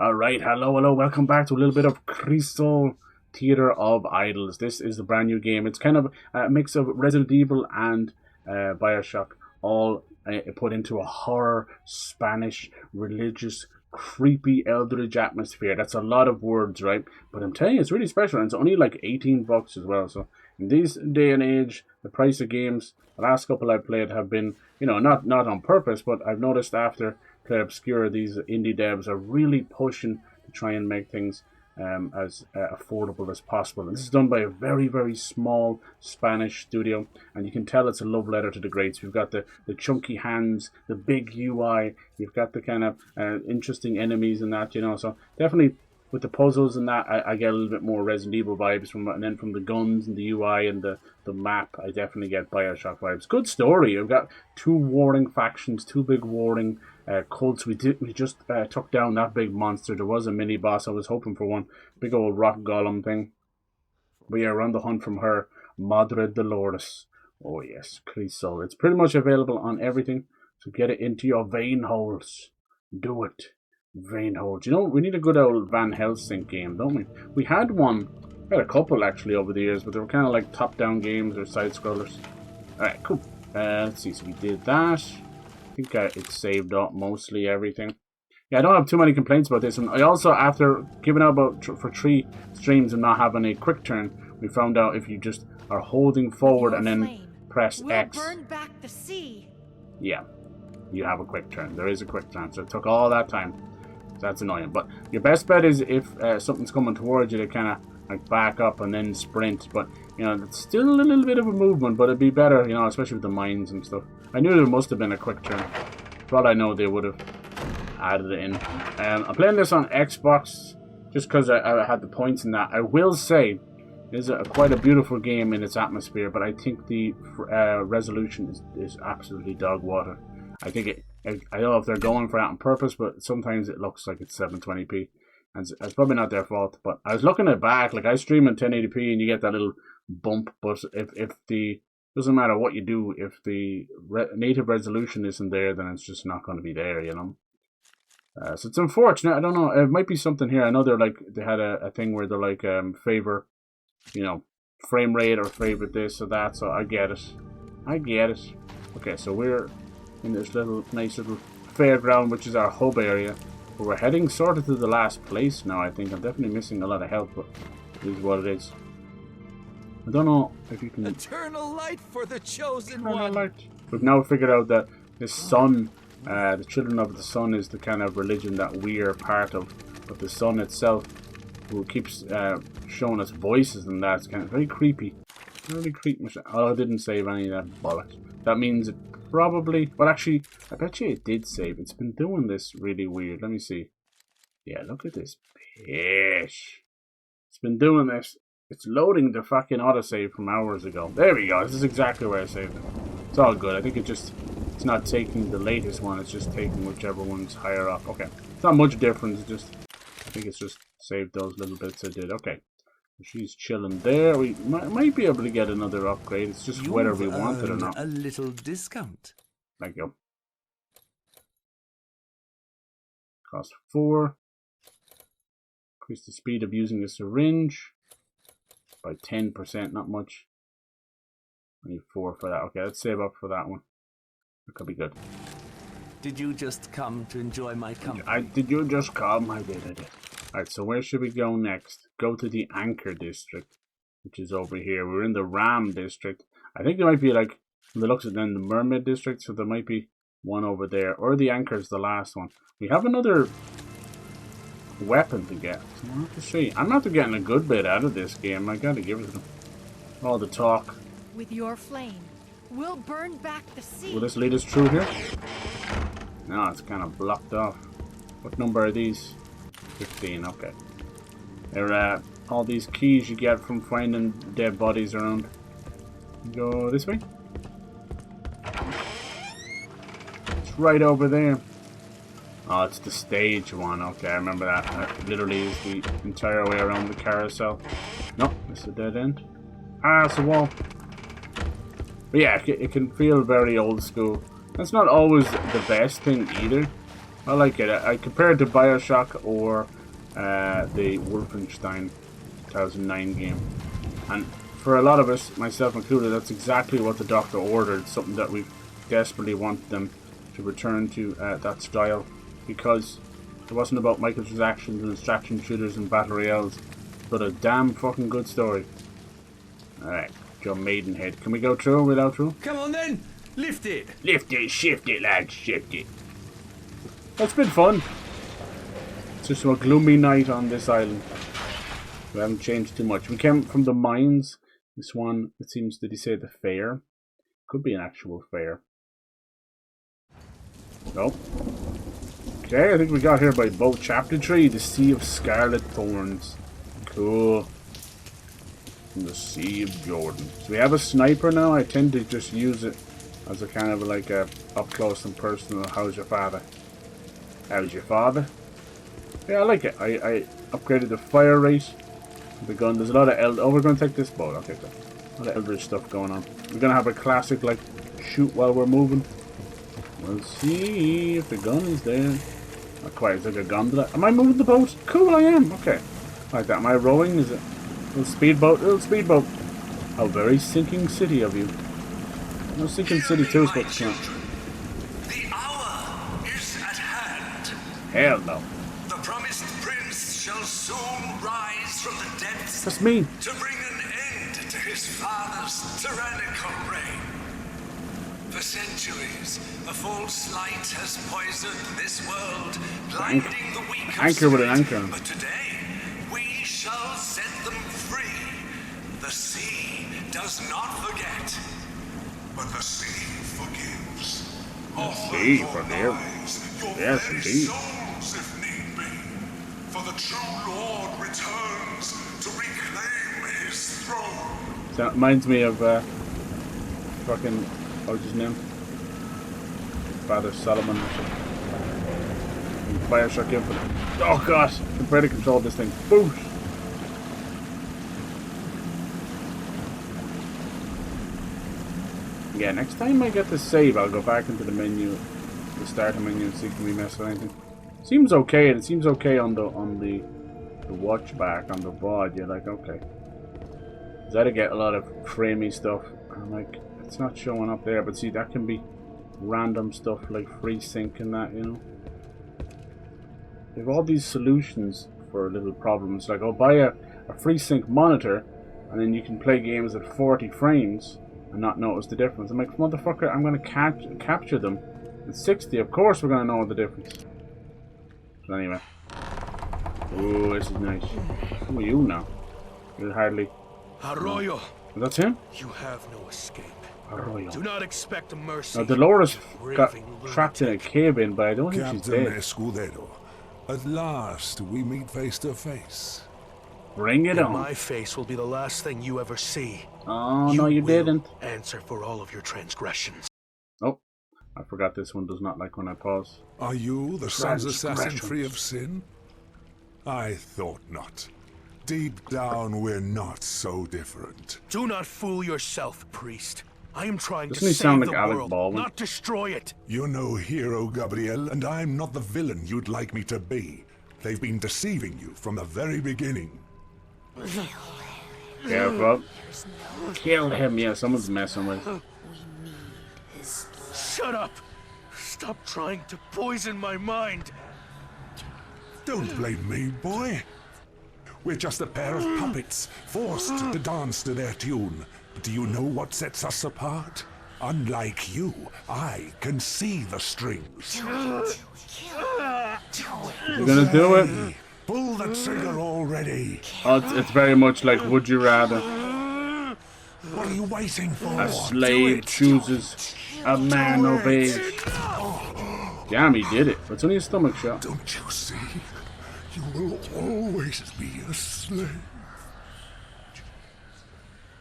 Alright, hello, welcome back to a little bit of Crisol Theater of Idols. This is the brand new game. It's kind of a mix of Resident Evil and Bioshock, all put into a horror, Spanish, religious, creepy Eldritch atmosphere. That's a lot of words, right? But I'm telling you, it's really special, and it's only like 18 bucks as well. So in this day and age, the price of games, the last couple I've played have been, not on purpose, but I've noticed after Play Obscure, these indie devs are really pushing to try and make things as affordable as possible. And this is done by a very, very small Spanish studio, and you can tell it's a love letter to the greats. We've got the chunky hands, the big UI, you've got the kind of interesting enemies and that, so definitely with the puzzles and that, I get a little bit more Resident Evil vibes and then from the guns and the UI and the map, I definitely get Bioshock vibes. Good story. We've got two warring factions, two big warring cults. We just took down that big monster. There was a mini boss. I was hoping for one. Big old rock golem thing. We are on the hunt from her, Madre Dolores. Oh yes, Crisol. It's pretty much available on everything. So get it into your vein holes. Do it. Vein holes. We need a good old Van Helsing game, don't we? We had one. We had a couple actually over the years, but they were kind of like top-down games or side-scrollers. Alright, cool. Let's see. So we did that. I think it saved up mostly everything. Yeah, I don't have too many complaints about this. And I also, after giving out for 3 streams and not having a quick turn, we found out if you just are holding forward and then press X. Burn back the sea. Yeah, you have a quick turn. There is a quick turn, so it took all that time. So that's annoying. But your best bet is if something's coming towards you to kind of like back up and then sprint. But it's still a little bit of a movement, but it'd be better, especially with the mines and stuff. I knew there must have been a quick turn. For all I know, they would have added it in. I'm playing this on Xbox just because I had the points in that. I will say it is quite a beautiful game in its atmosphere, but I think the resolution is absolutely dog water. I think I don't know if they're going for that on purpose, but sometimes it looks like it's 720p. And it's probably not their fault. But I was looking at it back, like I stream in 1080p and you get that little bump, but if the doesn't matter what you do, if the native resolution isn't there, then it's just not going to be there, So it's unfortunate. I don't know. It might be something here. I know they had a thing where they're like favor, frame rate or favorite this or that. So I get it. Okay, so we're in this nice little fairground, which is our hub area. But we're heading sort of to the last place now. I think I'm definitely missing a lot of health, but it is what it is. I don't know if you can... Eternal light for the chosen one! Light. We've now figured out that the sun, the children of the sun, is the kind of religion that we are part of. But the sun itself, who keeps showing us voices and that, it's kind of very creepy. Really creepy. Oh, I didn't save any of that bollocks. That means it probably... Well, actually, I bet you it did save. It's been doing this really weird. Let me see. Yeah, look at this fish. It's been doing this. It's loading the fucking autosave from hours ago. There we go. This is exactly where I saved it. It's all good. I think it's not taking the latest one. It's just taking whichever one's higher up. Okay. It's not much difference. I think it's just saved those little bits I did. Okay. She's chilling there. We might be able to get another upgrade. It's just whether we want it or not. A little discount. Thank you. Cost 4. Increase the speed of using the syringe by 10%, not much. I need 4 for that. Okay, let's save up for that one. That could be good. Did you just come to enjoy my company? Did you just come? I did. Alright, so where should we go next? Go to the Anchor District, which is over here. We're in the Ram District. I think there might be like, from the looks of it, then the Mermaid District, so there might be one over there. Or the Anchor is the last one. We have another weapon to get. So we'll have to see. I'm after getting a good bit out of this game. I gotta give it to them. All the talk. With your flame, we'll burn back the sea. Will this lead us through here? No, it's kind of blocked off. What number are these? 15, okay. They're all these keys you get from finding dead bodies around. Go this way. It's right over there. Oh, it's the stage one. Okay, I remember that. That literally is the entire way around the carousel. Nope, it's a dead end. Ah, it's a wall. But yeah, it can feel very old school. That's not always the best thing either. I like it. I compare it to Bioshock or the Wolfenstein 2009 game. And for a lot of us, myself included, that's exactly what the doctor ordered. Something that we desperately want them to return to that style. Because it wasn't about microtransactions and extraction shooters and battle royales, but a damn fucking good story. Alright, Joe Maidenhead. Can we go through without through? Come on then, lift it. Lift it, shift it, lads, shift it. That's been fun. It's just a gloomy night on this island. We haven't changed too much. We came from the mines. This one, it seems, did he say the fair? Could be an actual fair. Nope. Okay, I think we got here by boat. Chapter 3, the Sea of Scarlet Thorns. Cool. From the Sea of Jordan. So we have a sniper now. I tend to just use it as a kind of like a up close and personal. How's your father? How's your father? Yeah, I like it. I upgraded the fire rate. The gun. There's a lot of oh, we're gonna take this boat. Okay, good. A lot of eldritch stuff going on. We're gonna have a classic like shoot while we're moving. We'll see if the gun is there. Not quite. It's like a gondola. Am I moving the boat? Cool, I am. Okay. Like that. Am I rowing? Is it little speedboat? Little speedboat. How very sinking city of you. No, sinking city too is what's going on. The hour is at hand. Hell no. The promised prince shall soon rise from the depths That's me. to bring an end to his father's tyrannical reign. For centuries, a false light has poisoned this world, blinding the weak of Anchor with an spirit. anchor. But today, we shall set them free. The sea does not forget, but the sea forgives. Offer sea your forgives. lives, your Yes, very indeed. souls, if need be. For the true Lord returns to reclaim his throne. So that reminds me of fucking what's his name? Father Solomon or something. Bioshock Infinite. Oh god! I can barely control this thing. Boosh! Yeah, next time I get to save, I'll go back into the menu, the starter menu, and see if we mess with anything. Seems okay. It seems okay on the watch back on the VOD. You're like, okay. Cause I get a lot of framey stuff. I'm like, it's not showing up there. But see, that can be random stuff like free sync and that, you know. They have all these solutions for little problems. Like, oh, buy a free sync monitor, and then you can play games at 40 frames. And not notice the difference. I'm like, motherfucker, I'm going to capture them at 60. Of course we're going to know the difference. So anyway. Ooh, this is nice. Who are you now? You're hardly... Arroyo, That's him? you have no escape. Arroyo. Do not expect mercy. Now, Dolores got Raving trapped in a cave-in, but I don't think she's Captain dead. Escudero, at last we meet face to face. Bring it And on. my face will be the last thing you ever see. Oh, no, you will didn't. answer for all of your transgressions. Oh, I forgot this one does not like when I pause. Are you the sun's assassin Transgressions. free of sin? I thought not. Deep down, we're not so different. Do not fool yourself, priest. I am trying Doesn't to he save sound the like Alec world, Baldwin? not destroy it. You're no hero, Gabriel, and I'm not the villain you'd like me to be. They've been deceiving you from the very beginning. Careful. Kill him. Yeah, someone's messing with. Shut up! Stop trying to poison my mind. Don't blame me, boy. We're just a pair of puppets, forced to dance to their tune. Do you know what sets us apart? Unlike you, I can see the strings. You're gonna do it. Pull the trigger already. Oh, it's very much like Would You Rather. What are you waiting for? A slave chooses, a man obeys. Damn, he did it. It's only a stomach shot. Don't you see? You will always be a slave.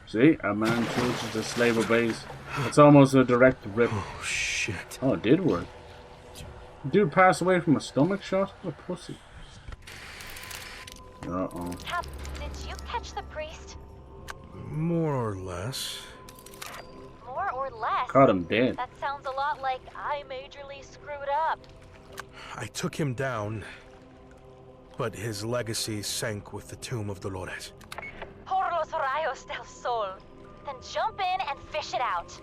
See? A man chooses, a slave obeys. It's almost a direct rip. Oh, shit. Oh, it did work. Dude passed away from a stomach shot? What a pussy. Uh-oh. Cap, did you catch the priest? More or less. More or less? Caught him dead. That sounds a lot like I majorly screwed up. I took him down, but his legacy sank with the tomb of Dolores. Por los rayos del sol. Then jump in and fish it out.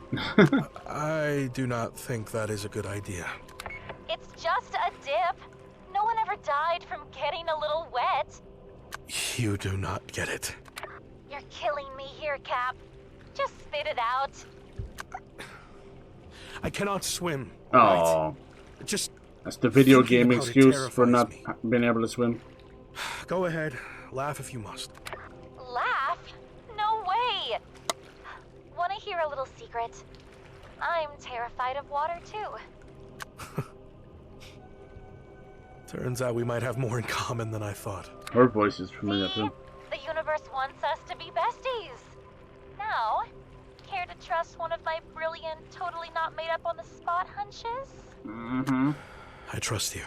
I do not think that is a good idea. It's just a dip. No one ever died from getting a little wet. You do not get it. You're killing me here, Cap. Just spit it out. I cannot swim. Oh, Right? Just that's the video thinking game about it excuse for terrifies not me. being able to swim. Go ahead, laugh if you must. Laugh? No way! Want to hear a little secret? I'm terrified of water, too. Turns out we might have more in common than I thought. Her voice is familiar See? too. The universe wants us to be besties. Now, care to trust one of my brilliant, totally not made up on the spot hunches? Mm-hmm. I trust you.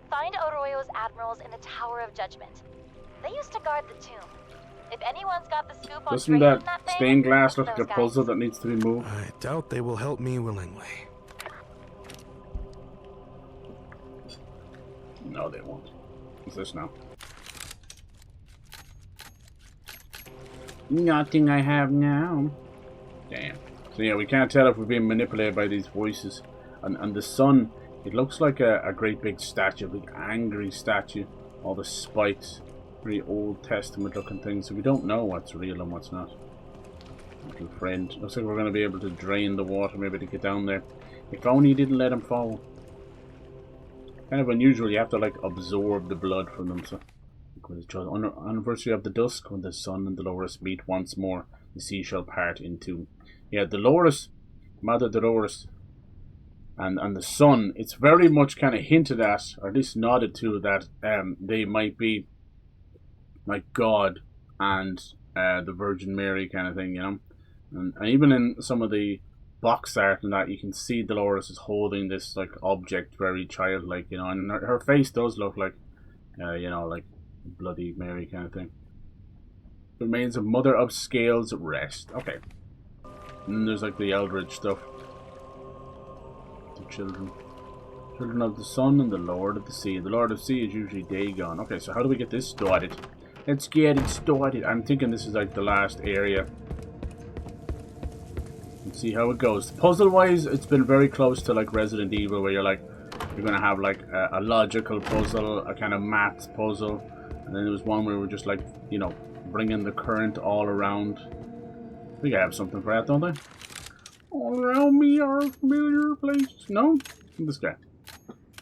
Find Oroyo's admirals in the Tower of Judgment. They used to guard the tomb. If anyone's got the scoop on Doesn't draining that thing, stained glass look it's like a those puzzle guys. that needs to be moved? I doubt they will help me willingly. No, they won't. What's this now? Nothing I have now. Damn. So yeah, we can't tell if we're being manipulated by these voices. And the sun, it looks like a great big statue, a big angry statue. All the spikes, pretty Old Testament looking things. So we don't know what's real and what's not. Little friend. Looks like we're going to be able to drain the water maybe to get down there. If only you didn't let him fall. Kind of unusual, you have to like absorb the blood from them. So, on the anniversary of the dusk, when the sun and Dolores meet once more, the sea shall part in two. Yeah, Dolores, Mother Dolores, and the sun. It's very much kind of hinted at, or at least nodded to, that they might be like God and the Virgin Mary kind of thing, you know. And even in some of the box art and that, you can see Dolores is holding this like object, very childlike, you know, and her face does look like, you know, like Bloody Mary kind of thing. Remains of Mother of Scales rest. Okay. And then there's like the Eldritch stuff. The children. Children of the Sun and the Lord of the Sea. The Lord of the Sea is usually Dagon. Okay, so how do we get this started? Let's get it started. I'm thinking this is like the last area. Let's see how it goes. Puzzle wise, it's been very close to like Resident Evil, where you're gonna have like a logical puzzle, a kind of maths puzzle, and then there was one where we're just like, you know, bringing the current all around. I think I have something for that, don't I? All around me are familiar places. No? This guy.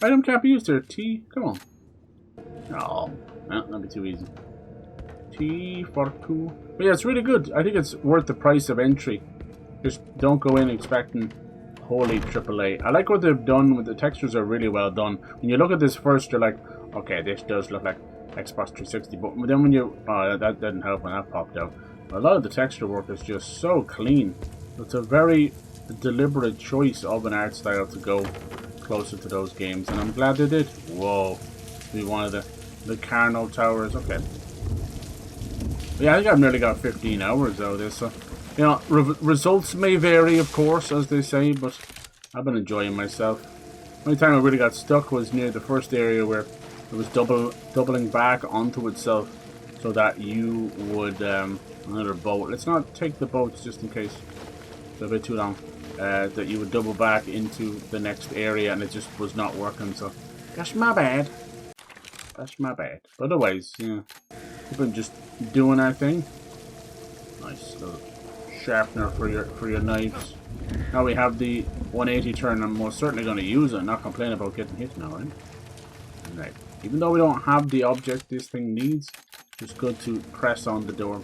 Item can't be used here. T, come on. Oh, no, that'd be too easy. T for 2. But yeah, it's really good. I think it's worth the price of entry. Just don't go in expecting holy AAA. I like what they've done with the textures, are really well done. When you look at this first, you're like, okay, this does look like Xbox 360. But then when you, that didn't help when that popped out. A lot of the texture work is just so clean. It's a very deliberate choice of an art style to go closer to those games, and I'm glad they did. Whoa, be one of the Carno Towers. Okay. Yeah, I think I've nearly got 15 hours out of this. So, you know, results may vary, of course, as they say, but I've been enjoying myself. The only time I really got stuck was near the first area where it was doubling back onto itself, so that you would another boat. Let's not take the boats just in case it's a bit too long. That you would double back into the next area, and it just was not working. So that's my bad. That's my bad. But otherwise, yeah, we've been just doing our thing. Nice little sharpener for your knives. Now we have the 180 turn. I'm most certainly going to use it. Not complain about getting hit now, right? Right. Even though we don't have the object this thing needs, it's good to press on the door.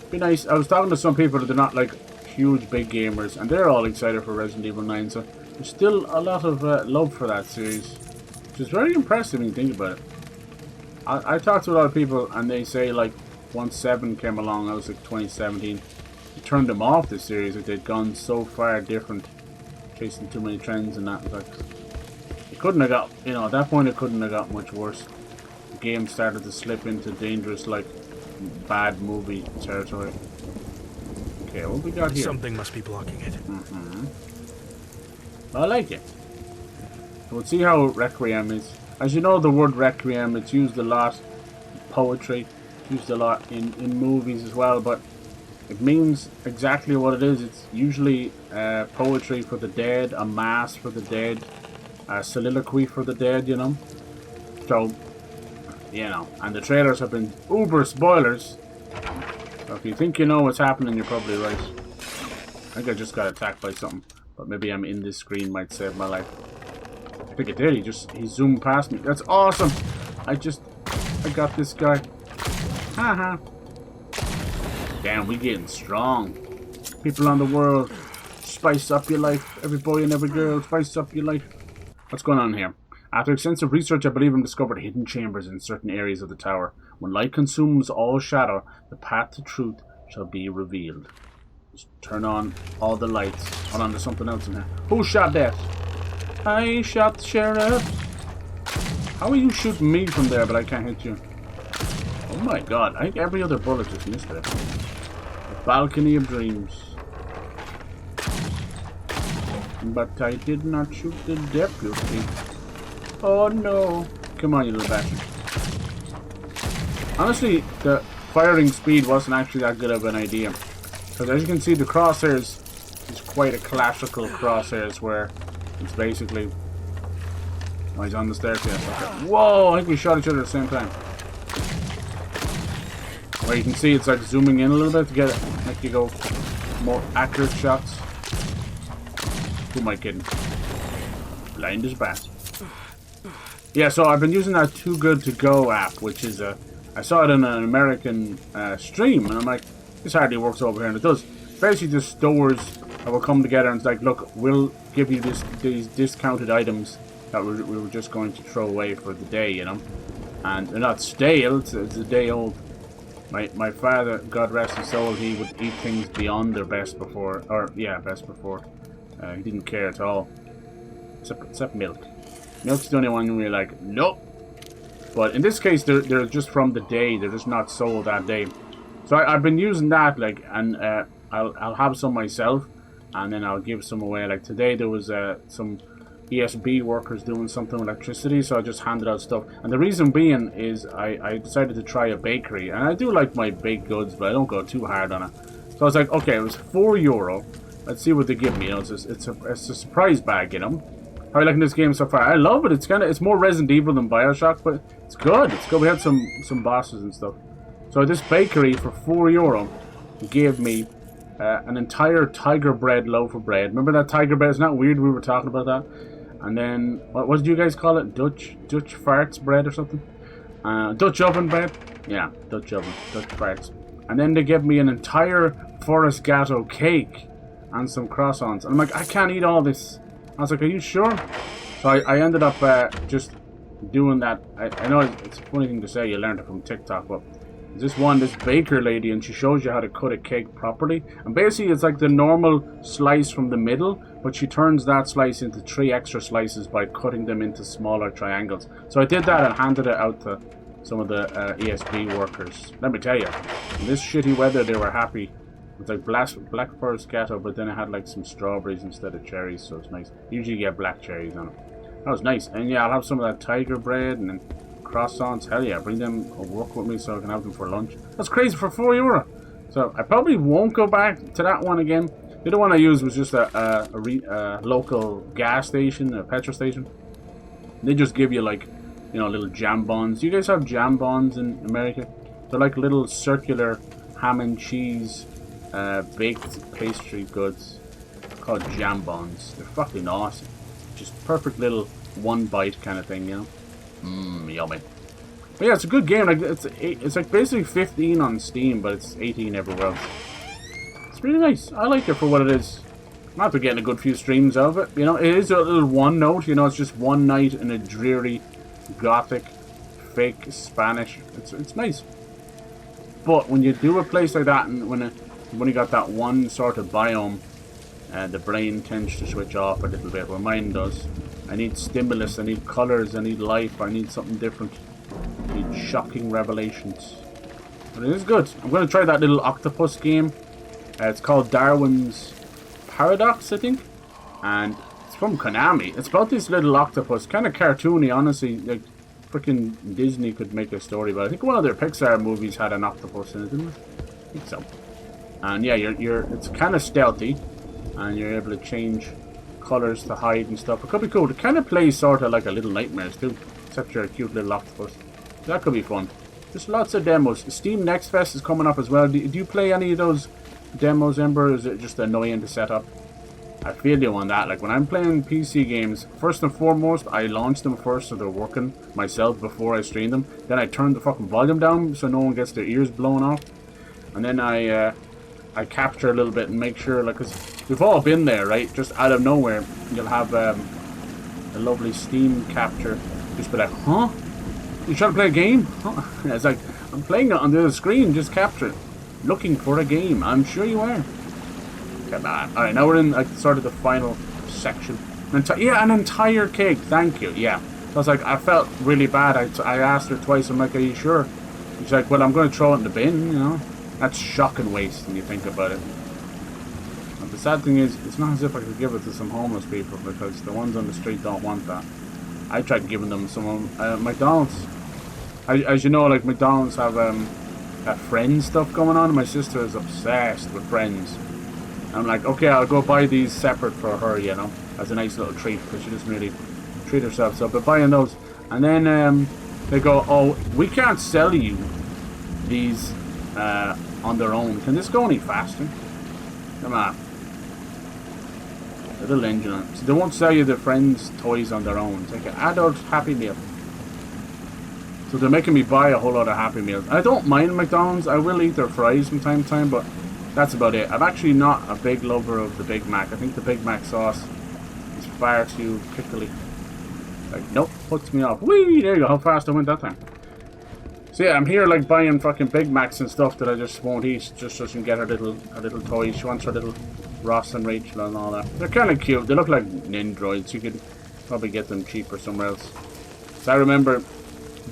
Be nice. I was talking to some people that are not like huge big gamers, and they're all excited for Resident Evil 9. So there's still a lot of love for that series, which is very impressive when you think about it. I talked to a lot of people, and they say like once 7 came along, that was like 2017, it turned them off the series. Like they'd gone so far different, chasing too many trends and that. Like it couldn't have got, you know, at that point it couldn't have got much worse. The game started to slip into dangerous, like, bad movie territory. Okay, what we got here? Something must be blocking it. I like it. So we'll see how Requiem is. As you know, the word Requiem, it's used a lot in poetry, used a lot in movies as well, but it means exactly what it is. It's usually poetry for the dead, a mass for the dead, a soliloquy for the dead, you know. So, you know, and the trailers have been uber spoilers. So if you think you know what's happening, you're probably right. I think I just got attacked by something, but maybe I'm in this screen might save my life. I think it did. He zoomed past me. That's awesome. I got this guy. Haha. Damn, we getting strong. People on the world, spice up your life. Every boy and every girl, spice up your life. What's going on here? After extensive research, I believe I've discovered hidden chambers in certain areas of the tower. When light consumes all shadow, the path to truth shall be revealed. Just turn on all the lights. Hold on, there's something else in here. Who shot that? I shot the sheriff. How are you shooting me from there, but I can't hit you? Oh my god, I think every other bullet just missed it. The balcony of dreams. But I did not shoot the deputy. Oh no. Come on, you little bastard. Honestly, the firing speed wasn't actually that good of an idea. Because as you can see, the crosshairs is quite a classical crosshairs where it's basically... Oh, he's on the staircase. Okay. Whoa, I think we shot each other at the same time. Where you can see it's like zooming in a little bit to get it, make you go more accurate shots. Who am I kidding? Blind as bat. Yeah, so I've been using that Too Good To Go app, which is I saw it in an American stream, and I'm like, this hardly works over here, and it does. Basically, just stores that will come together and it's like, look, we'll give you these discounted items that we were just going to throw away for the day, you know. And they're not stale, it's a day old. My father, God rest his soul, he would eat things beyond their best before, or yeah, best before. He didn't care at all, except milk. Milk's the only one where you're like, nope. But in this case, they're just from the day. They're just not sold that day. So I've been using that, like, and I'll have some myself, and then I'll give some away. Like today, there was some ESB workers doing something with electricity, so I just handed out stuff. And the reason being is I decided to try a bakery, and I do like my baked goods, but I don't go too hard on it. So I was like, okay, it was €4. Let's see what they give me. You know, it's a surprise bag, you know. How are you liking this game so far? I love it. It's more Resident Evil than Bioshock, but it's good. It's good. We had some bosses and stuff. So this bakery for €4 gave me an entire tiger bread loaf of bread. Remember that tiger bread? Isn't that weird? We were talking about that. And then what did you guys call it? Dutch farts bread or something? Dutch oven bread? Yeah, Dutch oven, Dutch farts. And then they gave me an entire Forest Gatto cake and some croissants. And I'm like, I can't eat all this. I was like, are you sure? So I ended up just doing that. I know it's a funny thing to say, you learned it from TikTok, but this baker lady, and she shows you how to cut a cake properly. And basically it's like the normal slice from the middle, but she turns that slice into 3 extra slices by cutting them into smaller triangles. So I did that and handed it out to some of the ESB workers. Let me tell you, in this shitty weather they were happy. It's like black forest gatto, but then it had like some strawberries instead of cherries, so it's nice. Usually you get black cherries on it. That was nice. And yeah, I'll have some of that tiger bread and then croissants. Hell yeah, bring them or work with me so I can have them for lunch. That's crazy for €4. So I probably won't go back to that one again. The other one I used was just a local gas station, a petrol station. They just give you like, you know, little jambons. Do you guys have jambons in America? They're like little circular ham and cheese baked pastry goods called jambons. They're fucking awesome. Just perfect little one bite kind of thing, you know. Yummy. But yeah, it's a good game. Like it's like basically 15 on Steam, but it's 18 everywhere else. It's really nice. I like it for what it is. I'm after getting a good few streams of it. You know, it is a little one note. You know, it's just one night in a dreary, gothic, fake Spanish. It's nice. But when you do a place like that, and when you got that one sort of biome, the brain tends to switch off a little bit. Well, mine does. I need stimulus. I need colors. I need life. I need something different. I need shocking revelations. But it is good. I'm going to try that little octopus game. It's called Darwin's Paradox, I think. And it's from Konami. It's about this little octopus, kind of cartoony, honestly. Like, freaking Disney could make a story, but I think one of their Pixar movies had an octopus in it, didn't it? I think so. And yeah, it's kind of stealthy, and you're able to change colors to hide and stuff. It could be cool. It kind of plays sort of like a little Nightmares too, except you're a cute little octopus. That could be fun. There's lots of demos. Steam Next Fest is coming up as well. Do you play any of those demos, Ember, or is it just annoying to set up? I feel you on that. Like, when I'm playing PC games, first and foremost, I launch them first so they're working myself before I stream them. Then I turn the fucking volume down so no one gets their ears blown off. And then I capture a little bit and make sure, like, because we've all been there, right? Just out of nowhere, you'll have a lovely Steam capture. Just be like, huh? You trying to play a game? Huh? It's like, I'm playing it on the other screen, just capture it. Looking for a game. I'm sure you are. Come on. Alright, now we're in like sort of the final section. Yeah, an entire cake. Thank you. Yeah. I was like, I felt really bad. I asked her twice. I'm like, are you sure? She's like, well, I'm going to throw it in the bin, you know. That's shocking waste when you think about it. And the sad thing is, it's not as if I could give it to some homeless people, because the ones on the street don't want that. I tried giving them some McDonald's. As you know, like, McDonald's have that Friends stuff going on. My sister is obsessed with Friends. I'm like, okay, I'll go buy these separate for her, you know, as a nice little treat, because she doesn't really treat herself. So, but buying those, and then they go, oh, we can't sell you these on their own. Can this go any faster? Come on, a little engine on it. So they won't sell you the Friends toys on their own. It's like an adult Happy Meal. So they're making me buy a whole lot of Happy Meals. I don't mind McDonald's. I will eat their fries from time to time, but that's about it. I'm actually not a big lover of the Big Mac. I think the Big Mac sauce is far too pickly. Like, nope, puts me off. Whee! There you go, how fast I went that time. So yeah, I'm here like buying fucking Big Macs and stuff that I just won't eat, just so she can get her little toys. She wants her little Ross and Rachel and all that. They're kind of cute. They look like Nindroids. You could probably get them cheaper somewhere else. So I remember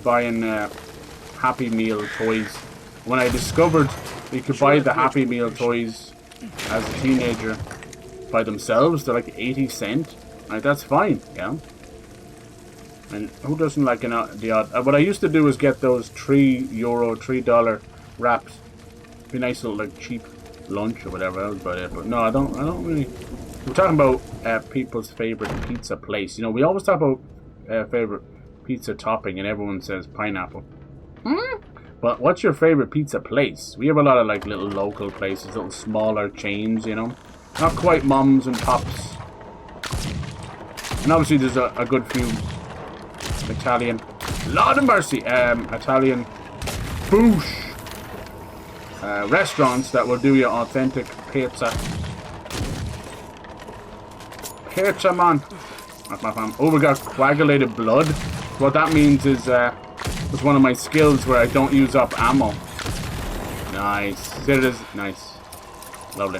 buying Happy Meal toys when I discovered you could buy the Happy Meal toys as a teenager by themselves. They're like 80 cents. Like, that's fine, yeah. And who doesn't like the odd? What I used to do is get those $3 wraps. Be nice little like cheap lunch or whatever. That was about it. But no, I don't really. We're talking about people's favorite pizza place. You know, we always talk about favorite pizza topping, and everyone says pineapple. But what's your favorite pizza place? We have a lot of like little local places, little smaller chains, you know. Not quite mums and pops. And obviously there's a good few Italian, Lord of mercy, Italian boosh restaurants that will do your authentic pizza. Pizza, man. That's my fam. Oh, we got coagulated blood. What that means is it's one of my skills where I don't use up ammo. Nice. There it is. Nice. Lovely.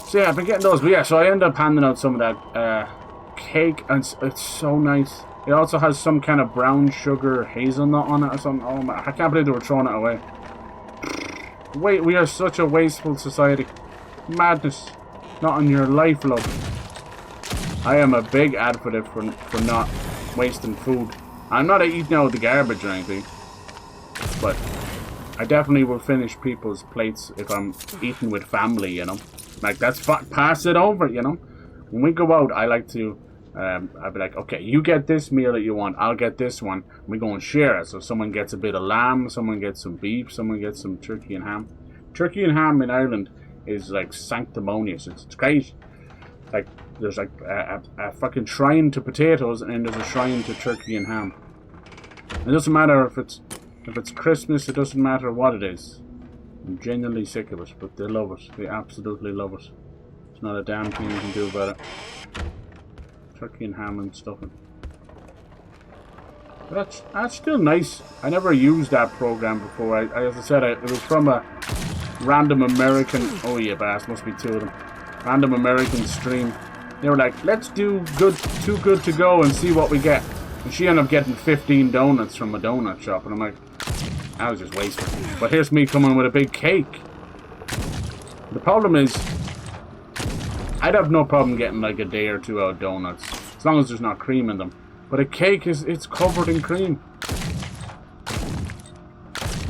So yeah, I've been getting those. But yeah, so I end up handing out some of that cake, and it's so nice. It also has some kind of brown sugar hazelnut on it or something. Oh my, I can't believe they were throwing it away. Wait, we are such a wasteful society. Madness. Not on your life, love. I am a big advocate for not wasting food. I'm not eating out the garbage or anything, but I definitely will finish people's plates if I'm eating with family, you know. Like, that's pass it over, you know. When we go out, I like to, I'll be like, okay, you get this meal that you want, I'll get this one. We go and share it. So someone gets a bit of lamb, someone gets some beef, someone gets some turkey and ham. Turkey and ham in Ireland is like sanctimonious. It's crazy. Like, there's like a fucking shrine to potatoes, and then there's a shrine to turkey and ham. It doesn't matter if it's Christmas. It doesn't matter what it is. I'm genuinely sick of it, but they love it. They absolutely love it. There's not a damn thing you can do about it. Turkey and ham and stuffing. But that's still nice. I never used that program before. As I said, it was from a random American. Oh yeah, bass, must be two of them. Random American stream. They were like, let's do too good to go and see what we get. And she ended up getting 15 donuts from a donut shop, and I'm like, I was just wasting. But here's me coming with a big cake. The problem is, I'd have no problem getting like a day or 2 out of donuts, as long as there's not cream in them. But a cake it's covered in cream.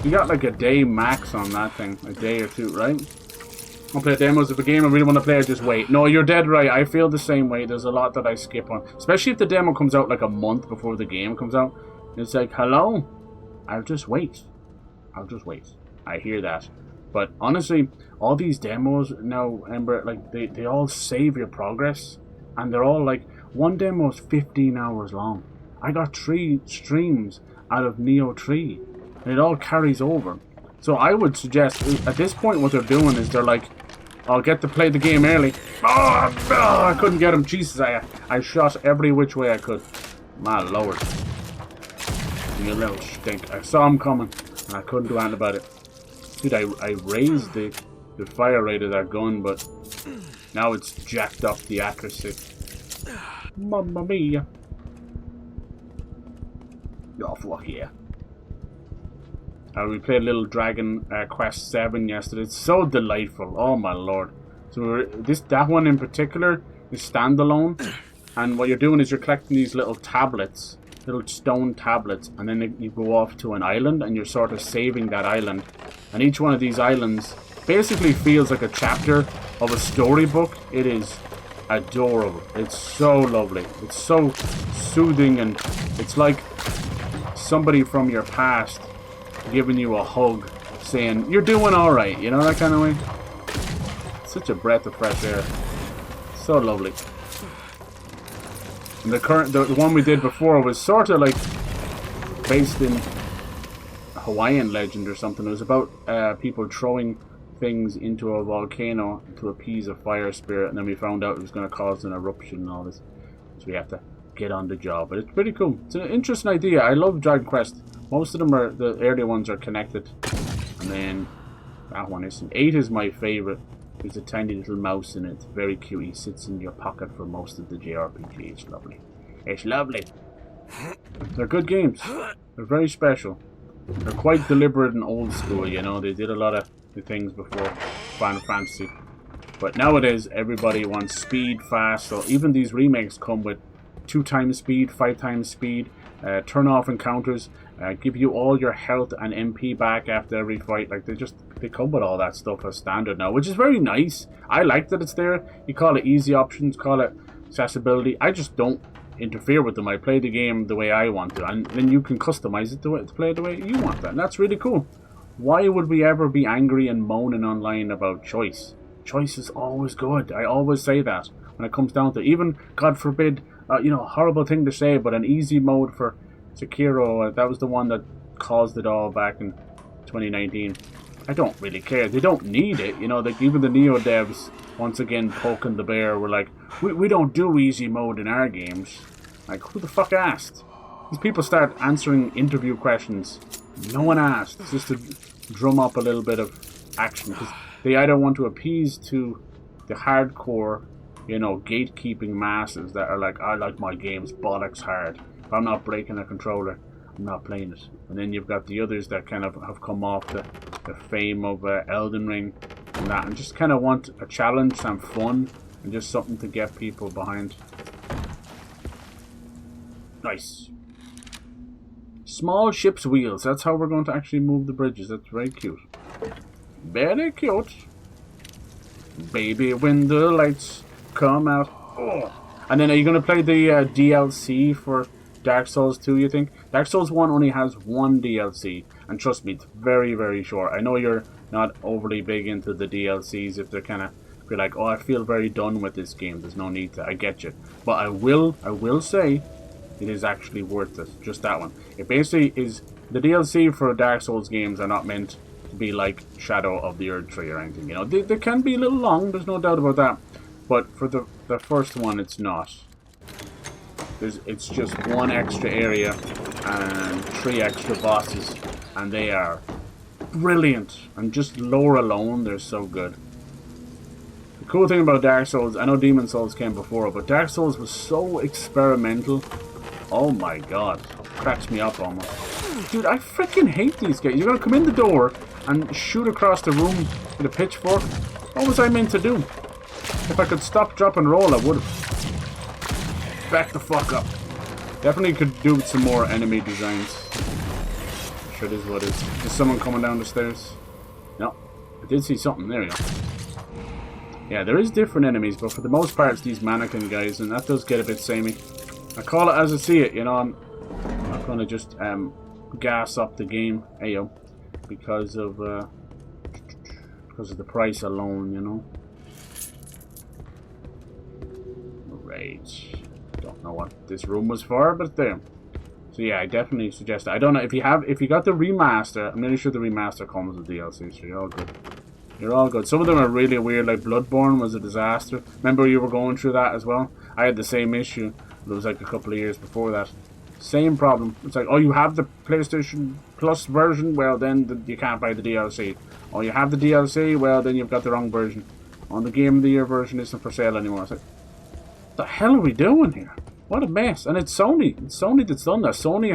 You got like a day max on that thing, a day or 2, right? I'll play demos of a game I really want to play, I just wait. No, you're dead right. I feel the same way. There's a lot that I skip on, especially if the demo comes out like a month before the game comes out. It's like, hello, I'll just wait. I'll just wait. I hear that. But honestly, all these demos now, Ember, like they all save your progress, and they're all like, one demo is 15 hours long. I got 3 streams out of Neo 3, and it all carries over. So I would suggest, at this point, what they're doing is they're like, I'll get to play the game early. Oh, I couldn't get him. Jesus, I shot every which way I could. My lord. You little stink. I saw him coming, and I couldn't do anything about it. Dude, I raised the fire rate of that gun, but now it's jacked up the accuracy. Mamma mia. Oh, fuck yeah. We played a little Dragon Quest 7 yesterday. It's so delightful. Oh my lord. So that one in particular is standalone, and what you're doing is you're collecting these little tablets, little stone tablets, and then you go off to an island, and you're sort of saving that island. And each one of these islands basically feels like a chapter of a storybook. It is adorable. It's so lovely. It's so soothing, and it's like somebody from your past giving you a hug, saying, you're doing alright, you know, that kind of way. Such a breath of fresh air. So lovely. And the one we did before was sort of like based in Hawaiian legend or something. It was about people throwing things into a volcano to appease a fire spirit, and then we found out it was going to cause an eruption and all this. So we have to get on the job. But it's pretty cool. It's an interesting idea. I love Dragon Quest. Most of them are, the earlier ones are connected. And then that one isn't. 8 is my favourite. There's a tiny little mouse in it. It's very cute. He sits in your pocket for most of the JRPG. It's lovely. It's lovely. They're good games. They're very special. They're quite deliberate and old school, you know. They did a lot of the things before Final Fantasy. But nowadays, everybody wants speed, fast. So even these remakes come with 2 times speed, 5 times speed. Turn off encounters, give you all your health and MP back after every fight. Like they come with all that stuff as standard now, which is very nice. I like that it's there. You call it easy options, call it accessibility. I just don't interfere with them. I play the game the way I want to, and then you can customize it to play the way you want that. And that's really cool. Why would we ever be angry and moaning online about choice? Choice is always good. I always say that when it comes down to it. Even, God forbid, you know, horrible thing to say, but an easy mode for Sekiro, that was the one that caused it all back in 2019. I don't really care. They don't need it, you know. Like even the Neo devs, once again poking the bear, were like, we don't do easy mode in our games. Like, who the fuck asked? These people start answering interview questions. No one asked. It's just to drum up a little bit of action, because they either want to appease to the hardcore, you know, gatekeeping masses that are like, I like my games bollocks hard. If I'm not breaking a controller, I'm not playing it. And then you've got the others that kind of have come off the fame of Elden Ring and that, and just kind of want a challenge and fun and just something to get people behind. Nice. Small ship's wheels. That's how we're going to actually move the bridges. That's very cute. Very cute. Baby, when the lights come out. Oh. And then are you going to play the DLC for Dark Souls 2, you think? Dark Souls 1 only has 1 DLC. And trust me, it's very, very short. I know you're not overly big into the DLCs if they're kind of, if you're like, oh, I feel very done with this game. There's no need to. I get you. But I will say it is actually worth it. Just that one. It basically is, the DLC for Dark Souls games are not meant to be like Shadow of the Erdtree or anything. You know, they can be a little long. There's no doubt about that. But for the first one, it's not. It's just 1 extra area and 3 extra bosses, and they are brilliant. And just lore alone, they're so good. The cool thing about Dark Souls, I know Demon Souls came before, but Dark Souls was so experimental. Oh my god, cracks me up almost. Dude, I freaking hate these guys. You're gonna come in the door and shoot across the room with a pitchfork? What was I meant to do? If I could stop, drop, and roll, I would have. Back the fuck up. Definitely could do with some more enemy designs. Sure it is what it is. Is someone coming down the stairs? No. I did see something. There we go. Yeah, there is different enemies, but for the most part it's these mannequin guys, and that does get a bit samey. I call it as I see it, you know. I'm not gonna just gas up the game, ayo, because of the price alone, you know. Right. Don't know what this room was for, but there. So yeah, I definitely suggest it. I don't know if you got the remaster. I'm nearly sure the remaster comes with DLC, so you're all good. You're all good. Some of them are really weird, like Bloodborne was a disaster. Remember you were going through that as well? I had the same issue. It was like a couple of years before that. Same problem. It's like, oh, you have the PlayStation Plus version? Well, then you can't buy the DLC. Oh, you have the DLC? Well, then you've got the wrong version. On the Game of the Year version isn't for sale anymore. It's like, what the hell are we doing here? What a mess. And it's Sony. It's Sony that's done that. Sony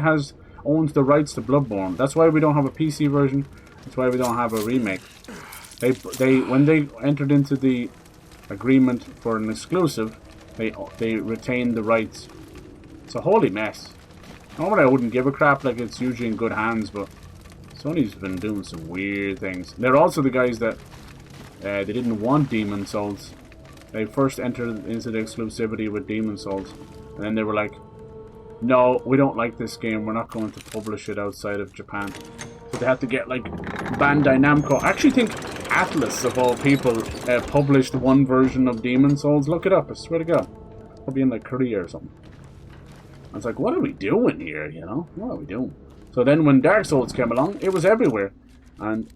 owns the rights to Bloodborne. That's why we don't have a PC version. That's why we don't have a remake. When they entered into the agreement for an exclusive, they retained the rights. It's a holy mess. Normally I wouldn't give a crap, like it's usually in good hands, but Sony's been doing some weird things. They're also the guys that they didn't want Demon Souls. They first entered into the exclusivity with Demon Souls, and then they were like, no, we don't like this game, we're not going to publish it outside of Japan. So they had to get like Bandai Namco. I actually think Atlas, of all people, published one version of Demon Souls. Look it up, I swear to God. Probably in like Korea or something. I was like, what are we doing here, you know? What are we doing? So then when Dark Souls came along, it was everywhere. And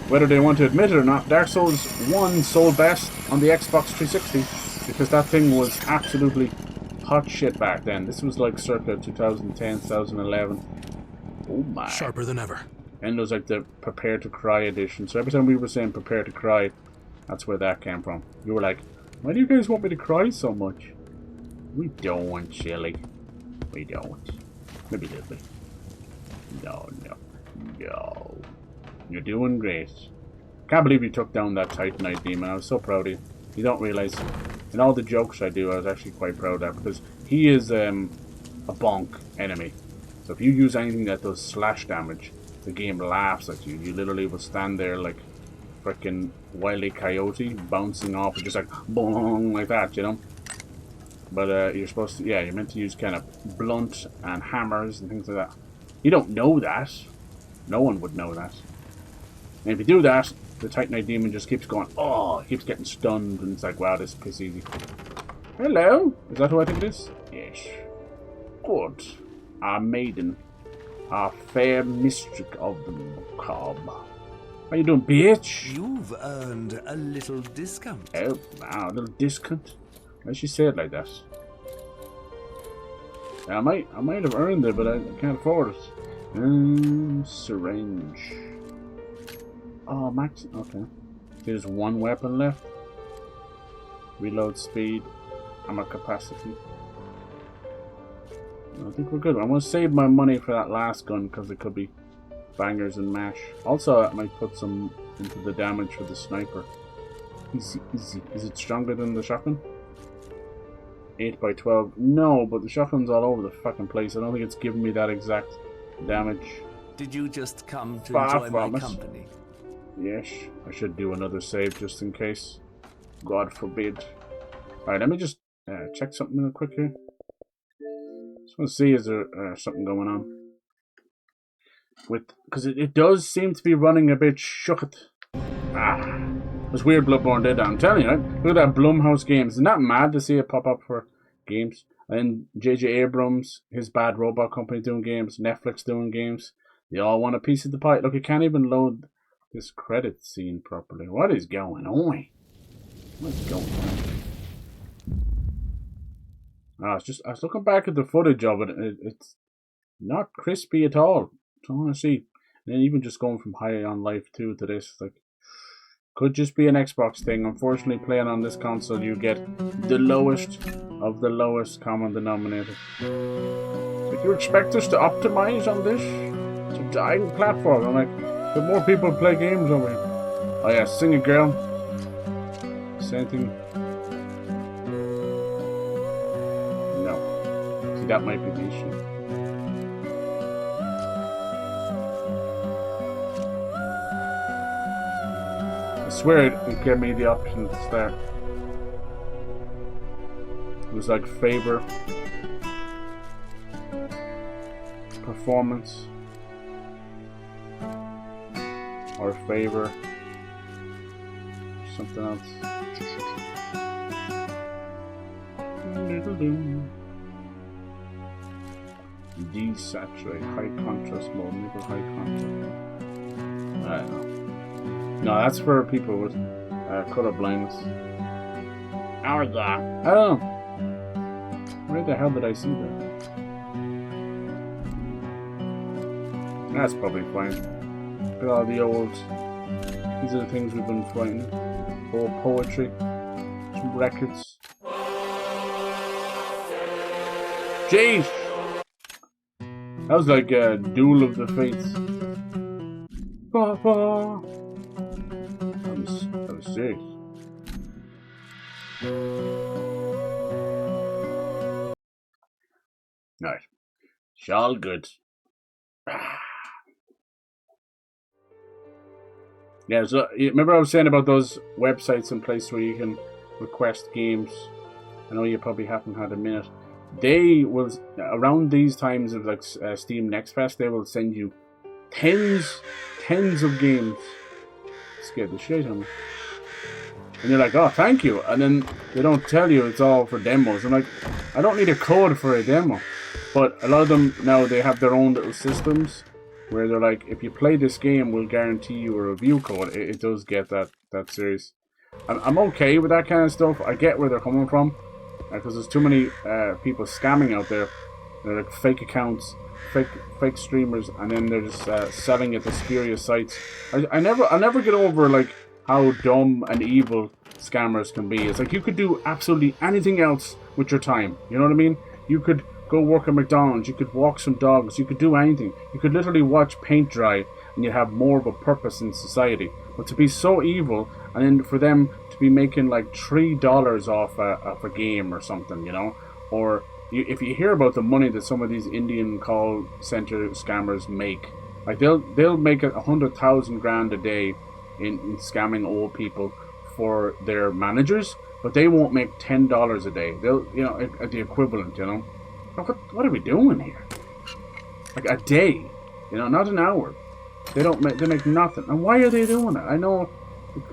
whether they want to admit it or not, Dark Souls 1 sold best on the Xbox 360 because that thing was absolutely hot shit back then. This was like circa 2010, 2011. Oh my. Sharper than ever. And it was like the Prepare to Cry edition. So every time we were saying Prepare to Cry, that's where that came from. You were like, why do you guys want me to cry so much? We don't, Chili. We don't. Maybe a little bit. No. You're doing great. Can't believe you took down that Titanite demon. I was so proud of you. You don't realize, in all the jokes I do, I was actually quite proud of that because he is a bonk enemy. So if you use anything that does slash damage, the game laughs at you. You literally will stand there like freaking Wile E. Coyote, bouncing off and just like boom, like that, you know. But you're supposed to, yeah, you're meant to use kind of blunt and hammers and things like that. You don't know that. No one would know that. And if you do that, the Titanite demon just keeps going, oh, keeps getting stunned, and it's like, wow, this is piss easy. Hello? Is that who I think it is? Yes. Good. Our maiden. Our fair mistress of the macabre. How you doing, bitch? You've earned a little discount. Oh, wow, a little discount? Why did she say it like that? I might have earned it, but I can't afford it. Syringe. Oh, max. Okay. There's one weapon left. Reload speed. Ammo capacity. I think we're good. I'm going to save my money for that last gun because it could be bangers and mash. Also, I might put some into the damage for the sniper. Easy. Is it stronger than the shotgun? 8x12. No, but the shotgun's all over the fucking place. I don't think it's giving me that exact damage. Did you just come to Far enjoy from my it. company? Yes, I should do another save just in case. God forbid. Alright, let me just check something real quick here. Just want to see, is there something going on? Because it does seem to be running a bit shooked. This weird Bloodborne did that. I'm telling you, right? Look at that Blumhouse Games. Isn't that mad to see it pop up for games? And J.J. Abrams, his Bad Robot Company doing games, Netflix doing games. They all want a piece of the pie. Look, you can't even load this credit scene properly. What is going on? What's going on? I was looking back at the footage of it. It's not crispy at all. So I want to see. And then even just going from High on Life 2 to this, like, could just be an Xbox thing. Unfortunately, playing on this console, you get the lowest of the lowest common denominator. Did you expect us to optimize on this? It's a dying platform. I'm like, but more people play games over here. Oh yeah, sing it, girl. say anything? No. See, that might be the issue. I swear it gave me the option to start. It was like favor, performance, or favor, something else. Desaturate, high contrast mode, enable high contrast mode. I don't know. No, that's for people with color blindness. How is that? I don't know. Where the hell did I see that? That's probably fine. Look at all the old. These are the things we've been fighting. Old poetry, some records. Jeez! That was like a duel of the fates. That was serious. Alright. It's all good. Yeah, so remember I was saying about those websites and places where you can request games. I know you probably haven't had a minute. They will, around these times of like Steam Next Fest, they will send you tens of games. Scared the shit out of me. And you're like, oh, thank you. And then they don't tell you it's all for demos. I'm like, I don't need a code for a demo. But a lot of them now, they have their own little systems where they're like, if you play this game, we'll guarantee you a review code. It does get that serious. I'm okay with that kind of stuff. I get where they're coming from. Because there's too many people scamming out there. They're like fake accounts, fake streamers, and then they're just selling it to spurious sites. I'll never get over like how dumb and evil scammers can be. It's like you could do absolutely anything else with your time. You know what I mean? You could go work at McDonald's, you could walk some dogs, you could do anything. You could literally watch paint dry and you'd have more of a purpose in society. But to be so evil, and then for them to be making like $3 off a game or something, you know? Or if you hear about the money that some of these Indian call center scammers make, like they'll make 100,000 grand a day in scamming old people for their managers, but they won't make $10 a day. They'll, you know, at the equivalent, you know. What are we doing here? Like a day, you know, not an hour. They make nothing. And why are they doing it? I know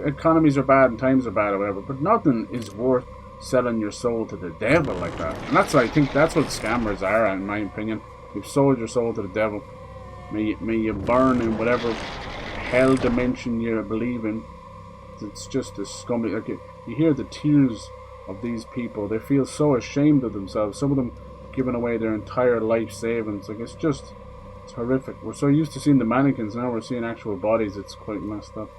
economies are bad and times are bad or whatever, but nothing is worth selling your soul to the devil like that. And I think that's what scammers are, in my opinion. You've sold your soul to the devil. May you burn in whatever hell dimension you believe in. It's just a scummy. Like you hear the tears of these people. They feel so ashamed of themselves. Some of them giving away their entire life savings. Like it's horrific. We're so used to seeing the mannequins, now we're seeing actual bodies. It's quite messed up.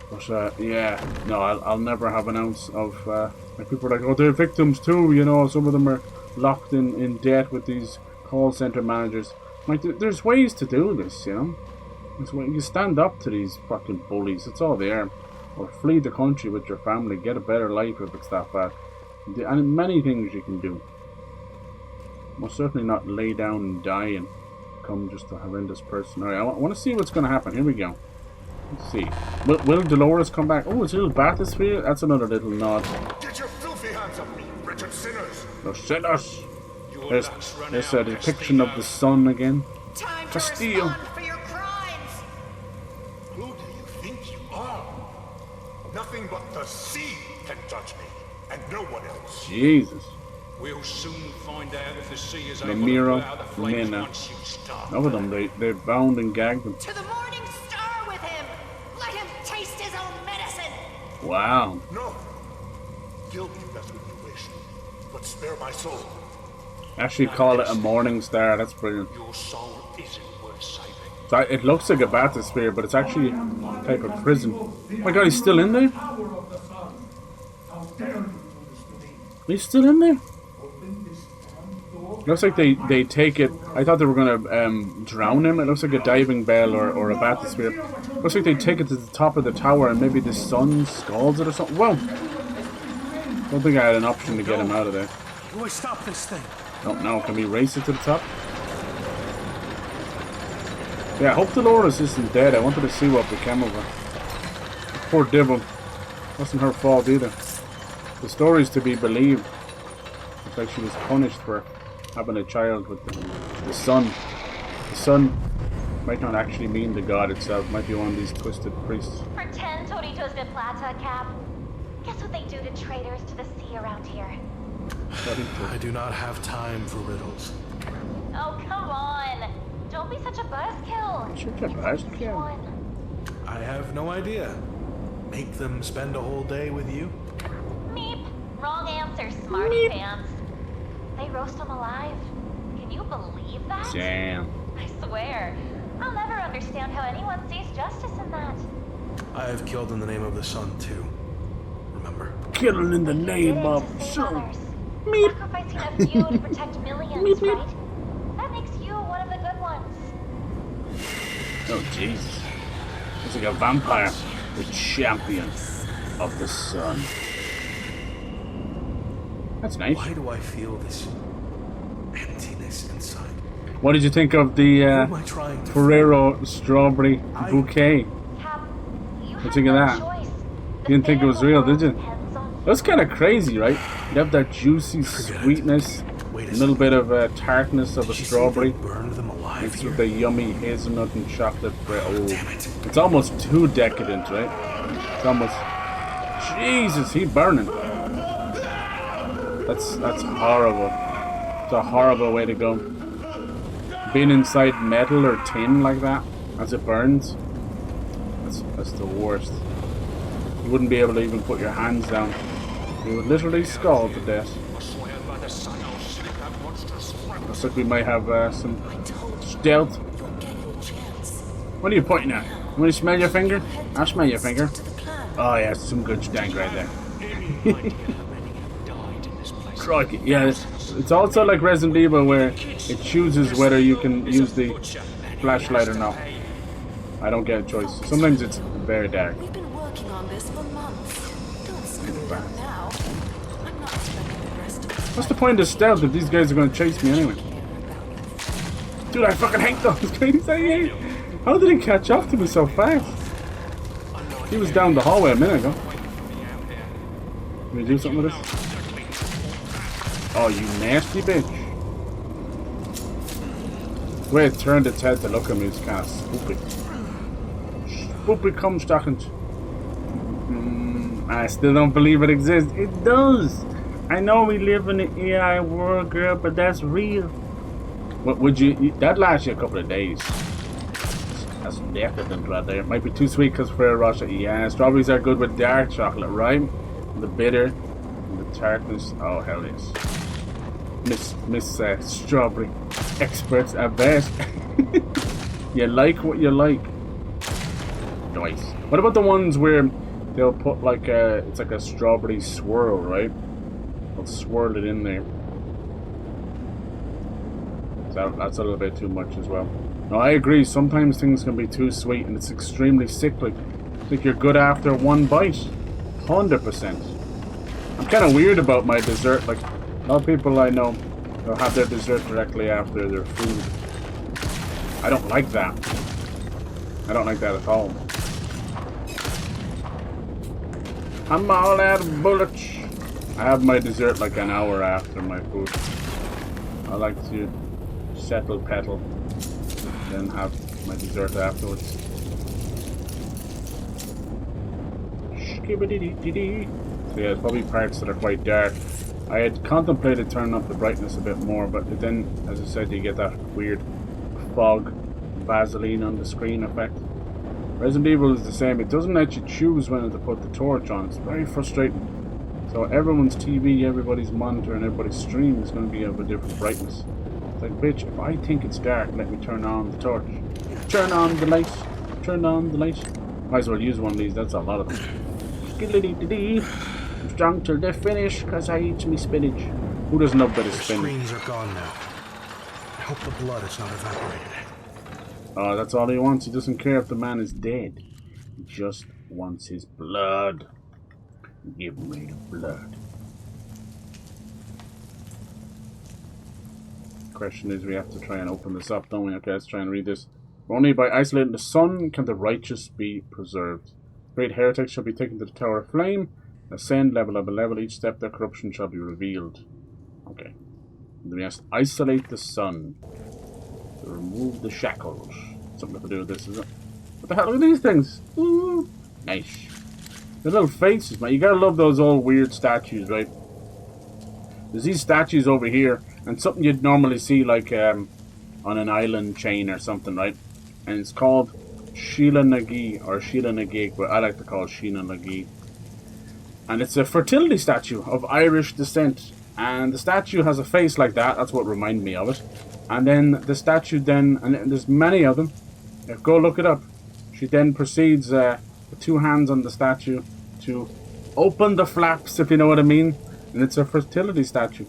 But yeah, no, I'll never have an ounce of like people are like, oh, they're victims too, you know. Some of them are locked in debt with these call center managers. Like there's ways to do this, you know. There's ways. You stand up to these fucking bullies. It's all there. Or flee the country with your family, get a better life if it's that bad. And many things you can do. Most certainly not lay down and die and become just a horrendous person. Alright, I want to see what's going to happen. Here we go. Let's see. Will Dolores come back? Oh, it's a little bathysphere? That's another little nod. Get your filthy hands off me, wretched sinners! The sinners! There's a depiction of the sun again. Time To steal. respond for your crimes. Who do you think you are? Nothing but the sea can judge me, and no one else. Jesus. We'll soon find out if the sea is The able Mira to put out the flames Mena. once you start. Look at them, they bound and gagged them. To the morning star with him. Let him taste his own medicine. Wow. No! Kill me if that's what you wish, but spare my soul. Actually call it a morning star, that's brilliant. Your soul isn't worth saving. So it looks like a bathysphere, but it's actually a type of prison. Oh my god, he's still in there? He's still in there? Looks like they take it. I thought they were gonna drown him. It looks like a diving bell or a bathysphere. Looks like they take it to the top of the tower and maybe the sun scalds it or something. Whoa! Don't think I had an option to get him out of there. Do I stop this thing? Don't know. Can we race it to the top? Yeah, I hope Dolores isn't dead. I wanted to see what became of her. Poor devil. Wasn't her fault either. The story's to be believed. Looks like she was punished for having a child with the sun. The sun might not actually mean the god itself. It might be one of these twisted priests. Pretend Toritos de Plata, Cap. Guess what they do to traitors to the sea around here? I do not have time for riddles. Oh, come on. Don't be such a buzzkill. Such a buzzkill. I have no idea. Make them spend a whole day with you? Meep. Wrong answer, smarty pants. They roast them alive. Can you believe that? Damn. I swear. I'll never understand how anyone sees justice in that. I have killed in the name of the sun too. Remember? Killing in the name of sun. Meep. Sacrificing a few to protect millions, right? That makes you one of the good ones. Oh, Jesus. It's like a vampire. The champion of the sun. That's nice. Why do I feel this emptiness inside? What did you think of the Who am I trying to Ferrero strawberry bouquet? Cap, you What do you think of that? You didn't think it was real, did you? That's kind of crazy, right? You have that juicy sweetness, a little bit of tartness of a strawberry, Burn them alive mixed here. with the yummy hazelnut and chocolate bread. Oh, it's almost too decadent, right? It's almost. Jesus, he's burning. That's horrible. It's a horrible way to go. Being inside metal or tin like that as it burns. That's the worst. You wouldn't be able to even put your hands down. You would literally scald to death. Looks like we might have some stealth. What are you pointing at? You want to smell your finger? I'll smell your finger. Oh yeah, some good stank right there. Crikey. Yeah, it's also like Resident Evil where it chooses whether you can use the flashlight or not. I don't get a choice. Sometimes it's very dark. We've been working on this for months. Don't screw it up now. I'm not spending the rest of What's the point of stealth if these guys are going to chase me anyway? Dude, I fucking hate those guys. How did he catch up to me so fast? He was down the hallway a minute ago. Can we do something with this? Oh, you nasty bitch. The way it turned its head to look at me is kind of spooky. Spooky Comstockings. I still don't believe it exists. It does. I know we live in an AI world, girl, but that's real. What would you? That lasts you a couple of days. That's decadent right there. It might be too sweet because Ferrero Rocher. Yeah, strawberries are good with dark chocolate, right? The bitter, and the tartness. Oh hell yes. Miss Strawberry experts at best. You like what you like. Nice. What about the ones where they'll put like it's like a strawberry swirl, right? They'll swirl it in there. So that's a little bit too much as well. No, I agree. Sometimes things can be too sweet and it's extremely sickly. I think you're good after one bite. 100%. I'm kind of weird about my dessert. Like, a lot of people I know, they'll have their dessert directly after their food. I don't like that. I don't like that at all. I'm all out of bullets. I have my dessert like an hour after my food. I like to settle petal, then have my dessert afterwards. Skibbity-dee-dee-dee. So yeah, there's probably parts that are quite dark. I had contemplated turning up the brightness a bit more, but then, as I said, you get that weird fog, Vaseline on the screen effect. Resident Evil is the same. It doesn't let you choose when to put the torch on. It's very frustrating. So everyone's TV, everybody's monitor, and everybody's stream is going to be of a different brightness. It's like, bitch, if I think it's dark, let me turn on the torch. Turn on the light. Turn on the light. Might as well use one of these. That's a lot of them. Skiddly-dee-dee. I'm strong till they finish, because I eat me spinach. Who doesn't love a bit of The spinach? screens are gone now. hope the blood is not evaporated. Oh, that's all he wants. He doesn't care if the man is dead. He just wants his blood. Give me the blood. Question is, we have to try and open this up, don't we? Okay, let's try and read this. Only by isolating the sun can the righteous be preserved. Great heretics shall be taken to the Tower of Flame. Ascend level by level. Each step their corruption shall be revealed. Okay. And then we have to isolate the sun. To remove the shackles. Something to do with this, is it? What the hell are these things? Ooh, nice. The little faces, man. You gotta love those old weird statues, right? There's these statues over here, and something you'd normally see like on an island chain or something, right? And it's called Sheila Nagi or Sheila Nagig, but I like to call it Sheila Nagi. And it's a fertility statue of Irish descent. And the statue has a face like that. That's what reminded me of it. And then the statue then, and there's many of them. Go look it up. She then proceeds with two hands on the statue to open the flaps, if you know what I mean. And it's a fertility statue.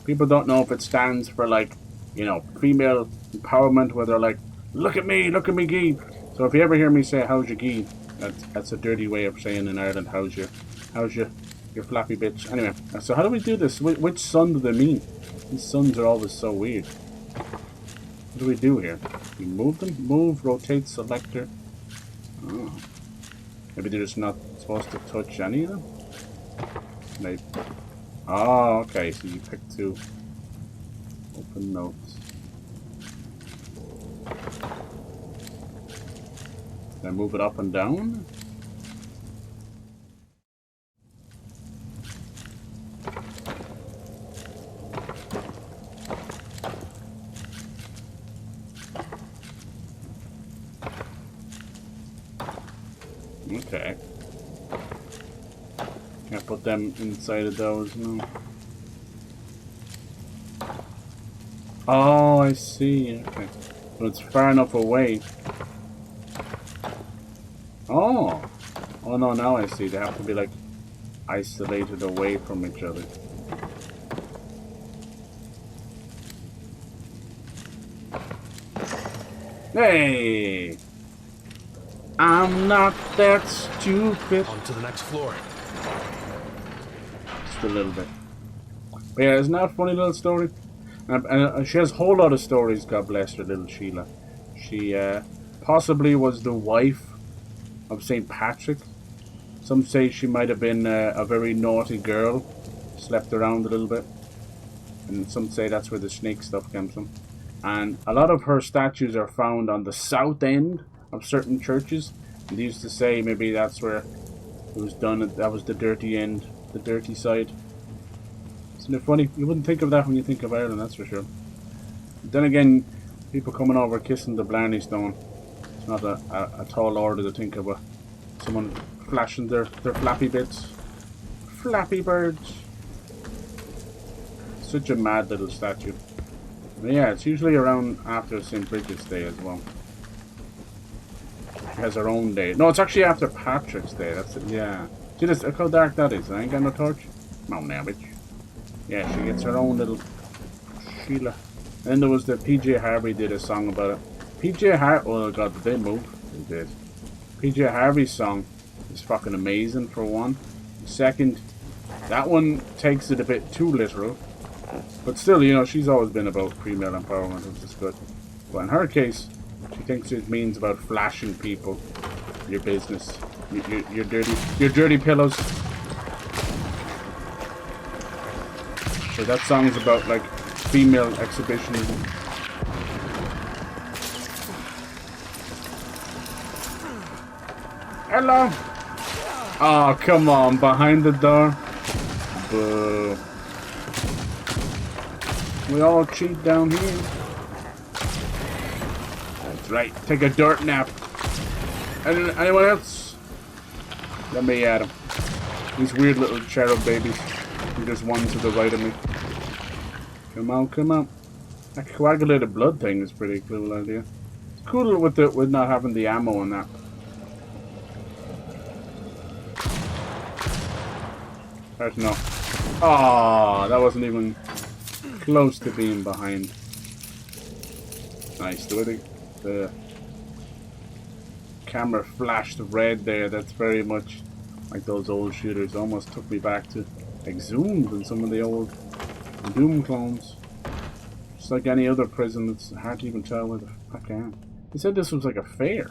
People don't know if it stands for, like, you know, female empowerment, where they're like, look at me, gee. So if you ever hear me say, how's your gee, that's a dirty way of saying in Ireland, how's your flappy bitch. Anyway, so how do we do this? Which sun do they mean? These suns are always so weird. What do we do here? We move them? Move, rotate, selector. Oh. Maybe they're just not supposed to touch any of them? Maybe. Oh, okay, so you pick two. Open notes. Can I move it up and down? Okay. Can't put them inside of those, no. Oh, I see. Okay. So it's far enough away. Oh! Oh no, now I see. They have to be like isolated away from each other. Hey! I'm not that stupid. On to the next floor. Just a little bit. But yeah, isn't that a funny little story? And she has a whole lot of stories, God bless her, little Sheila. She possibly was the wife of St. Patrick. Some say she might have been a very naughty girl. Slept around a little bit. And some say that's where the snake stuff comes from. And a lot of her statues are found on the south end of certain churches. And they used to say maybe that's where it was done. That was the dirty end, the dirty side. Isn't it funny? You wouldn't think of that when you think of Ireland, that's for sure. But then again, people coming over kissing the Blarney Stone. It's not a tall order to think of someone flashing their flappy bits. Flappy birds. Such a mad little statue. But yeah, it's usually around after St. Bridget's Day as well. She has her own day. No, it's actually after Patrick's Day. That's it. Yeah. See this? Look how dark that is. I ain't got no torch. Come on now, bitch. Yeah, she gets her own little Sheila. Then there was the PJ Harvey did a song about it. PJ Harvey. Oh god, did they move? They did. PJ Harvey's song is fucking amazing for one. Second, that one takes it a bit too literal. But still, you know, she's always been about female empowerment, which is good. But in her case, she thinks it means about flashing people, your business, your dirty pillows. So that song's about like female exhibitionism. Hello. Oh, come on, behind the door. Boo. We all cheat down here. That's right. Take a dirt nap. Anyone else? Let me at him. These weird little cherub babies. There's one to the right of me. Come on, come on. That coagulated blood thing is pretty cool idea. It's cool with not having the ammo and that. There's no. Oh, that wasn't even close to being behind. nice. The way the camera flashed red there, that's very much like those old shooters. Almost took me back to Exhumed and some of the old Doom clones. Just like any other prison, it's hard to even tell where the fuck I am. They said this was like a fair.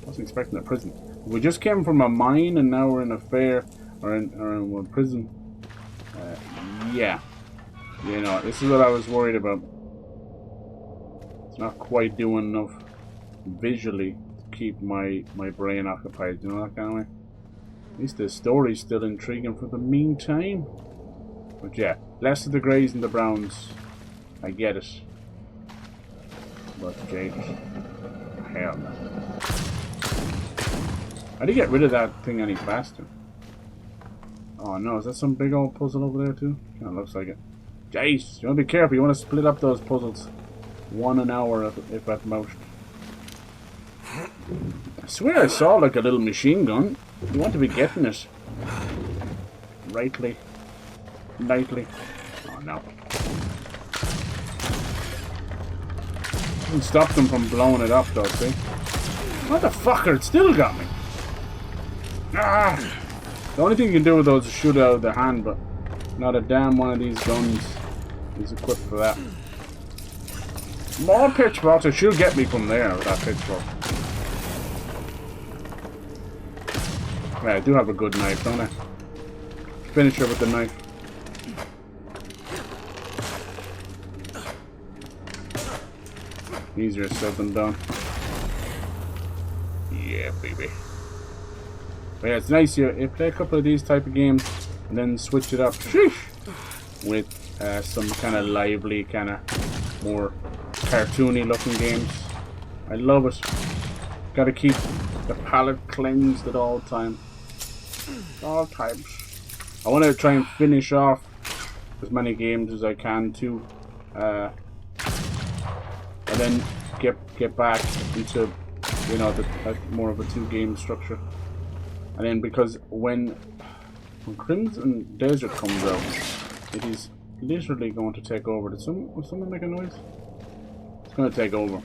I wasn't expecting a prison. We just came from a mine and now we're in a fair or in a prison. Yeah. You know, this is what I was worried about. It's not quite doing enough visually to keep my brain occupied, you know, that kind of way. At least the story's still intriguing for the meantime. But yeah, less of the greys and the browns. I get it. But Jake, hell no. How do you get rid of that thing any faster? Oh no, is that some big old puzzle over there too? Kinda looks like it. Jace, you wanna be careful, you wanna split up those puzzles. 1 an hour if at most. I swear I saw like a little machine gun. You want to be getting it. Rightly. Nightly. Oh no. Doesn't stop them from blowing it up though, see? Motherfucker, it still got me. Ah! The only thing you can do with those is shoot out of their hand, but not a damn one of these guns is equipped for that. More pitchforks, so she'll get me from there with that pitchfork. Yeah, I do have a good knife, don't I? Finish her with the knife. Easier said than done. Yeah, baby. But yeah, it's nice you play a couple of these type of games and then switch it up with some kind of lively, kind of more cartoony looking games. I love it. Gotta keep the palate cleansed at all times. All times. I want to try and finish off as many games as I can too, and then get back into, you know, the more of a 2-game structure. And then because when Crimson Desert comes out, it is literally going to take over. Did someone make a noise? It's going to take over.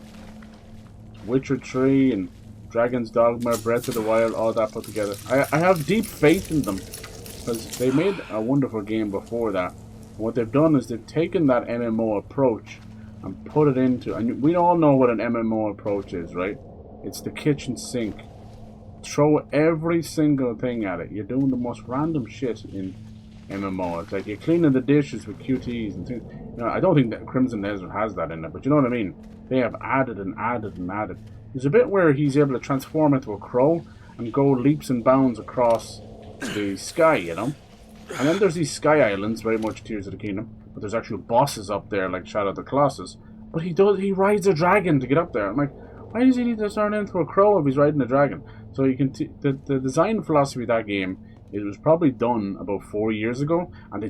Witcher 3 and Dragon's Dogma, Breath of the Wild, all that put together. I have deep faith in them because they made a wonderful game before that. And what they've done is they've taken that MMO approach and put it into, and we all know what an MMO approach is, right? It's the kitchen sink. Throw every single thing at it. You're doing the most random shit in MMO. It's like you're cleaning the dishes with QTs and things. You know, I don't think that Crimson Desert has that in it, but you know what I mean? They have added and added and added. There's a bit where he's able to transform into a crow and go leaps and bounds across the sky, you know? And then there's these sky islands, very much Tears of the Kingdom, but there's actual bosses up there like Shadow of the Colossus. But he rides a dragon to get up there. I'm like, why does he need to turn into a crow if he's riding a dragon? So you can the design philosophy of that game, it was probably done about 4 years ago, and they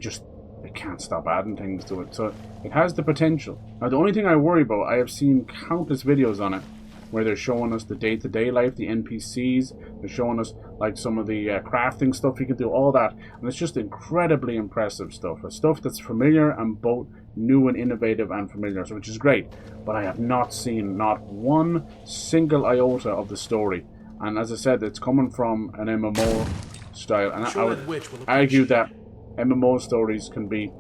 can't stop adding things to it. So it has the potential. Now the only thing I worry about, I have seen countless videos on it where they're showing us the day-to-day life, the NPCs, they're showing us like some of the crafting stuff you can do, all that, and it's just incredibly impressive stuff. It's stuff that's familiar and both new and innovative and familiar, so which is great. But I have not seen not one single iota of the story. And as I said, it's coming from an MMO style, and I would argue that MMO stories can be,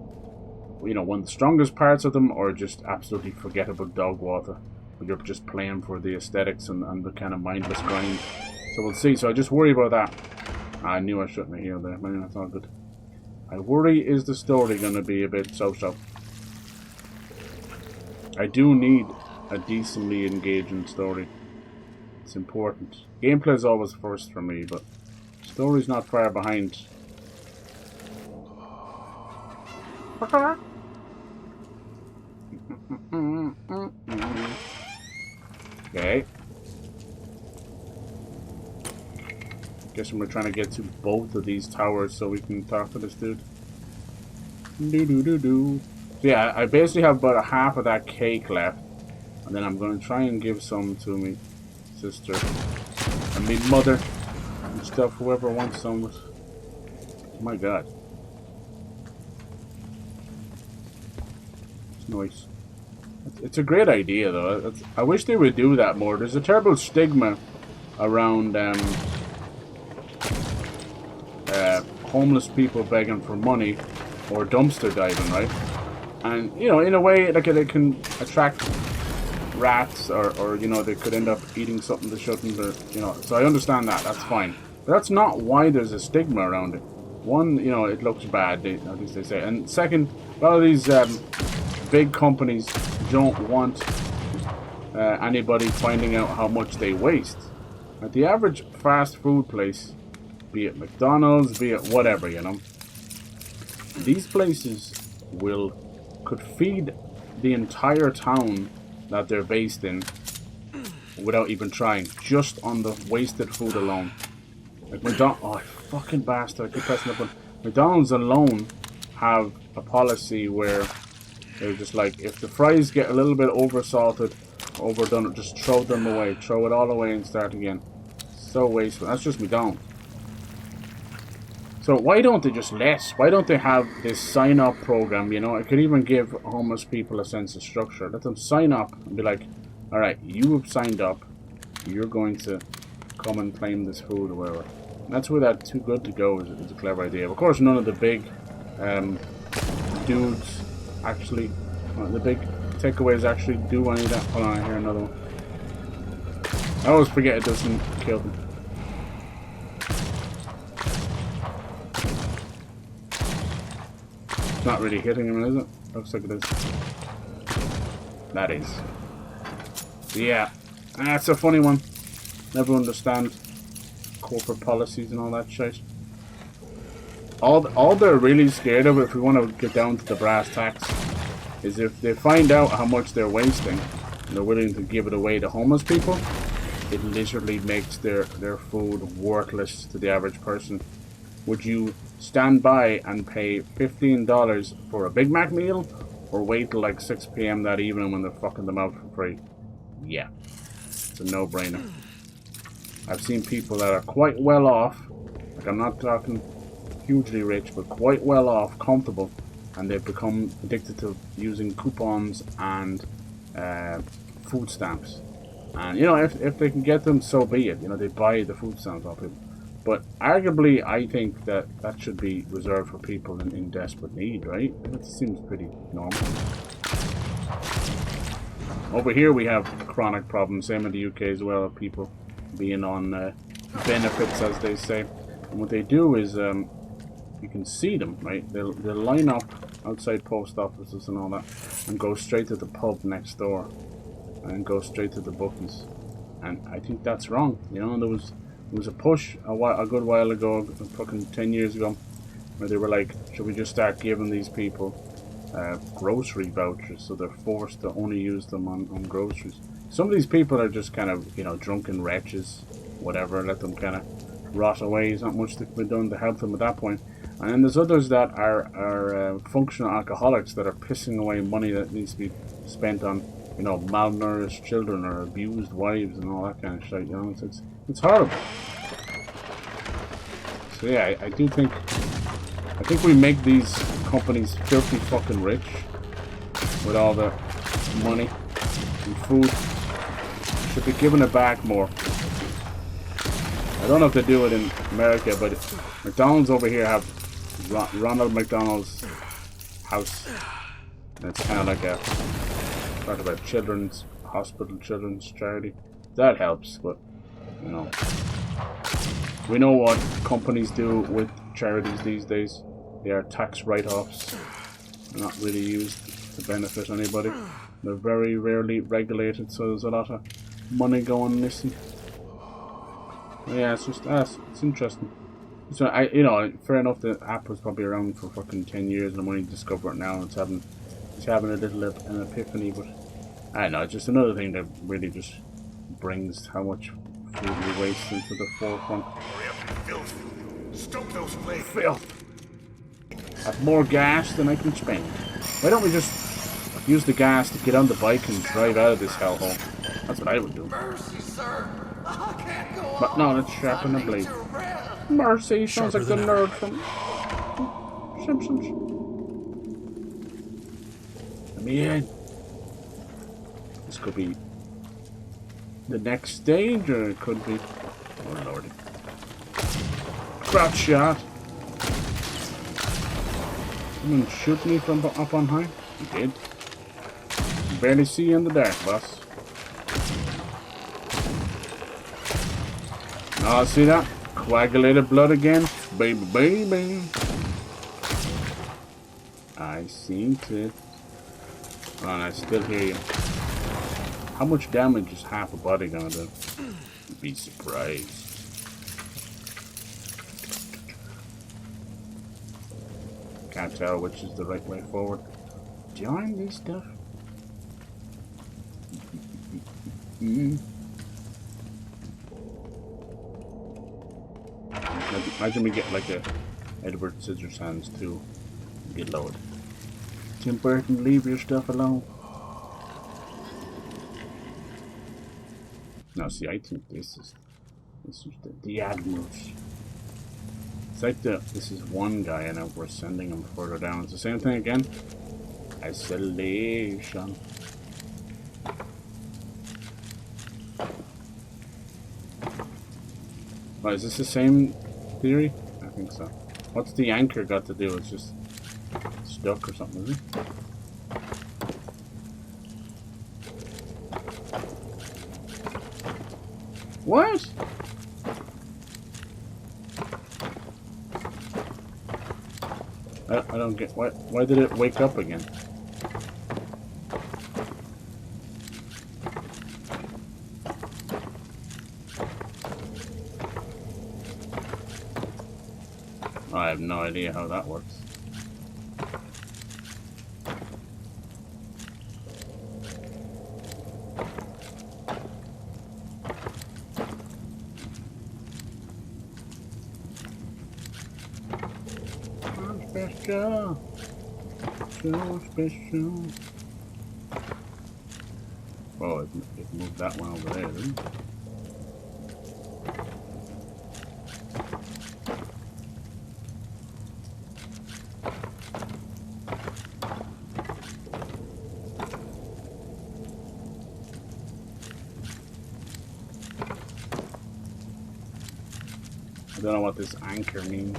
you know, one of the strongest parts of them, or just absolutely forgettable dog water. You're just playing for the aesthetics and the kind of mindless grind. So we'll see. So I just worry about that. I knew I shouldn't have healed there. Man, that's not good. I worry, is the story going to be a bit so-so? I do need a decently engaging story. It's important. Gameplay is always first for me, but story's not far behind. Okay. Guessing we're trying to get to both of these towers so we can talk to this dude. So yeah, I basically have about a half of that cake left. And then I'm going to try and give some to me sister and me mother and stuff, whoever wants some. Oh my god. It's nice. It's a great idea, though. I wish they would do that more. There's a terrible stigma around homeless people begging for money or dumpster diving, right? And, you know, in a way, like, it can attract rats or you know, they could end up eating something they shouldn't, or, you know, so I understand that. That's fine. But that's not why there's a stigma around it. One, you know, it looks bad, at least they say. And second, a lot of these big companies don't want anybody finding out how much they waste. At the average fast food place, be it McDonald's, be it whatever, you know, these places could feed the entire town that they're based in without even trying, just on the wasted food alone. Like oh, fucking bastard! I keep pressing the button. McDonald's alone have a policy where they're just like, if the fries get a little bit oversalted, overdone, just throw them away, throw it all away and start again. So wasteful. That's just McDonald's. So why don't they just why don't they have this sign-up program, you know? It could even give homeless people a sense of structure. Let them sign up and be like, alright, you have signed up, you're going to come and claim this food or whatever. And that's where that Too Good To Go is a clever idea. Of course, none of the big dudes actually, the big takeaways actually do any of that. Hold on, I hear another one. I always forget it doesn't kill them. Not really hitting him, is it? Looks like it is. That is. Yeah. That's a funny one. Never understand corporate policies and all that shit. All they're really scared of, if we want to get down to the brass tacks, is if they find out how much they're wasting and they're willing to give it away to homeless people, it literally makes their food worthless to the average person. Would you stand by and pay $15 for a Big Mac meal, or wait till like 6 PM that evening when they're fucking them out for free? Yeah, it's a no-brainer. I've seen people that are quite well off, like I'm not talking hugely rich, but quite well off, comfortable, and they've become addicted to using coupons and food stamps. And you know, if they can get them, so be it. You know, they buy the food stamps off people. But arguably, I think that should be reserved for people in desperate need, right? That seems pretty normal. Over here we have chronic problems, same in the UK as well, of people being on benefits, as they say. And what they do is, you can see them, right? They'll line up outside post offices and all that, and go straight to the pub next door, and go straight to the bookies. And I think that's wrong. You know, there was a push a good while ago, fucking 10 years ago, where they were like, should we just start giving these people grocery vouchers, so they're forced to only use them on groceries. Some of these people are just kind of, you know, drunken wretches, whatever, let them kind of rot away. There's not much that can be done to help them at that point. And then there's others that are functional alcoholics that are pissing away money that needs to be spent on, you know, malnourished children or abused wives and all that kind of shit. You know, it's horrible. So yeah, I think we make these companies filthy fucking rich with all the money and food. Should be giving it back more. I don't know if they do it in America, but McDonald's over here have Ronald McDonald's house. And it's kind of like a part of a children's hospital, children's charity. That helps, but you know, we know what companies do with charities these days. They are tax write-offs. They're not really used to benefit anybody. They're very rarely regulated, so there's a lot of money going missing. Yeah, it's just it's interesting. So you know, fair enough. The app was probably around for fucking 10 years, and I'm only discovering it now. And it's having a little an epiphany, but I don't know. It's just another thing that really just brings how much food we waste into the forefront. Filth. Stop those flames. Filth. Have more gas than I can spend. Why don't we just use the gas to get on the bike and drive out of this hellhole? That's what I would do. Mercy, sir. I can't go But no, let's sharpen the blade. Mercy sounds like the nerd from Simpsons. Let me in. could be the next stage, or it could be... Oh, lordy. Crotch shot! Someone shoot me from up on high? He did. You barely see in the dark, boss. Oh, see that? Coagulated blood again? Baby, baby. I seen it. Oh, and I still hear you. How much damage is half a body gonna do? You'd be surprised. Can't tell which is the right way forward. Join this stuff. Imagine we get like a Edward Scissorhands too. Get lowered. Tim Burton, leave your stuff alone. No, see, I think this is the Admirals. It's like this is one guy and we're sending him further down. It's the same thing again. Isolation. Oh, is this the same theory? I think so. What's the anchor got to do? It's just stuck or something, is it? What? I don't get why did it wake up again? I have no idea how that works. Special. So special. Oh, it moved that one over there, didn't it? I don't know what this anchor means.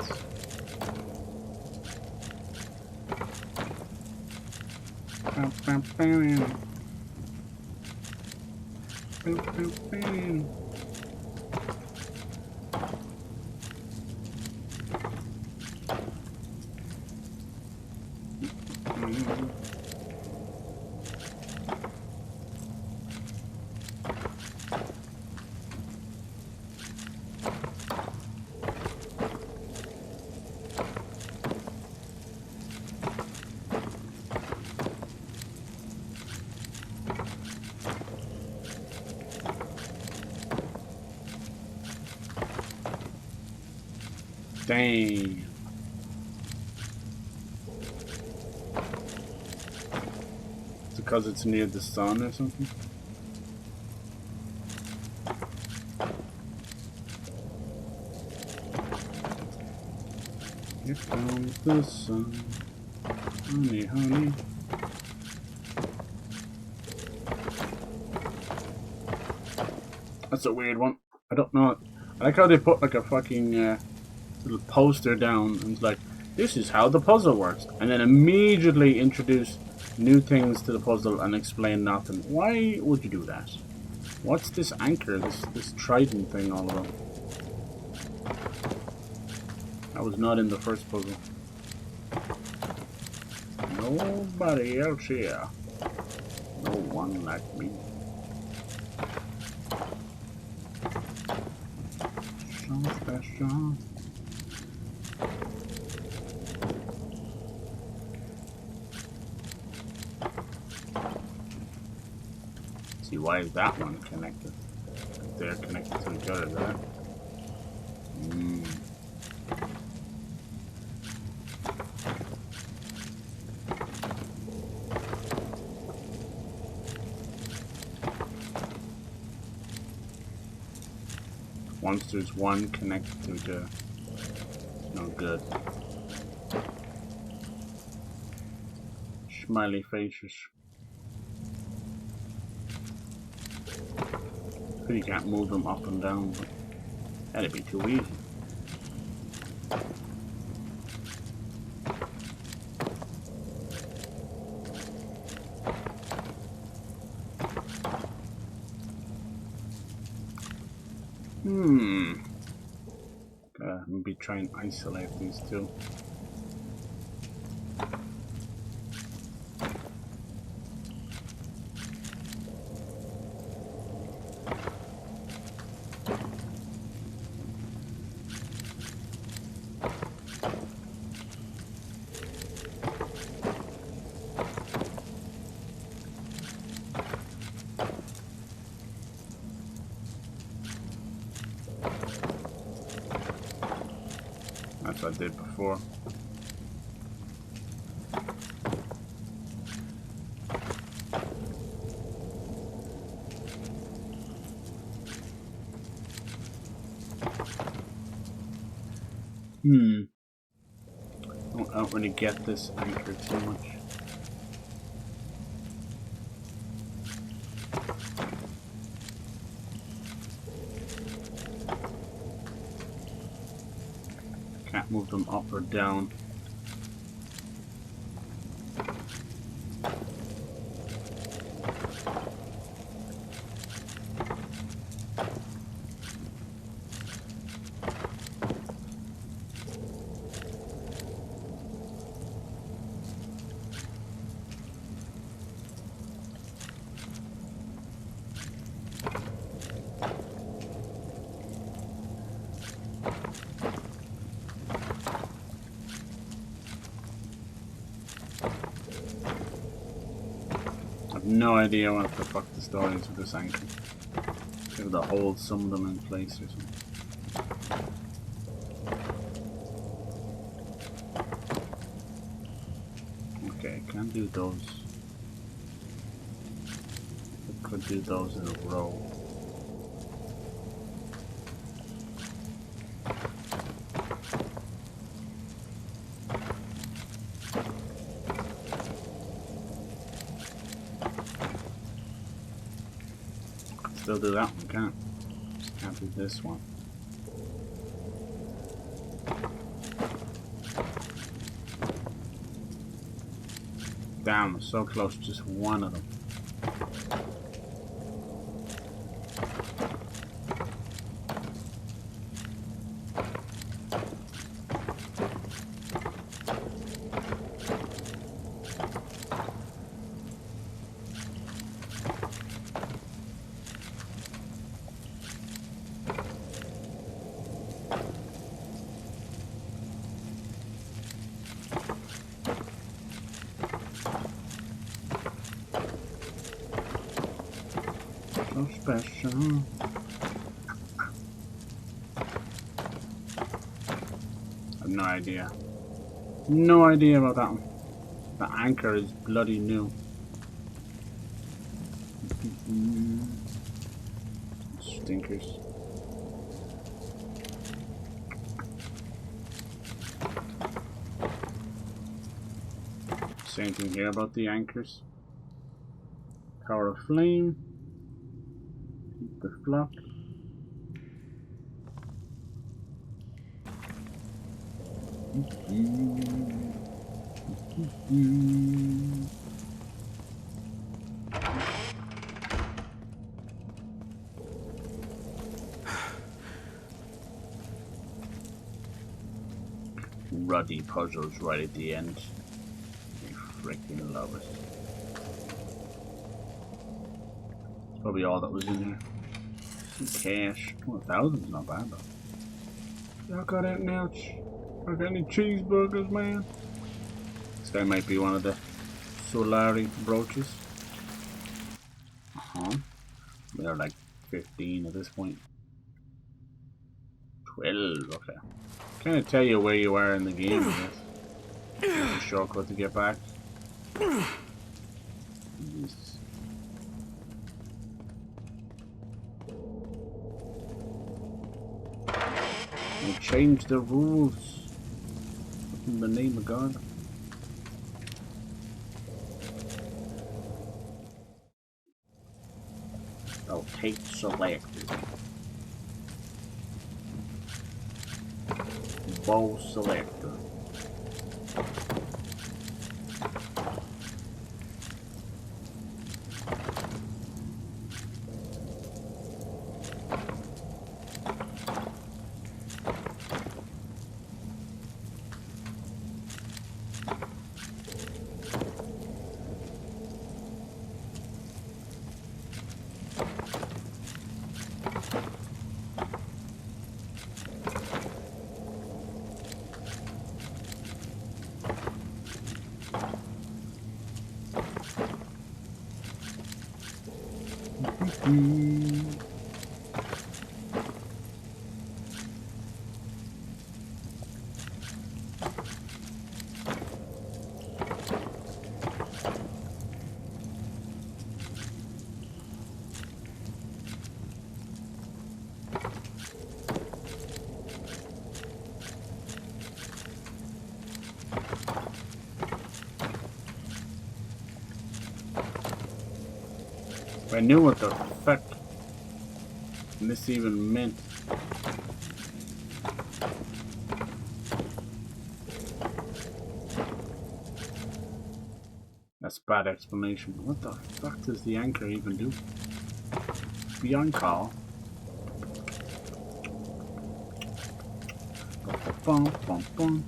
Dang. It's because it's near the sun or something? Here comes the sun. Honey, honey. That's a weird one. I don't know. I like how they put like a fucking little poster down and it's like, this is how the puzzle works, and then immediately introduce new things to the puzzle and explain nothing. Why would you do that? What's this anchor, this trident thing all about? That was not in the first puzzle. Nobody else here. No one like me. So special. See, why is that one connected? They're connected to each other, right? Once there's one connected to each other, it's no good. Smiley faces. You can't move them up and down, but that'd be too easy. Maybe try and isolate these two. That's what I did before. I don't really get this anchor too much. Can't move them up or down. No idea what the fuck the story is with this anchor. Maybe to hold some of them in place or something. Okay, can't do those. I could do those in a row. Still do that one, can't? Just can't do this one. Damn, so close, just one of them. So special. I have no idea. No idea about that one. The anchor is bloody new. Stinkers. Same thing here about the anchors. Tower of Flame. Keep the flock. Ruddy puzzles right at the end. I freaking love it. It's probably all that was in there. Some cash. 1,000's not bad though. Y'all got anything else? I got any cheeseburgers, man? This guy might be one of the Solari brooches. They're like 15 at this point. 12, okay. Kind of tell you where you are in the game, I guess. There's a shortcut to get back. Jesus. They changed the rules. In the name of God. Oh, Take selected. Bow selector. I knew what the fuck this even meant. That's bad explanation. What the fuck does the anchor even do? Be on call. Bum, bum, bum.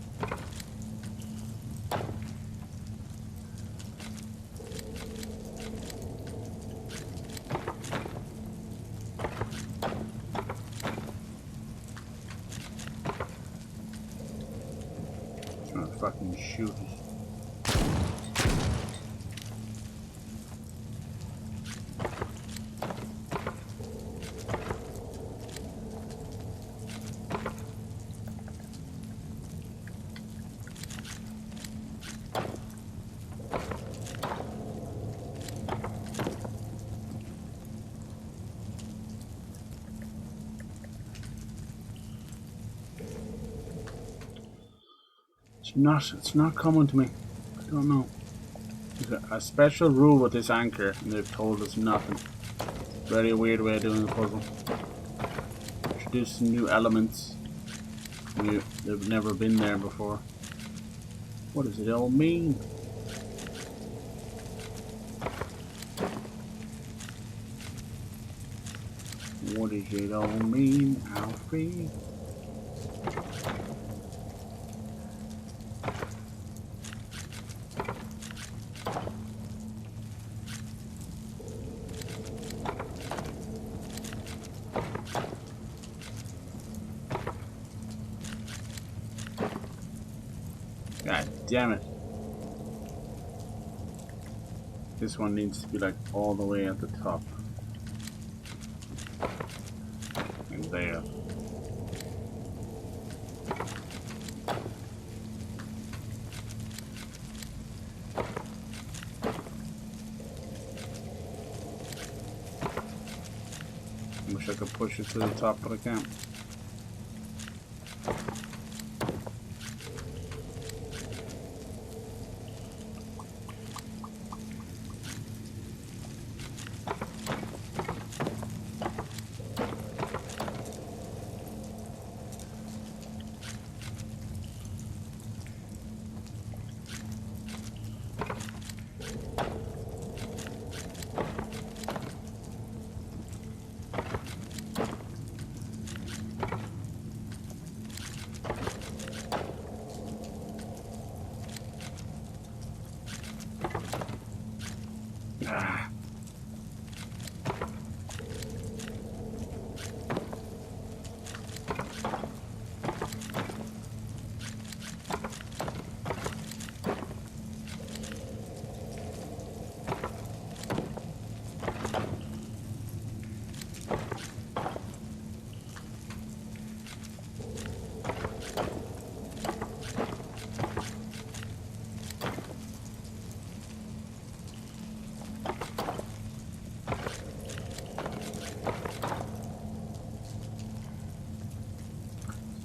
Trying to fucking shoot us. It's not coming to me. I don't know. There's a special rule with this anchor and they've told us nothing. Very weird way of doing the puzzle. Introduce some new elements. They've never been there before. What does it all mean? What does it all mean, Alfie? God damn it. This one needs to be like all the way at the top. And there. I wish I could push it to the top, but I can't.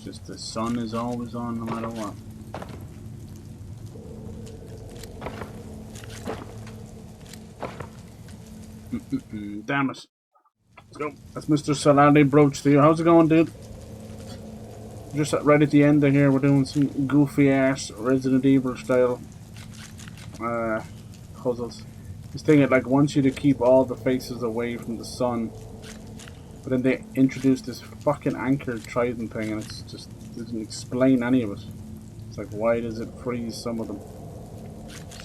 Just the sun is always on no matter what. Damn it. Let's go. That's Mr. Salani Brooch to you. How's it going, dude? Just right at the end of here, we're doing some goofy ass Resident Evil style puzzles. This thing, it like wants you to keep all the faces away from the sun, but then they introduced this fucking anchored trident thing, and it's just doesn't explain any of it. It's like, why does it freeze some of them?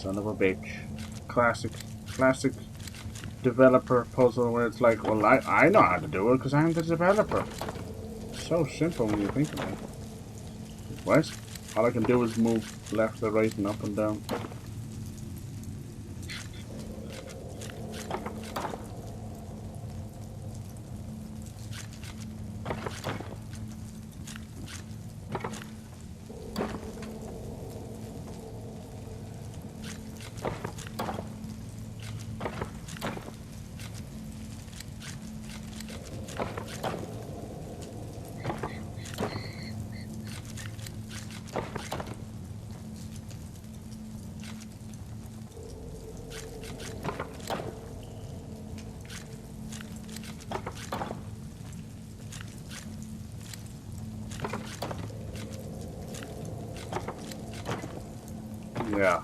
Son of a bitch. Classic developer puzzle where it's like, well, I know how to do it because I'm the developer. So simple when you think about it. What? All I can do is move left or right and up and down. Yeah.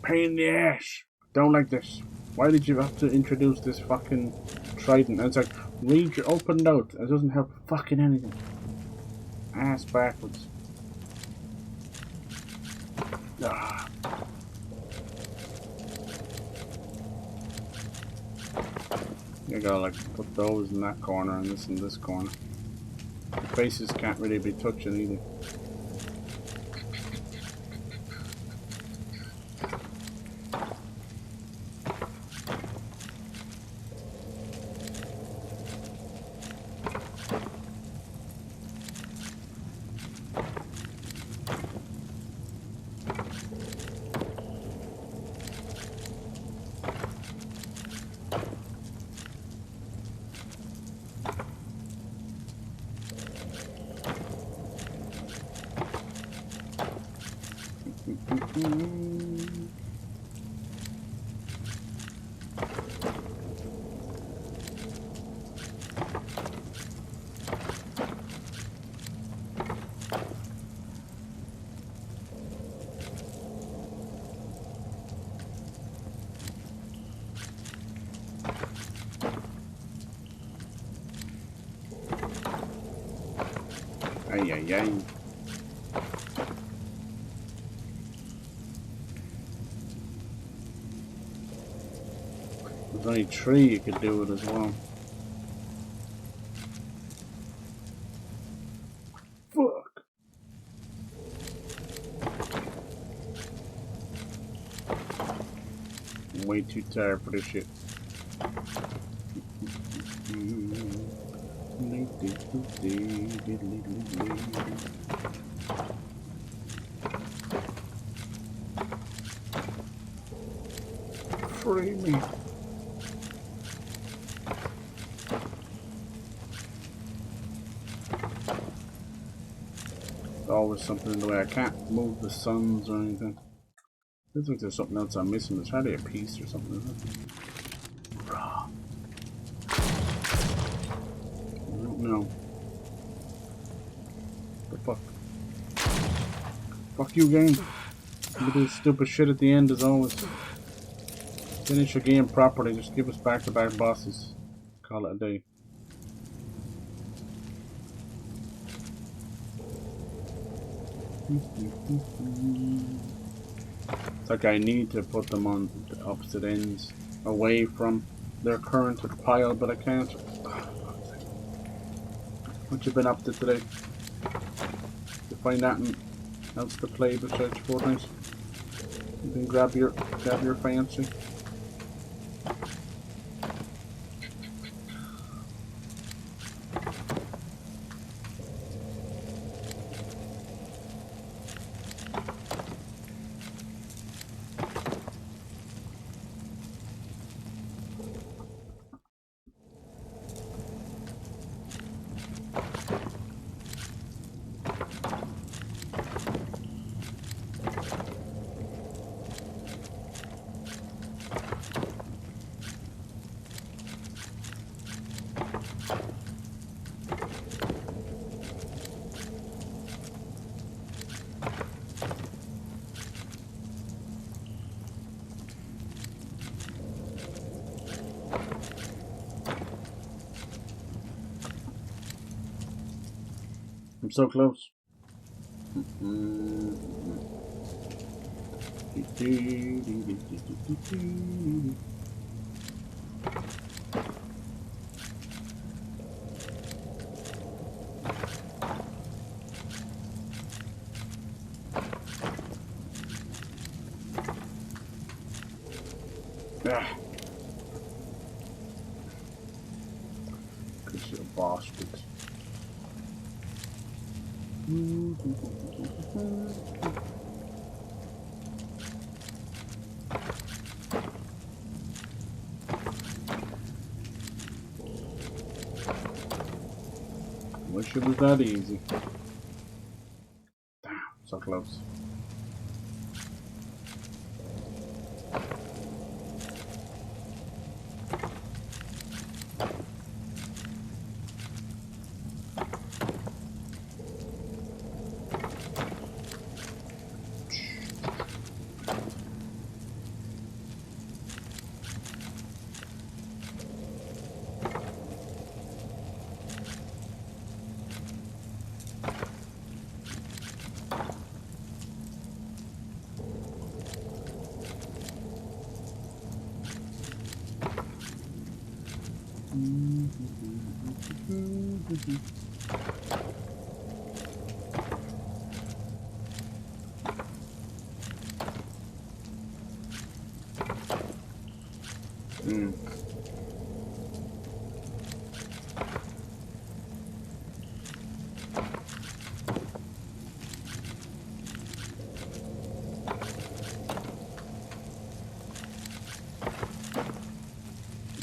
Pain in the ass. Don't like this. Why did you have to introduce this fucking trident? And it's like, read your open note. It doesn't have fucking anything. Ass backwards. Ah. You gotta like put those in that corner and this in this corner. The faces can't really be touching either. Ay, ay, ay. There's only 3 you could do it as well. Fuck. I'm way too tired for this shit. Free me. There's always something in the way. I can't move the suns or anything. Feels like there's something else I'm missing. There's hardly a piece or something, isn't it? I don't know. The fuck? Fuck you, game. You do stupid shit at the end as always. Finish your game properly. Just give us back-to-back bosses. Call it a day. It's like I need to put them on the opposite ends, away from their current pile, but I can't. What you been up to today? find anything else to play besides Fortnite. You can grab your fancy. I'm so close. Ah. Good little bastard. Wish it was that easy. Damn, so close.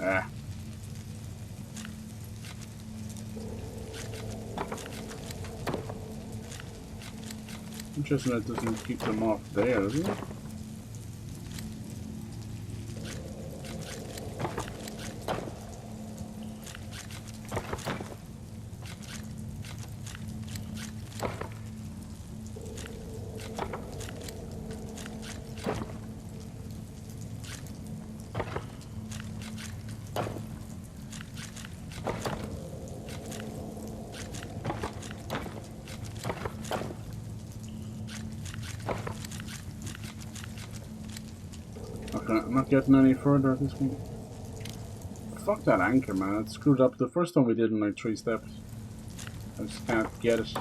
Ah. Interesting that doesn't keep them off there, does it? I'm not getting any further at this point. Fuck that anchor, man. It screwed up. The first time we did in like 3 steps. I just can't get it.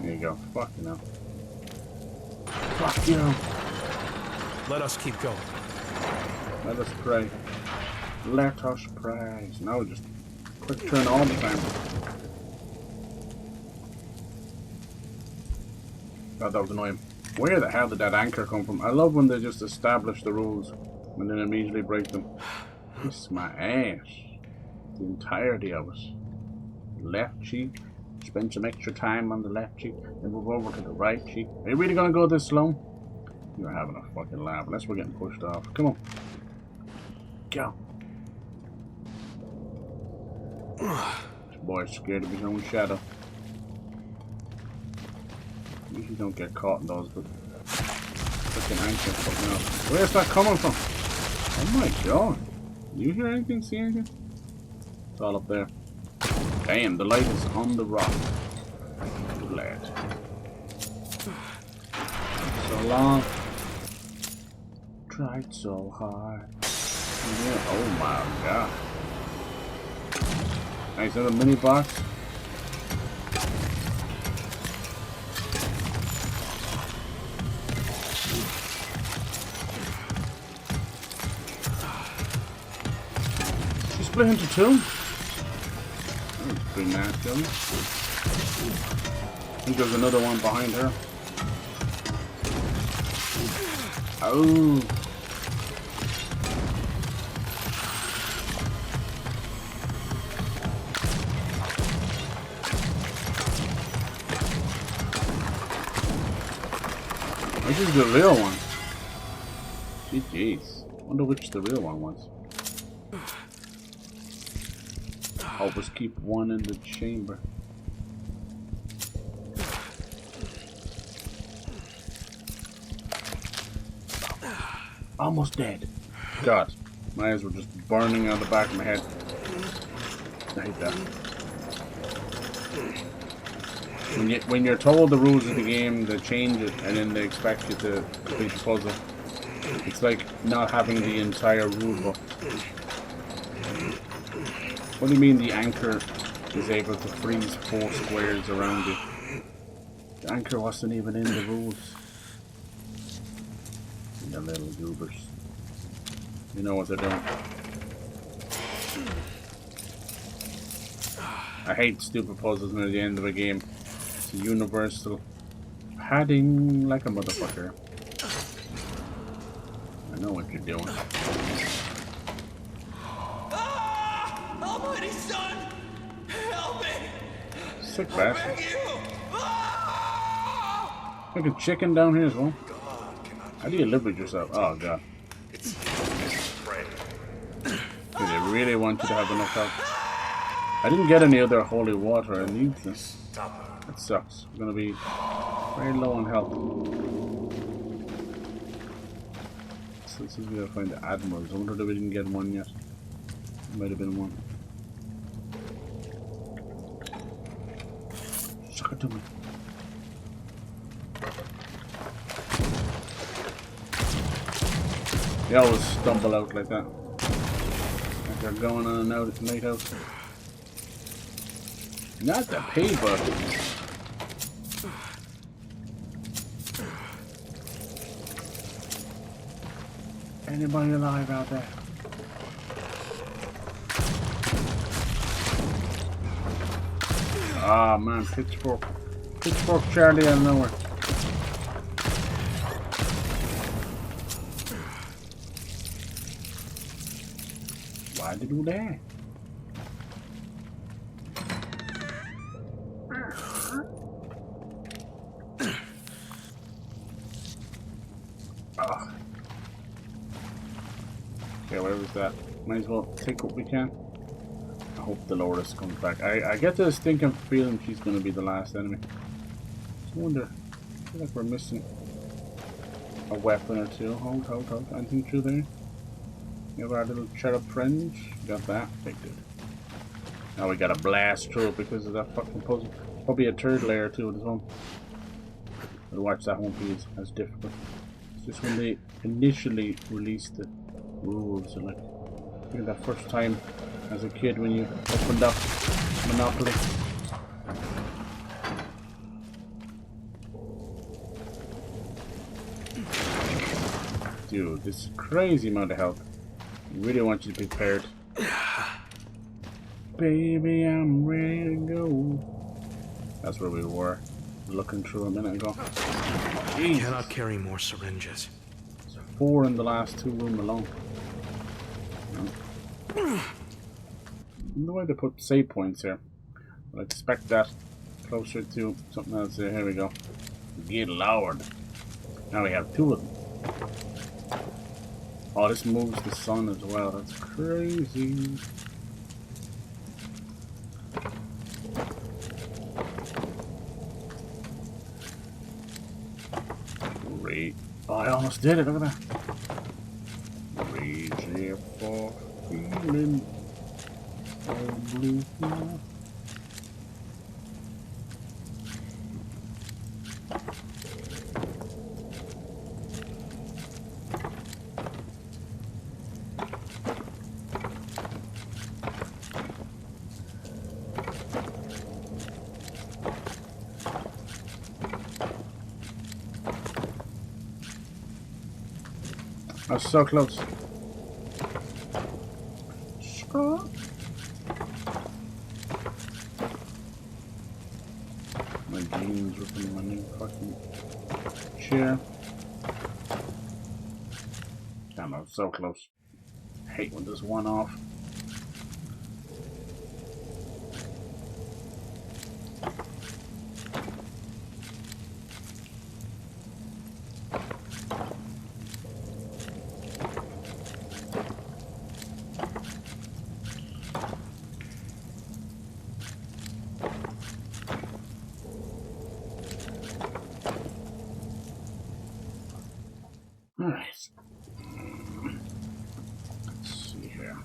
There you go. Fucking hell. Fuck you. Let us keep going. Let us pray. Let us pray. So now just quick turn all the time. God, that was annoying. Where the hell did that anchor come from? I love when they just establish the rules and then immediately break them. This is my ass. The entirety of it. Left cheek. Spend some extra time on the left cheek, then move over to the right cheek. Are you really gonna go this slow? You're having a fucking laugh, unless we're getting pushed off. Come on. Go. This boy's scared of his own shadow. Usually don't get caught in those, but fucking anxious fucking up. Where's that coming from? Oh my god. Do you hear anything, see anything? It's all up there. Damn, the light is on the rock. Glad. So long. Tried so hard. Yeah. Oh my god. Nice little mini box. She split into two? That's pretty nasty, isn't it? I think there's another one behind her. Oh. This is the real one. Jeez. Wonder which the real one was. Always keep one in the chamber. Almost dead. God, my eyes were just burning out the back of my head. I hate that. When you're told the rules of the game, they change it, and then they expect you to complete the puzzle. It's like not having the entire rule book. What do you mean the anchor is able to freeze 4 squares around you? The anchor wasn't even in the rules. The little goobers. You know what they're doing. I hate stupid puzzles near the end of a game. It's universal padding like a motherfucker. I know what you're doing. Ah! Almighty Son! Help me! Sick bastard. Thank you! Ah! Like a chicken down here as well. How do you live with yourself? Oh god. Do they really want you to have enough health? I didn't get any other holy water. I need this. That sucks. I'm gonna be very low on health. So let's see if we gotta find the admirals. I wonder if we didn't get one yet. Might have been one. Suck it to me. They always stumble out like that. Like they're going on and out at night out. Not the paper. Anybody alive out there? Ah man, pitchfork. Pitchfork Charlie out of nowhere. Why did you do that? Okay, where was that? Might as well take what we can. I hope Dolores comes back. I get this stinking feeling she's going to be the last enemy. I wonder. I feel like we're missing a weapon or two. Hold. Anything through there? We have our little cherub friends. Got that. Okay, good. Now we gotta blast through it because of that fucking puzzle. Probably a third layer to it as well. But watch that won't be as difficult. It's just when they initially released the rules. So like, I think that first time as a kid when you opened up Monopoly. Dude, this is crazy amount of health. I really want you to be prepared. Baby, I'm ready to go. That's where we were. Looking through a minute ago. I cannot carry more syringes. There's 4 in the last 2 rooms alone. I wonder why they put save points here. I'll expect that closer to something else here. Here we go. Get lowered. Now we have 2 of them. Oh, this moves the sun as well. That's crazy. Great. Oh, I almost did it. Look at that. Crazy for feeling. Oh, blue. I was so close. Screw. My jeans ripping my new fucking chair. Damn, I was so close. I hate when there's one off. Alright. Let's see here.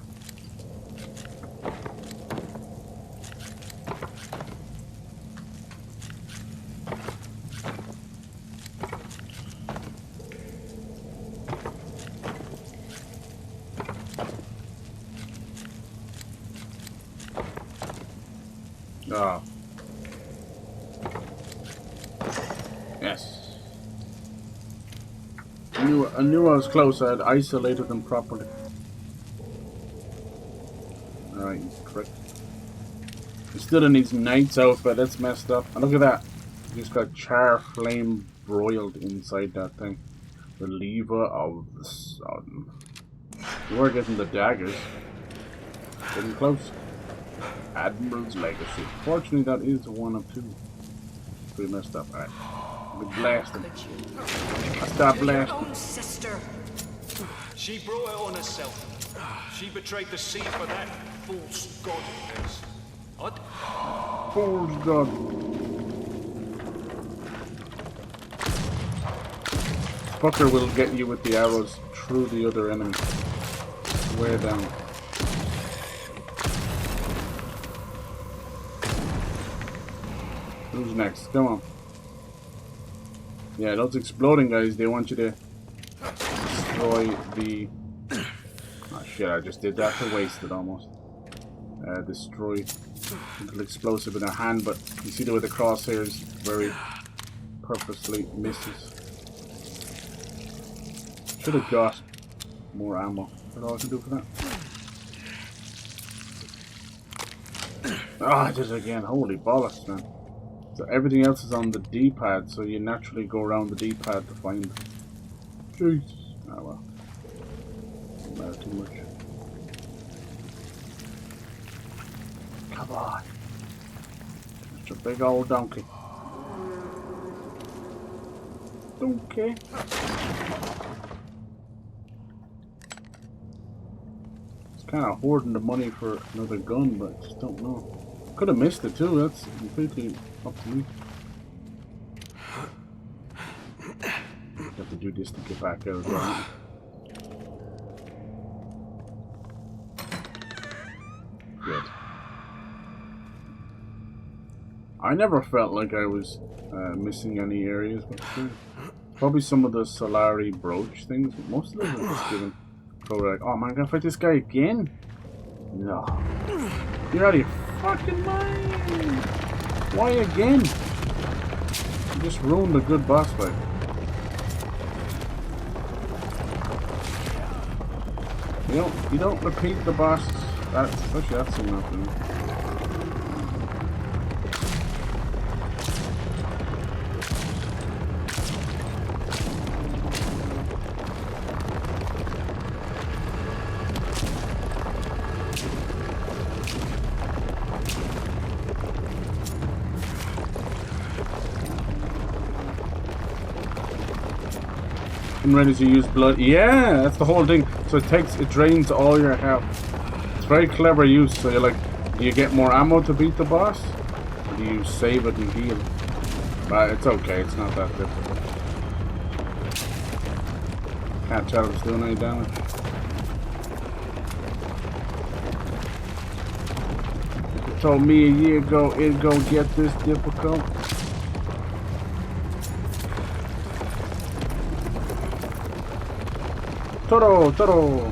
Oh. Yes. I knew I was close. I had isolated them properly. Alright, correct. He still in his knight's outfit. That's messed up. And look at that. He just got char flame broiled inside that thing. The lever of the sun. You were getting the daggers. Getting close. Admiral's Legacy. Fortunately, that is one of two. Pretty messed up. Alright. We blast him. I stop blasting. Sister. She brought it on herself. She betrayed the sea for that false god of hers. What? False god. Fucker will get you with the arrows through the other enemy. Way down. Who's next? Come on. Yeah, those exploding guys, they want you to destroy the... Oh shit, I just did that to waste it almost. Destroy the explosive in their hand, but you see the way the crosshairs very purposely misses. Should have got more ammo. That's all I can do for that. Ah, I did it again. Holy bollocks, man. So everything else is on the D-pad, so you naturally go around the D-pad to find. Jeez. Oh well. Doesn't matter too much. Come on. It's a big old donkey. Donkey. It's kind of hoarding the money for another gun, but I just don't know. Could have missed it too, that's completely up to me. Have to do this to get back out again. Good. I never felt like I was missing any areas, but probably some of the Solari brooch things, but most of them are just given. Probably like, oh man, I'm gonna fight this guy again? No. You're out of your fucking mind! Why again? You just ruined a good boss fight. You don't repeat the boss. Especially that's enough to me. Ready to use blood. Yeah, that's the whole thing. So it drains all your health. It's very clever use. So you're like, do you get more ammo to beat the boss? Or do you save it and heal? But it's okay, it's not that difficult. Can't tell if it's doing any damage. If you told me a year ago it'd go get this difficult. Toro, Toro!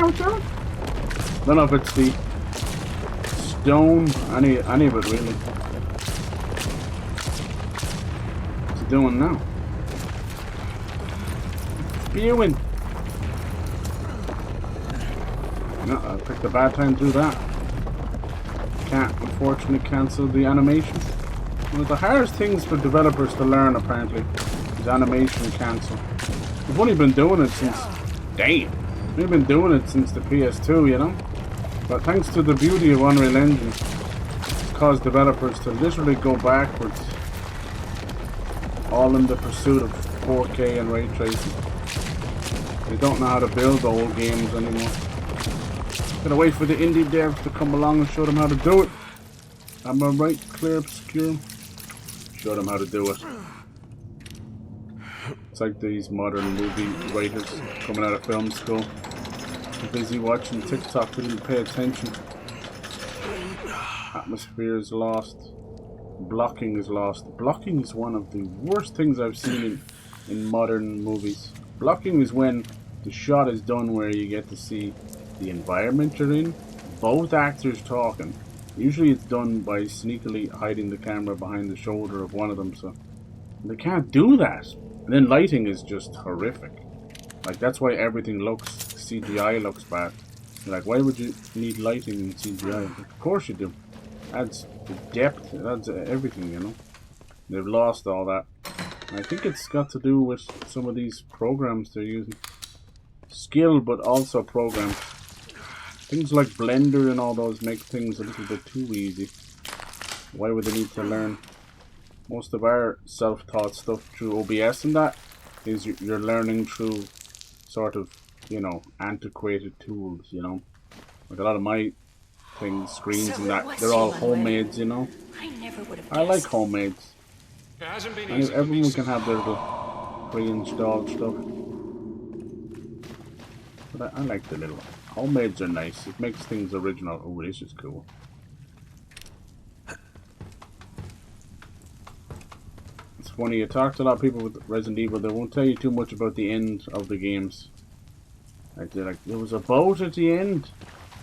don't know if it's the stone, any of it really. What's it doing now? Spewing. No, I picked a bad time to do that. Can't unfortunately cancel the animation. One of the hardest things for developers to learn apparently is animation cancel. We've only been doing it since we've been doing it since the PS2, you know? But thanks to the beauty of Unreal Engine, it's caused developers to literally go backwards. All in the pursuit of 4K and ray tracing. They don't know how to build old games anymore. Gotta wait for the indie devs to come along and show them how to do it. Am I right, Clear Obscure? Show them how to do it. It's like these modern movie writers coming out of film school. They're busy watching TikTok, they didn't pay attention. Atmosphere is lost. Blocking is lost. Blocking is one of the worst things I've seen in modern movies. Blocking is when the shot is done where you get to see the environment you're in, both actors talking. Usually it's done by sneakily hiding the camera behind the shoulder of one of them, so they can't do that. And then lighting is just horrific. Like, that's why everything looks, CGI looks bad. You're like, why would you need lighting in CGI? Of course you do. Adds the depth, it adds everything, you know. They've lost all that. And I think it's got to do with some of these programs they're using. Skill, but also programs. Things like Blender and all those make things a little bit too easy. Why would they need to learn? Most of our self-taught stuff through OBS and that is you're learning through sort of, you know, antiquated tools, you know. Like a lot of my things, screens and that, they're all homemades, you know. I like homemades. It hasn't been And easy. everyone can have their little pre-installed stuff. But I like the little homemades are nice. It makes things original. Oh, this is cool. It's funny, you talk to a lot of people with Resident Evil, they won't tell you too much about the end of the games. Like, they're like, there was a boat at the end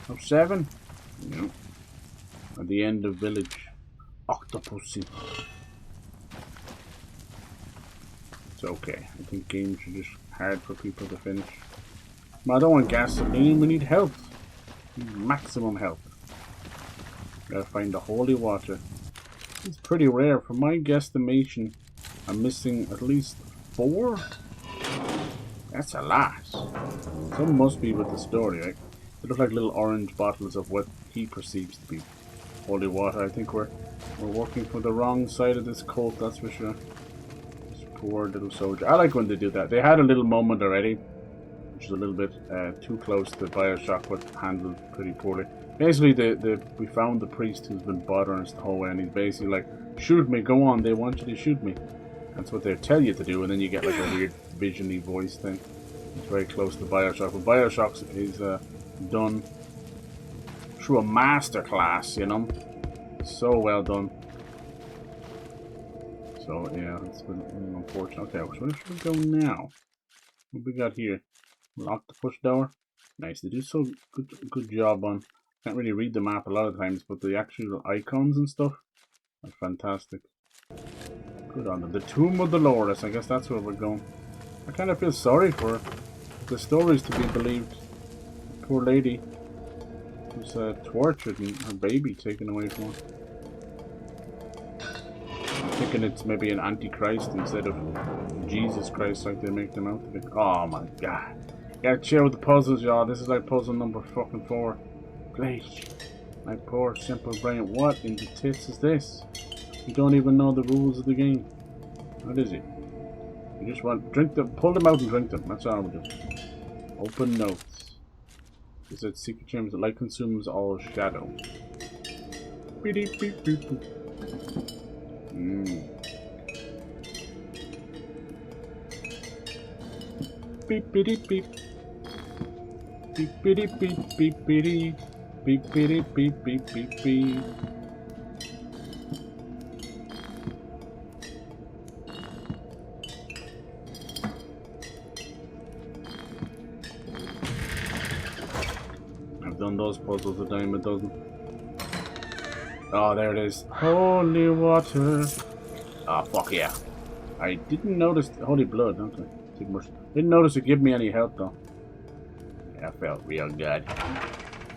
of 7. You know, at the end of Village. Octopussy. It's okay. I think games are just hard for people to finish. I don't want gasoline, we need health. Maximum health. Gotta find the holy water. It's pretty rare. For my guesstimation, I'm missing at least 4? That's a lot. Some must be with the story, right? They look like little orange bottles of what he perceives to be holy water. I think we're working for the wrong side of this cult, that's for sure. This poor little soldier. I like when they do that. They had a little moment already, which is a little bit too close to Bioshock, but handled pretty poorly. Basically, we found the priest who's been bothering us the whole way, and he's basically like, shoot me, go on, they want you to shoot me. That's what they tell you to do, and then you get like a weird vision-y voice thing. It's very close to Bioshock, but Bioshock is done through a masterclass, you know? So well done. So, yeah, it's been unfortunate. Okay, so where should we go now? What we got here? Lock the push door. Nice. They do so good job on. Can't really read the map a lot of times, but the actual icons and stuff are fantastic. Good on them. The Tomb of Dolores. I guess that's where we're going. I kind of feel sorry for her. The stories to be believed. Poor lady was tortured and her baby taken away from her. I'm thinking it's maybe an Antichrist instead of Jesus Christ, like they make them out to be. Oh my god. Gotta chill with the puzzles, y'all. This is like puzzle number fucking 4. Please. My poor simple brain. What in the tits is this? You don't even know the rules of the game. What is it? You just want drink them, pull them out and drink them. That's all we do. Open notes. Is it secret chambers? The light consumes all shadow. Beep beep beep beep. Beep beep beep. Beep beep beep beep beep beep beep beep beep beep beep. done those puzzles a dime a dozen. Oh, there it is. Holy water. Ah, fuck yeah. I didn't notice holy blood, don't I? Didn't notice it give me any help though. Yeah, felt real good.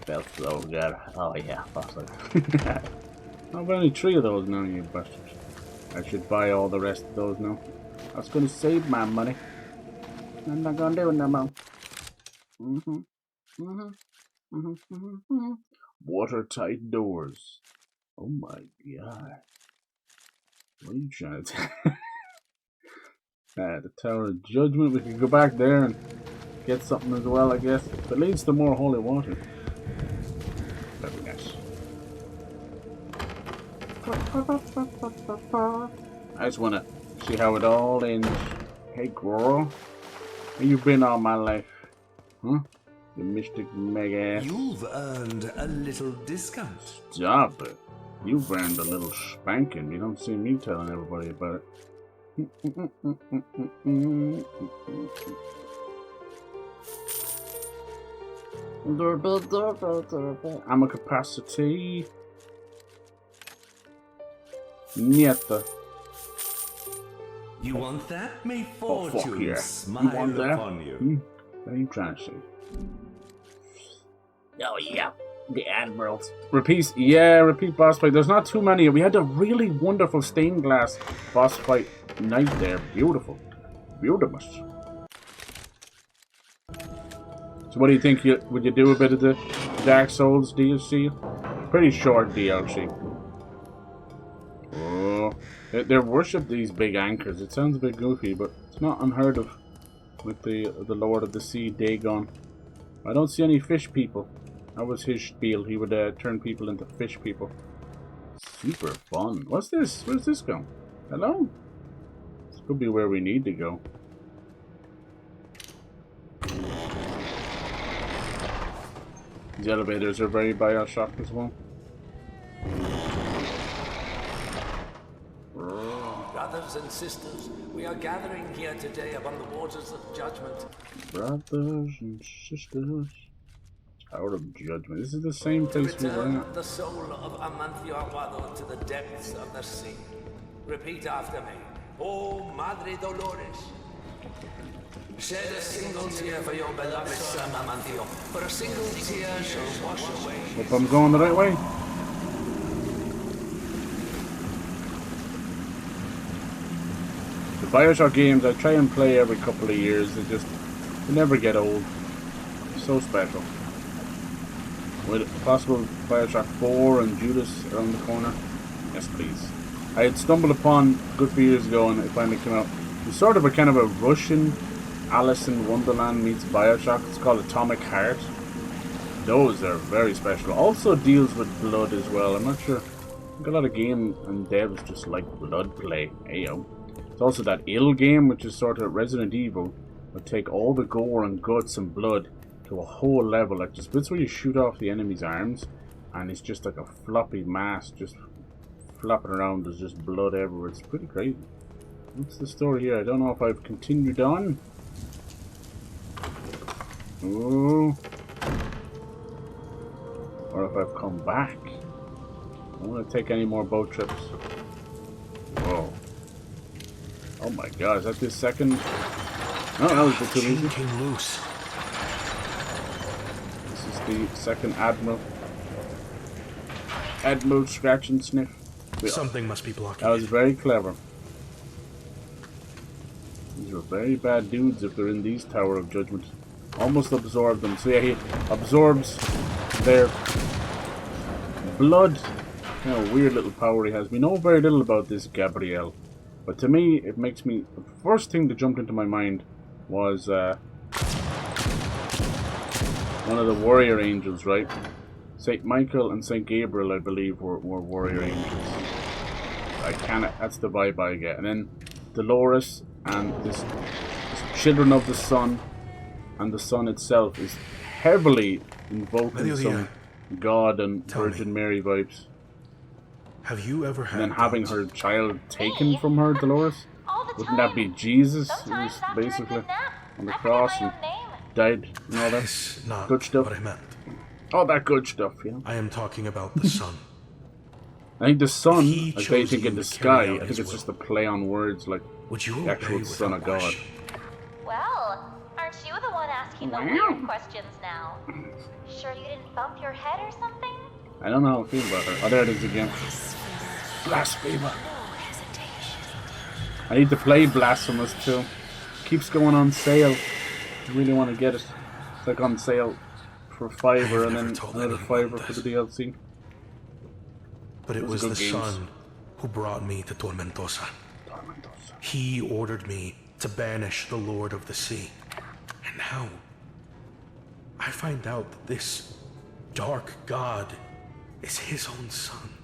Felt so good. Oh yeah, fuck like. I've only 3 of those now, you bastards. I should buy all the rest of those now. That's gonna save my money. I'm not gonna do it no more. Watertight doors. Oh my god. What are you trying to tell? The Tower of Judgment. We can go back there and get something as well, I guess. If it leads to more holy water. That'd be nice. I just wanna see how it all ends. Hey girl. Where you been all my life? Huh? You mystic mega ass. You've earned a little discount. Stop it. You've earned a little spanking. You don't see me telling everybody about it. Ammo capacity. Nieta. You want that? May Oh, fuck fortune yeah. smile You want that? upon you. What are you trying to say? Oh yeah, the admirals. Repeat, yeah, repeat boss fight. There's not too many. We had a really wonderful stained glass boss fight night there. Beautiful, beautiful. So, what do you think? Would you do a bit of the Dark Souls DLC? Pretty short DLC. Oh, they worship these big anchors. It sounds a bit goofy, but it's not unheard of with the Lord of the Sea, Dagon. I don't see any fish people. That was his spiel. He would turn people into fish people. Super fun. What's this? Where's this going? Hello? This could be where we need to go. These elevators are very Bioshock as well. Brothers and sisters, we are gathering here today upon the waters of judgment. Brothers and sisters. Tower of Judgment. This is the same place we were Return at. the soul of Amancio Aguado to the depths of the sea. Repeat after me. Oh, Madre Dolores. Shed a single tear for your beloved son Amancio, for a single tear shall wash away. Hope I'm going the right way. The Bioshock games I try and play every couple of years. They never get old. So special. With possible Bioshock 4 and Judas around the corner. Yes, please. I had stumbled upon a good few years ago and it finally came out. It's sort of a kind of a Russian Alice in Wonderland meets Bioshock. It's called Atomic Heart. Those are very special. Also deals with blood as well. I'm not sure. I think a lot of game and devs just like blood play. Ayo. It's also that ill game, which is sort of Resident Evil, would take all the gore and guts and blood to a whole level. Like just bits where you shoot off the enemy's arms, and it's just like a floppy mass just flopping around. There's just blood everywhere. It's pretty crazy. What's the story here? I don't know if I've continued on. Ooh. Or if I've come back. I don't want to take any more boat trips. Whoa. Oh my god, is that the second? No, that was the too easy. Came loose. This is the second Admiral. Admiral Scratch and Sniff. Something must be blocking That was it. very clever. These are very bad dudes if they're in these Tower of Judgment. Almost absorb them. So yeah, he absorbs their blood. Kind of weird little power he has. We know very little about this Gabriel. But to me, it makes me... The first thing that jumped into my mind was one of the warrior angels, right? St. Michael and St. Gabriel, I believe, were warrior angels. That's the vibe I get. And then Dolores and this children of the sun, and the sun itself is heavily invoking some God and Virgin Mary vibes. Have you ever had? And then having her child taken from her, Dolores? Wouldn't that be Jesus? Who was basically on the cross and died and all that That's not good stuff. what I meant. All that good stuff, you know. I am talking about the sun. I think the sun, He as they chose think you in the to carry sky, out I think his it's just a will. play on words, like Would you the actual obey Son of without God. question? Well, aren't you the one asking the weird questions now? Sure you didn't bump your head or something? I don't know how I feel about her. Oh, there it is again. Blasphemer. I need to play Blasphemous too. Keeps going on sale. I really want to get it. It's like on sale for $5 and then another $5 for the DLC. But it was good the games. sun who brought me to Tormentosa. He ordered me to banish the Lord of the Sea. And now, I find out that this dark god is his own son.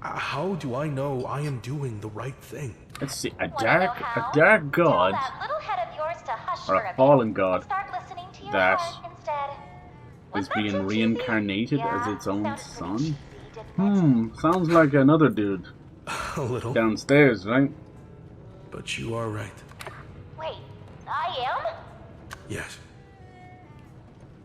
How do I know I am doing the right thing? Let's see, a Wanna know dark how? god, Tell that little head of yours to hush or for a bit fallen god, and start listening to your that heart instead. is Was that being too cheesy? reincarnated as Yeah, its own sounded pretty son. cheesy, didn't it? Sounds like another dude A little. downstairs, right? But you are right. Wait, I am? Yes.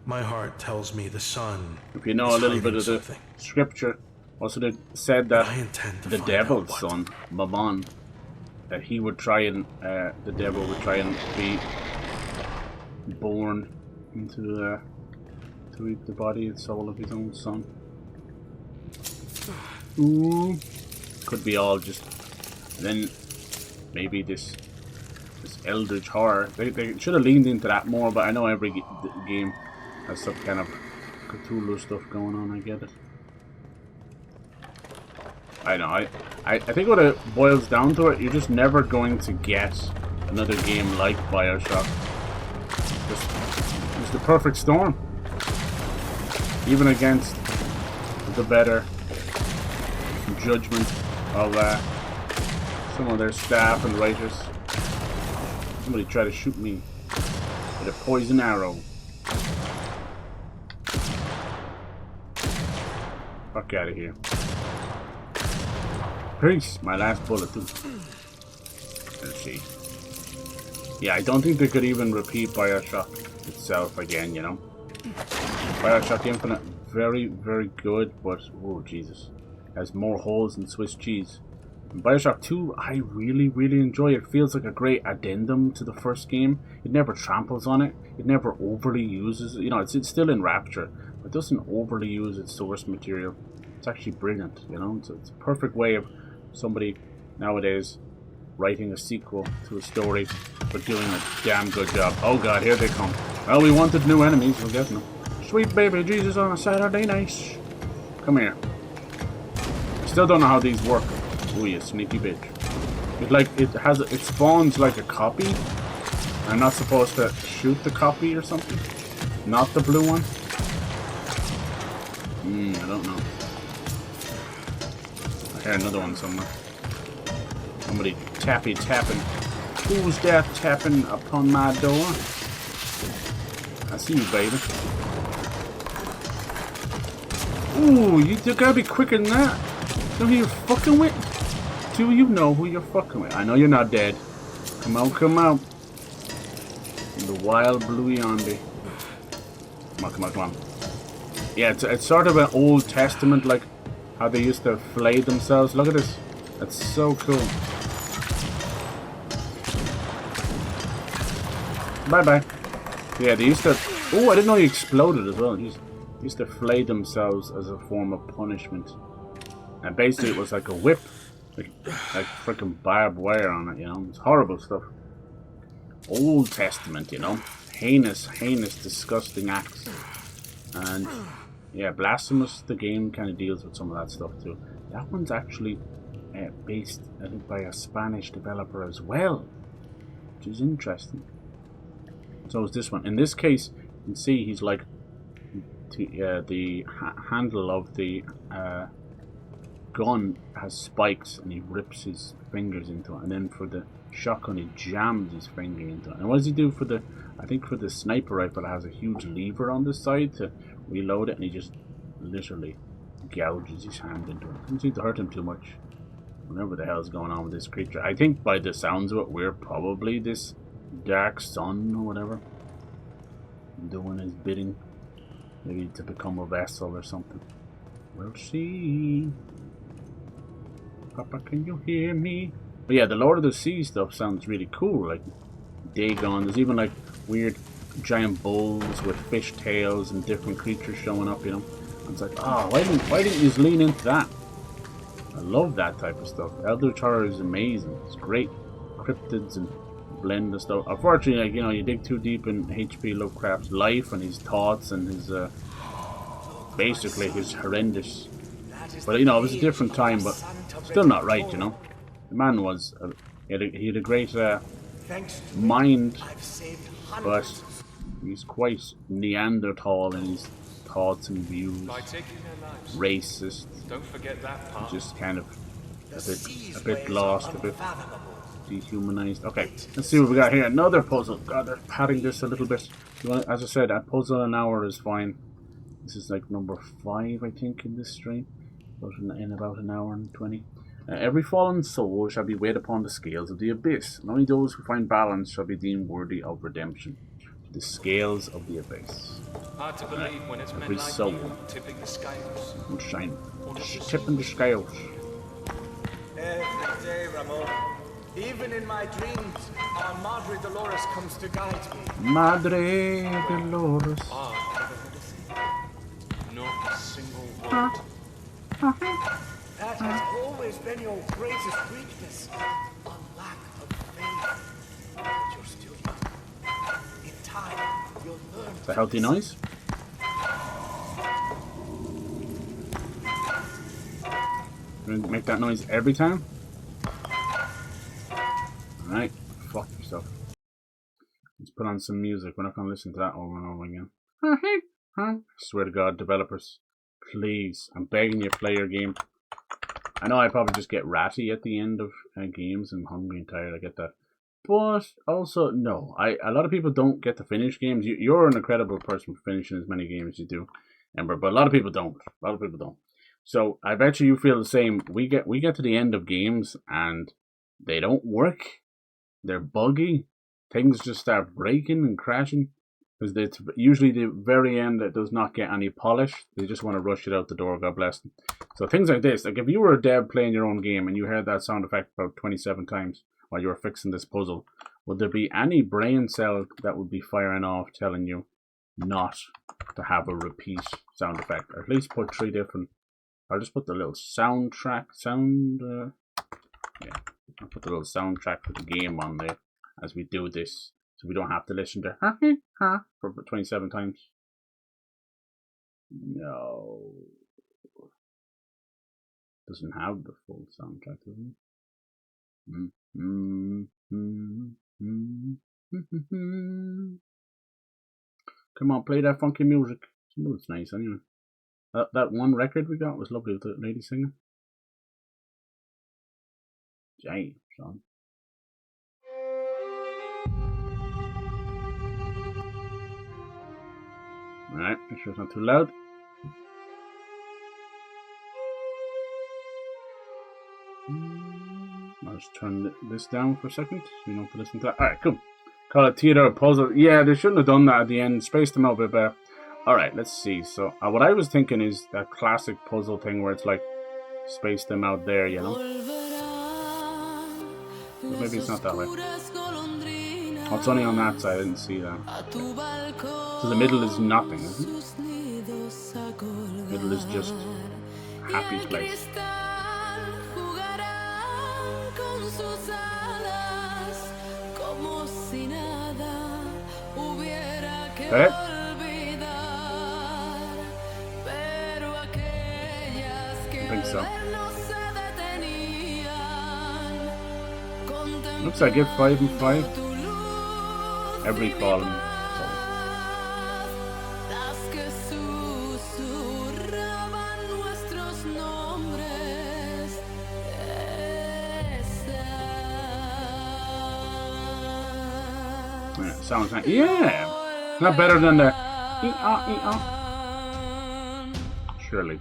My heart tells me the sun If you know is a little bit hiding of the something. scripture, also they said that I intend to the find devil's out what. son, Mammon, that he would try and, the devil would try and be born into to eat the body and soul of his own son. Ooh, could be all just. And then maybe this eldritch horror. They should have leaned into that more, but I know every game has some kind of Cthulhu stuff going on. I get it. I know. I think what it boils down to it, you're just never going to get another game like BioShock. It's the perfect storm. Even against the better judgment of some of their staff and writers. Somebody tried to shoot me with a poison arrow. Fuck out of here. Peace. My last bullet too. Let's see. Yeah, I don't think they could even repeat BioShock itself again, you know. BioShock Infinite, very, very good, but oh Jesus, has more holes than Swiss cheese. And BioShock 2, I really, really enjoy. It feels like a great addendum to the first game. It never tramples on it. It never overly uses it. You know, it's still in Rapture, but it doesn't overly use its source material. It's actually brilliant, you know. It's a perfect way of somebody nowadays writing a sequel to a story, but doing a damn good job. Oh god, here they come. Well, we wanted new enemies, we're getting them. Sweet baby Jesus on a Saturday night. Come here. Still don't know how these work. Oh, you sneaky bitch. It spawns like a copy. I'm not supposed to shoot the copy or something? Not the blue one? I don't know. I hear another one somewhere. Somebody tapping. Who's that tapping upon my door? I see you, baby. Ooh, you gotta be quicker than that. You know who you're fucking with? Do you know who you're fucking with? I know you're not dead. Come out. The wild blue yonder. Come on. Yeah, it's sort of an Old Testament, like how they used to flay themselves. Look at this. That's so cool. Bye. Yeah, they used to... Oh, I didn't know he exploded as well. Jeez. They used to flay themselves as a form of punishment. And basically it was like a whip. Like freaking barbed wire on it, you know. It's horrible stuff. Old Testament, you know. Heinous, disgusting acts. And... yeah, Blasphemous, the game kind of deals with some of that stuff too. That one's actually based, I think, by a Spanish developer as well. Which is interesting. So is this one. In this case, you can see he's like... the handle of the gun has spikes and he rips his fingers into it. And then for the shotgun, he jams his finger into it. And what does he do for the... I think for the sniper rifle, it has a huge lever on the side to reload it, and he just literally gouges his hand into it. Doesn't seem to hurt him too much. Whatever the hell's going on with this creature. I think by the sounds of it, we're probably this dark sun or whatever, doing his bidding. Maybe to become a vessel or something. We'll see. Papa, can you hear me? But yeah, the Lord of the Sea stuff sounds really cool. Like Dagon. There's even like weird giant bulls with fish tails and different creatures showing up. You know, and it's like, oh, why didn't you just lean into that? I love that type of stuff. Eldritch Horror is amazing. It's great. Cryptids and blend and stuff. Unfortunately, like, you know, you dig too deep in H.P. Lovecraft's life and his thoughts and his basically his horrendous. But you know, it was a different time, but still not right. You know, the man was he had a great mind, but he's quite Neanderthal in his thoughts and views. Racist. Don't forget that part. Just kind of a bit lost, a bit dehumanized. Okay, let's see what we got here. Another puzzle. God, they're padding this a little bit. As I said, a puzzle an hour is fine. This is like number 5, I think, in this stream. But in about an hour and 20. Every fallen soul shall be weighed upon the scales of the abyss, and only those who find balance shall be deemed worthy of redemption. The scales of the abyss. Hard to believe when it's every men like soul you tipping the scales. will shine. Tipping the scales. Every day, Ramon. Even in my dreams, our Madre Dolores comes to guide me. Madre Dolores. Not a single word. That has always been your greatest weakness. A lack of faith. But you're still young. In time, you'll learn. It's a healthy noise. Make that noise every time. Alright, fuck yourself. Let's put on some music. We're not going to listen to that over and over again. I swear to God, developers, please, I'm begging you, play your game. I know I probably just get ratty at the end of games and hungry and tired, I get that. But also, no, a lot of people don't get to finish games. You're an incredible person for finishing as many games as you do, Ember, but a lot of people don't. So I bet you feel the same. We get to the end of games and they don't work. They're buggy. Things just start breaking and crashing. Because it's usually the very end that does not get any polish. They just want to rush it out the door, God bless them. So things like this, like if you were a dev playing your own game and you heard that sound effect about 27 times while you were fixing this puzzle, would there be any brain cell that would be firing off telling you not to have a repeat sound effect? Or at least put 3 different... I'll just put the little soundtrack, yeah, I'll put the little soundtrack for the game on there as we do this. So we don't have to listen to for 27 times. No. Doesn't have the full soundtrack, does it? Come on, play that funky music. It's nice anyway. That one record we got was lovely with the lady singing. Damn, son. Alright, make sure it's not too loud. I'll just turn this down for a second so you don't have to listen to that. Alright, cool. Call it Theater of Puzzle. Yeah, they shouldn't have done that at the end. Spaced them out a bit better. Alright, let's see. So, what I was thinking is that classic puzzle thing where it's like, space them out there, you know? But maybe it's not that way. Oh, it's only on that side, I didn't see that. So the middle is nothing, isn't it? Middle is just a happy place. Okay. I think so. Looks like I get 5 and 5 every column. Yeah, sounds like, yeah, not better than the surely.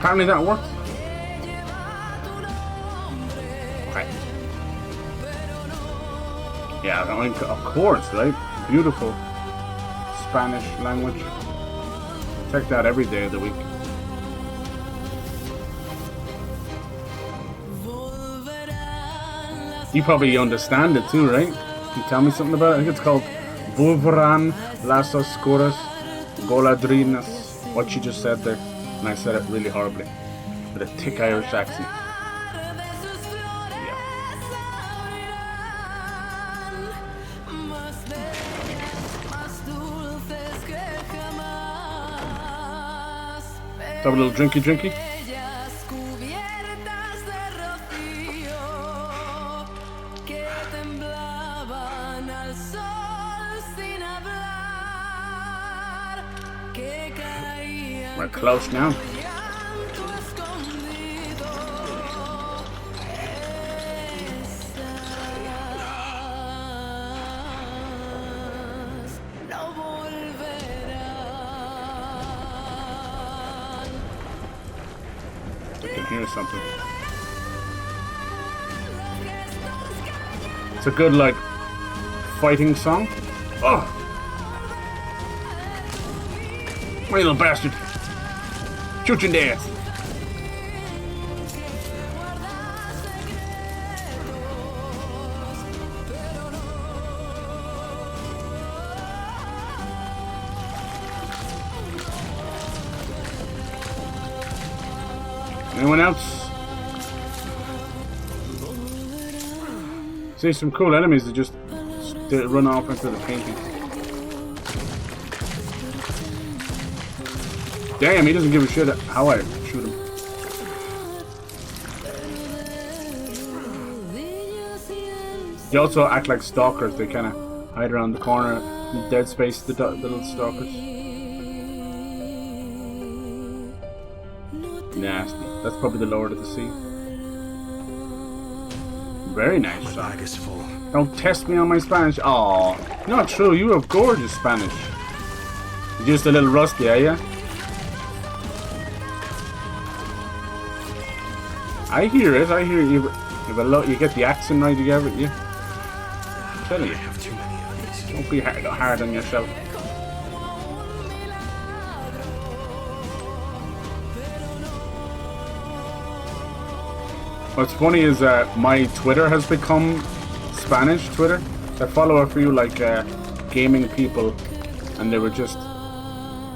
Apparently that worked. Okay. Yeah, I mean, of course, right? Beautiful Spanish language. Check that every day of the week. You probably understand it too, right? Can you tell me something about it? I think it's called Volverán las oscuras goladrinas. What you just said there. And I said it really horribly. With a thick Irish accent. Yeah. Have a little drinky. We're close now. I can hear something. It's a good, like, fighting song. Oh! My little bastard! Shoot your dance! Anyone else? See some cool enemies that just run off into the painting. Damn, he doesn't give a shit how I shoot him. They also act like stalkers. They kind of hide around the corner in dead space, the little stalkers. Nasty. That's probably the Lord of the Sea. Very nice. My bag is full. Don't test me on my Spanish. Aw, not true. You have gorgeous Spanish. You're just a little rusty, are you? I hear it. I hear you. You get the accent right. You get it. Yeah. I'm telling you. I have too many of these. Don't be hard on yourself. What's funny is my Twitter has become Spanish Twitter. I follow a few like gaming people, and they were just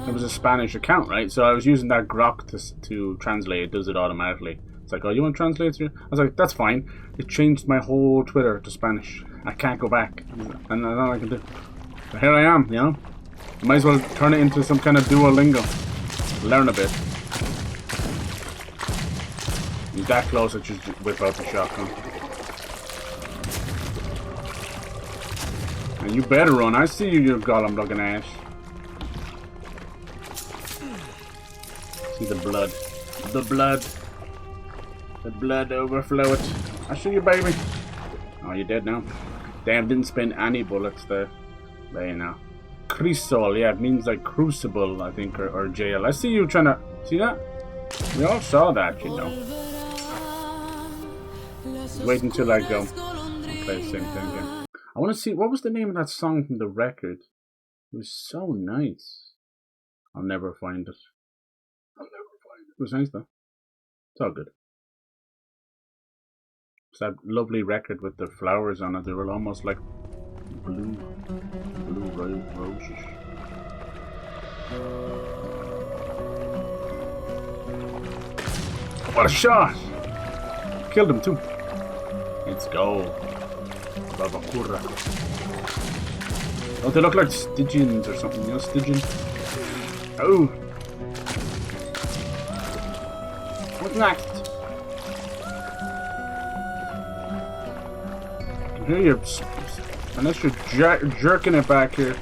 it was a Spanish account, right? So I was using that Grok to translate. It does it automatically. It's like, oh, you want to translate? I was like, that's fine. It changed my whole Twitter to Spanish. I can't go back, and that's all I can do. But here I am, you know. I might as well turn it into some kind of Duolingo. Learn a bit. You're that close, I just whip out the shotgun. And you better run. I see you, you golem looking ass. See the blood. The blood. The blood overflow it. I see you, baby. Oh, you're dead now. Damn, didn't spend any bullets there. There you know. Crisol, yeah, it means like crucible, I think, or jail. I see you trying to... See that? We all saw that, you know. Wait until I go and play the same thing again. I want to see, what was the name of that song from the record? It was so nice. I'll never find it. It was nice though. It's all good. It's that lovely record with the flowers on it. They were almost like blue roses. What a shot! Killed him too. Let's go. Babakura. Don't they look like Stygians or something? You know, Stygian? Oh! What's next? I can hear you. Unless you're jerking it back here.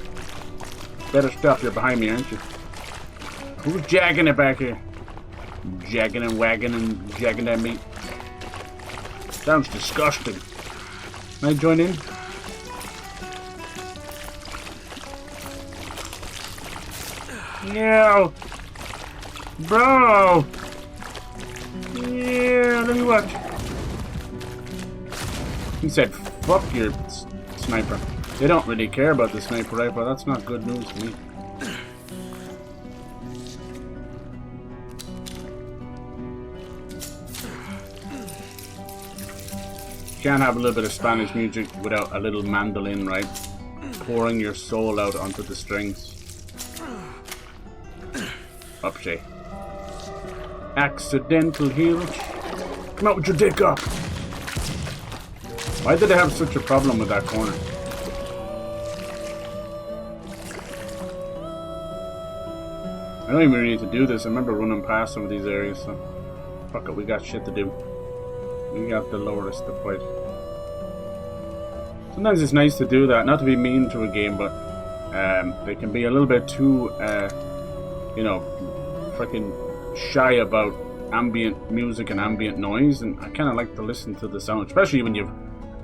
Better stop. You're behind me, aren't you? Who's jacking it back here? Jacking and wagging and jacking that meat. Sounds disgusting. Can I join in? No! Bro! let me watch. He said, fuck your sniper. They don't really care about the sniper rifle. That's not good news for me. Can't have a little bit of Spanish music without a little mandolin, right? Pouring your soul out onto the strings. Up, Shay. Accidental heroes. Come out with your dick up. Why did they have such a problem with that corner? I don't even really need to do this. I remember running past some of these areas, so fuck it, we got shit to do. We got the lowest to fight. Sometimes it's nice to do that, not to be mean to a game, but they can be a little bit too, you know, freaking shy about ambient music and ambient noise, and I kind of like to listen to the sound, especially when you've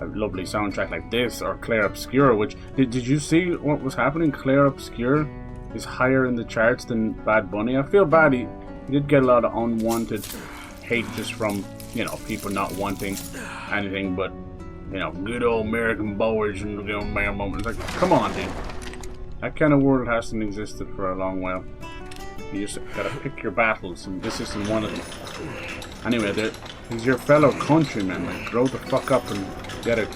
a lovely soundtrack like this or Clair Obscur, which did you see what was happening? Clair Obscur is higher in the charts than Bad Bunny. I feel bad, he did get a lot of unwanted hate just from, you know, people not wanting anything but, you know, good old American boys and good old man moments. Like, come on, dude. That kind of world hasn't existed for a long while. You just gotta pick your battles, and this isn't one of them. Anyway, he's your fellow countryman. Like, grow the fuck up and get a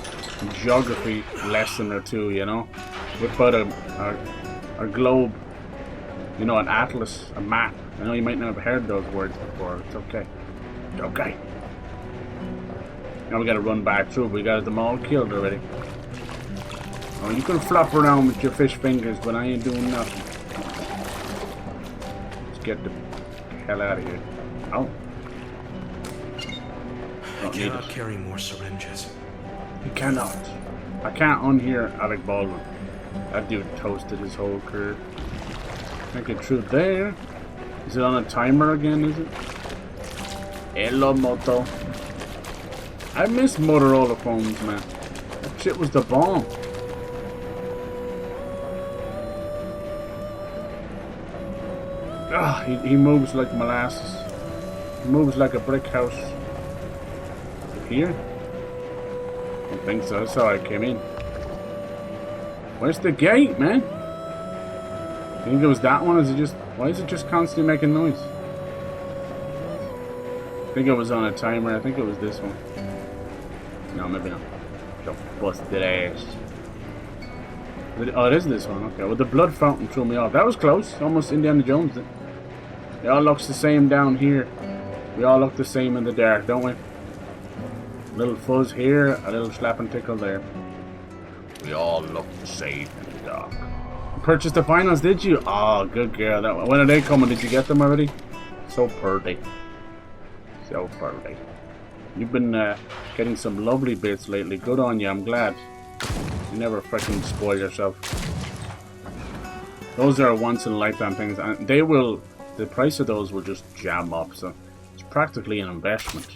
geography lesson or two, you know? Whip out a globe, you know, an atlas, a map. I know you might not have heard those words before. It's okay. It's okay. Now we gotta run back through. We got them all killed already. Oh, you can flop around with your fish fingers, but I ain't doing nothing. Let's get the hell out of here. Oh. I cannot carry more syringes. You cannot. I can't unhear Alec Baldwin. That dude toasted his whole career. Can't get through there. Is it on a timer again, is it? Hello, Moto. I miss Motorola phones, man. That shit was the bomb. Ah, he moves like molasses. He moves like a brick house. Here? I don't think so. That's how I came in. Where's the gate, man? You think it was that one? Is it just? Why is it just constantly making noise? I think it was on a timer. I think it was this one. No, maybe not. The busted ass. Oh, it is this one. Okay. Well, the blood fountain threw me off. That was close. Almost Indiana Jones. It all looks the same down here. We all look the same in the dark, don't we? A little fuzz here, a little slap and tickle there. We all look the same in the dark. Purchased the finals, did you? Oh, good girl. When are they coming? Did you get them already? So pretty. So pretty. You've been getting some lovely bits lately. Good on you. I'm glad. You never freaking spoil yourself. Those are once in a lifetime things, and they will. The price of those will just jam up. So it's practically an investment.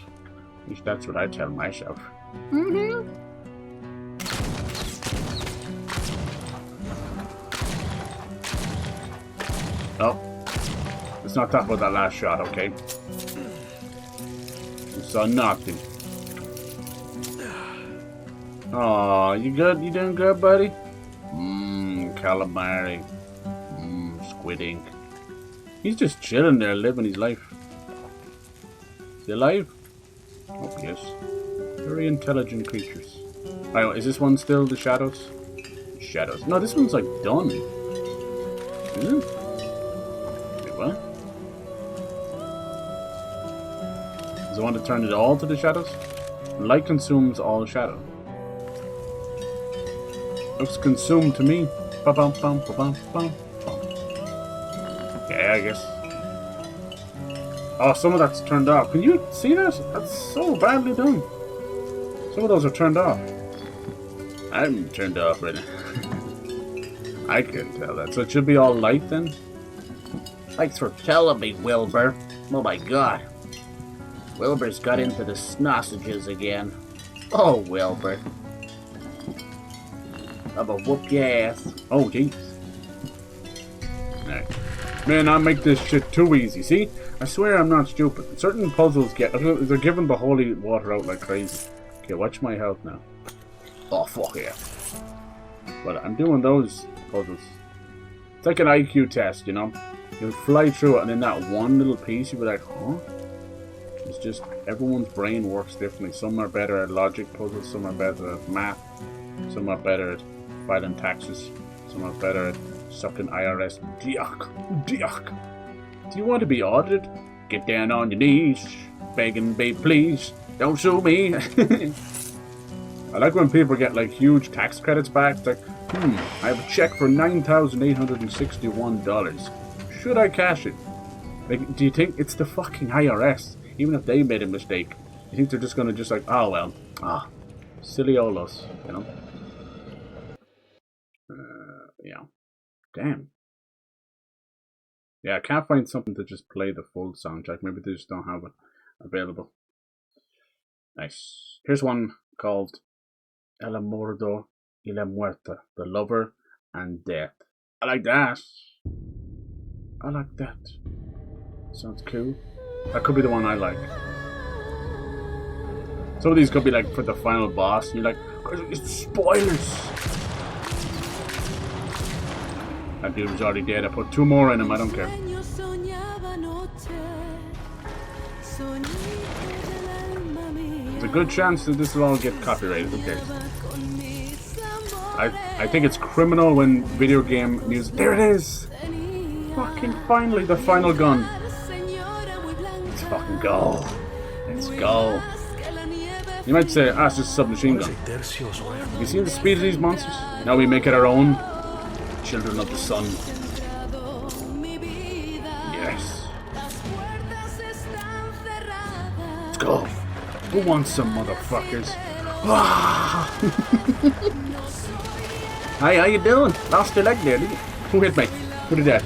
At least that's what I tell myself. Oh, let's not talk about that last shot, okay? You saw nothing. Oh, you good? You doing good, buddy? Calamari. Squid ink. He's just chilling there, living his life. Is he alive? Oh, yes. Very intelligent creatures. Alright, is this one still the shadows? Shadows. No, this one's like done. Isn't it? Wait, what? Does it want to turn it all to the shadows? Light consumes all shadow. Looks consumed to me. Yeah, I guess. Oh, some of that's turned off. Can you see that? That's so badly done. Some of those are turned off. I'm turned off right now. I can't tell that. So it should be all light then? Thanks for telling me, Wilbur. Oh my god. Wilbur's got into the sausages again. Oh, Wilbur. I'm gonna whoop your ass. Oh, jeez. Alright. Man, I make this shit too easy. See? I swear I'm not stupid. Certain puzzles they're giving the holy water out like crazy. Okay, watch my health now. Oh, fuck yeah. But I'm doing those puzzles. It's like an IQ test, you know? You fly through it and in that one little piece you'll be like, huh? It's just, everyone's brain works differently. Some are better at logic puzzles, some are better at math, some are better at filing taxes, some are better at sucking IRS dick. Do you want to be audited? Get down on your knees, begging, babe, please, don't sue me. I like when people get like huge tax credits back. It's like, I have a check for $9,861. Should I cash it? Like, do you think it's the fucking IRS? Even if they made a mistake, you think they're just gonna like, oh well, silly olos, you know? Yeah. Damn. Yeah, I can't find something to just play the full soundtrack. Maybe they just don't have it available. Nice. Here's one called El Amordo y la Muerta, the lover and death. I like that. I like that. Sounds cool. That could be the one I like. Some of these could be like for the final boss. And you're like, it's spoilers. That dude was already dead. I put 2 more in him. I don't care. There's a good chance that this will all get copyrighted. Who cares? I think it's criminal when video game music. There it is. Fucking finally, the final gun. Let's fucking go. Let's go. You might say, it's just a submachine gun. Have you seen the speed of these monsters? Now we make it our own. Children of the sun. Yes. Let's go. Who wants some motherfuckers? Hi, how you doing? Lost your leg there, did you? Who hit me? Who did that?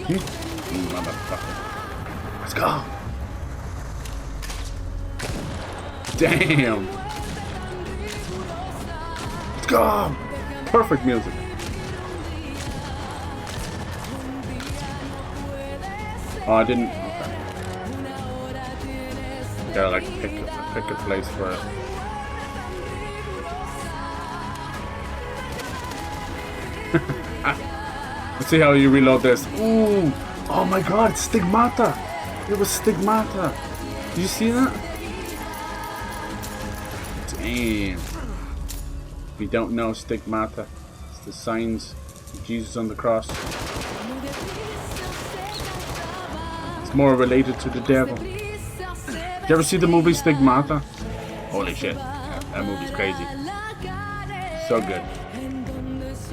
Motherfucker. Let's go. Damn. Let's go. Perfect music. Oh, I didn't. Okay. Gotta like pick a place for it. Let's see how you reload this. Ooh! Oh my god, it's Stigmata! It was Stigmata! Did you see that? Damn. If you don't know Stigmata, it's the signs of Jesus on the cross. It's more related to the devil. Did you ever see the movie Stigmata? Holy shit. That movie's crazy. So good.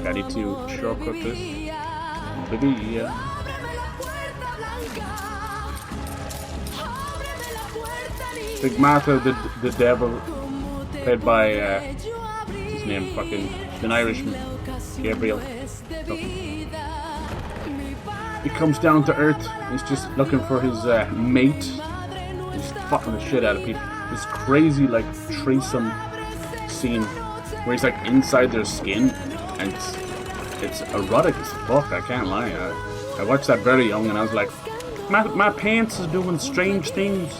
Ready to shortcut this? Baby, yeah. Stigmata, the devil, played by what's his name, fucking an Irishman, Gabriel. He comes down to Earth. He's just looking for his mate. He's fucking the shit out of people. This crazy like threesome scene where he's like inside their skin. And it's erotic as fuck, I can't lie. I watched that very young and I was like, my pants is doing strange things.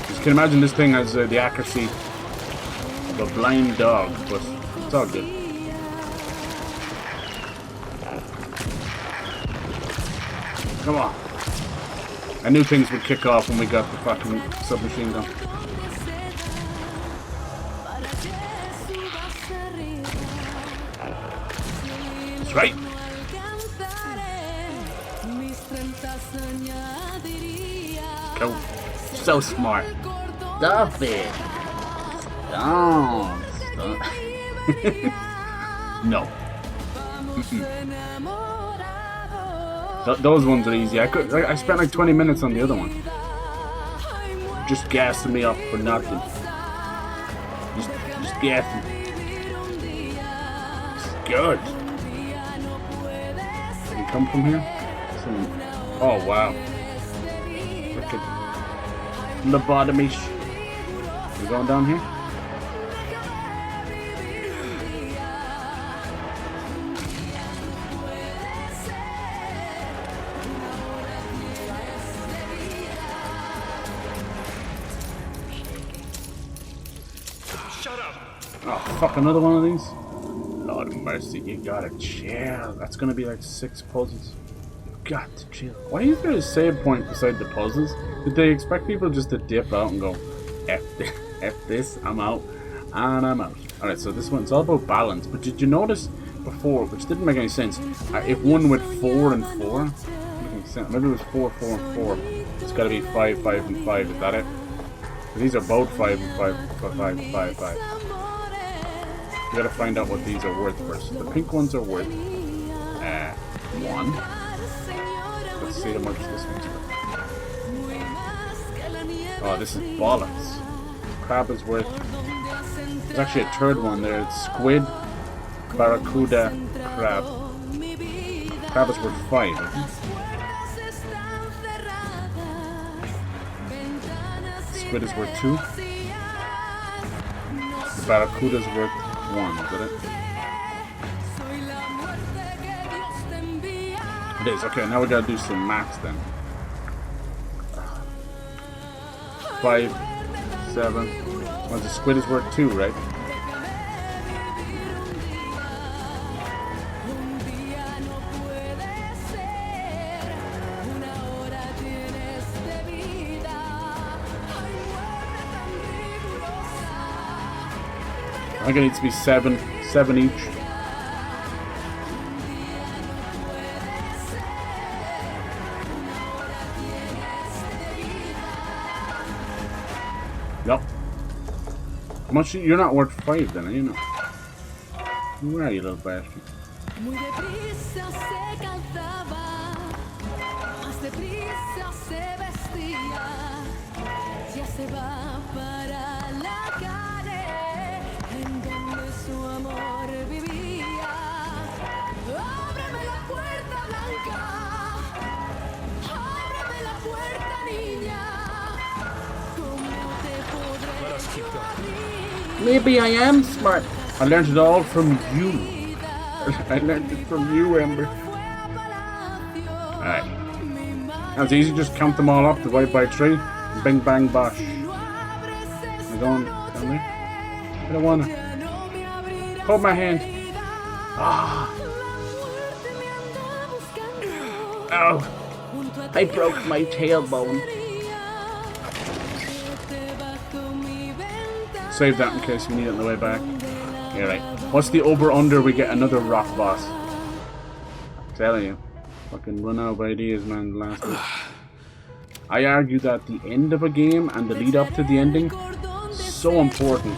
You can imagine this thing has the accuracy of a blind dog, but it's all good. Come on. I knew things would kick off when we got the fucking submachine gun. Right. Go. So smart. Stop it. Don't. No. Those ones are easy. I spent like 20 minutes on the other one. Just gassing me up for nothing. Just gassing. It's good. Come from here? Oh wow. Wicked. Lobotomy. We going down here? Shut up! Oh, fuck, another one of these? Lord mercy, you gotta chill. That's gonna be like 6 puzzles. You've got to chill. Why is there a save point beside the puzzles? Did they expect people just to dip out and go, F this, I'm out, and I'm out. Alright, so this one's all about balance. But did you notice before, which didn't make any sense, if one went 4 and 4, maybe it was 4, 4, and 4. It's gotta be 5, 5, and 5. Is that it? These are both 5 and 5, 5, 5, 5. We gotta find out what these are worth first. The pink ones are worth 1. Let's see how much this one's worth. Oh, this is bollocks. Crab is worth. There's actually a third one there. It's squid, barracuda, crab. Crab is worth 5. Isn't it? Squid is worth 2. The barracuda is worth 1, is that it? It is. Okay, now we gotta do some maths then. 5, 7. Well, the squid is worth 2, right? I think it needs to be 7 each. Yep. How much? You're not worth 5 then, are you? Not? Where are you, little bastard? Maybe I am smart. I learned it all from you. I learned it from you, Ember. Alright. Now it's easy, just count them all up, divide by 3, and bing bang bosh. Am I going down there? I don't wanna. Hold my hand. Ah. Ow. I broke my tailbone. Save that in case we need it on the way back. Yeah, right. What's the over-under? We get another rock boss. I'm telling you. Fucking run out of ideas, man, the last week. I argue that the end of a game and the lead up to the ending is so important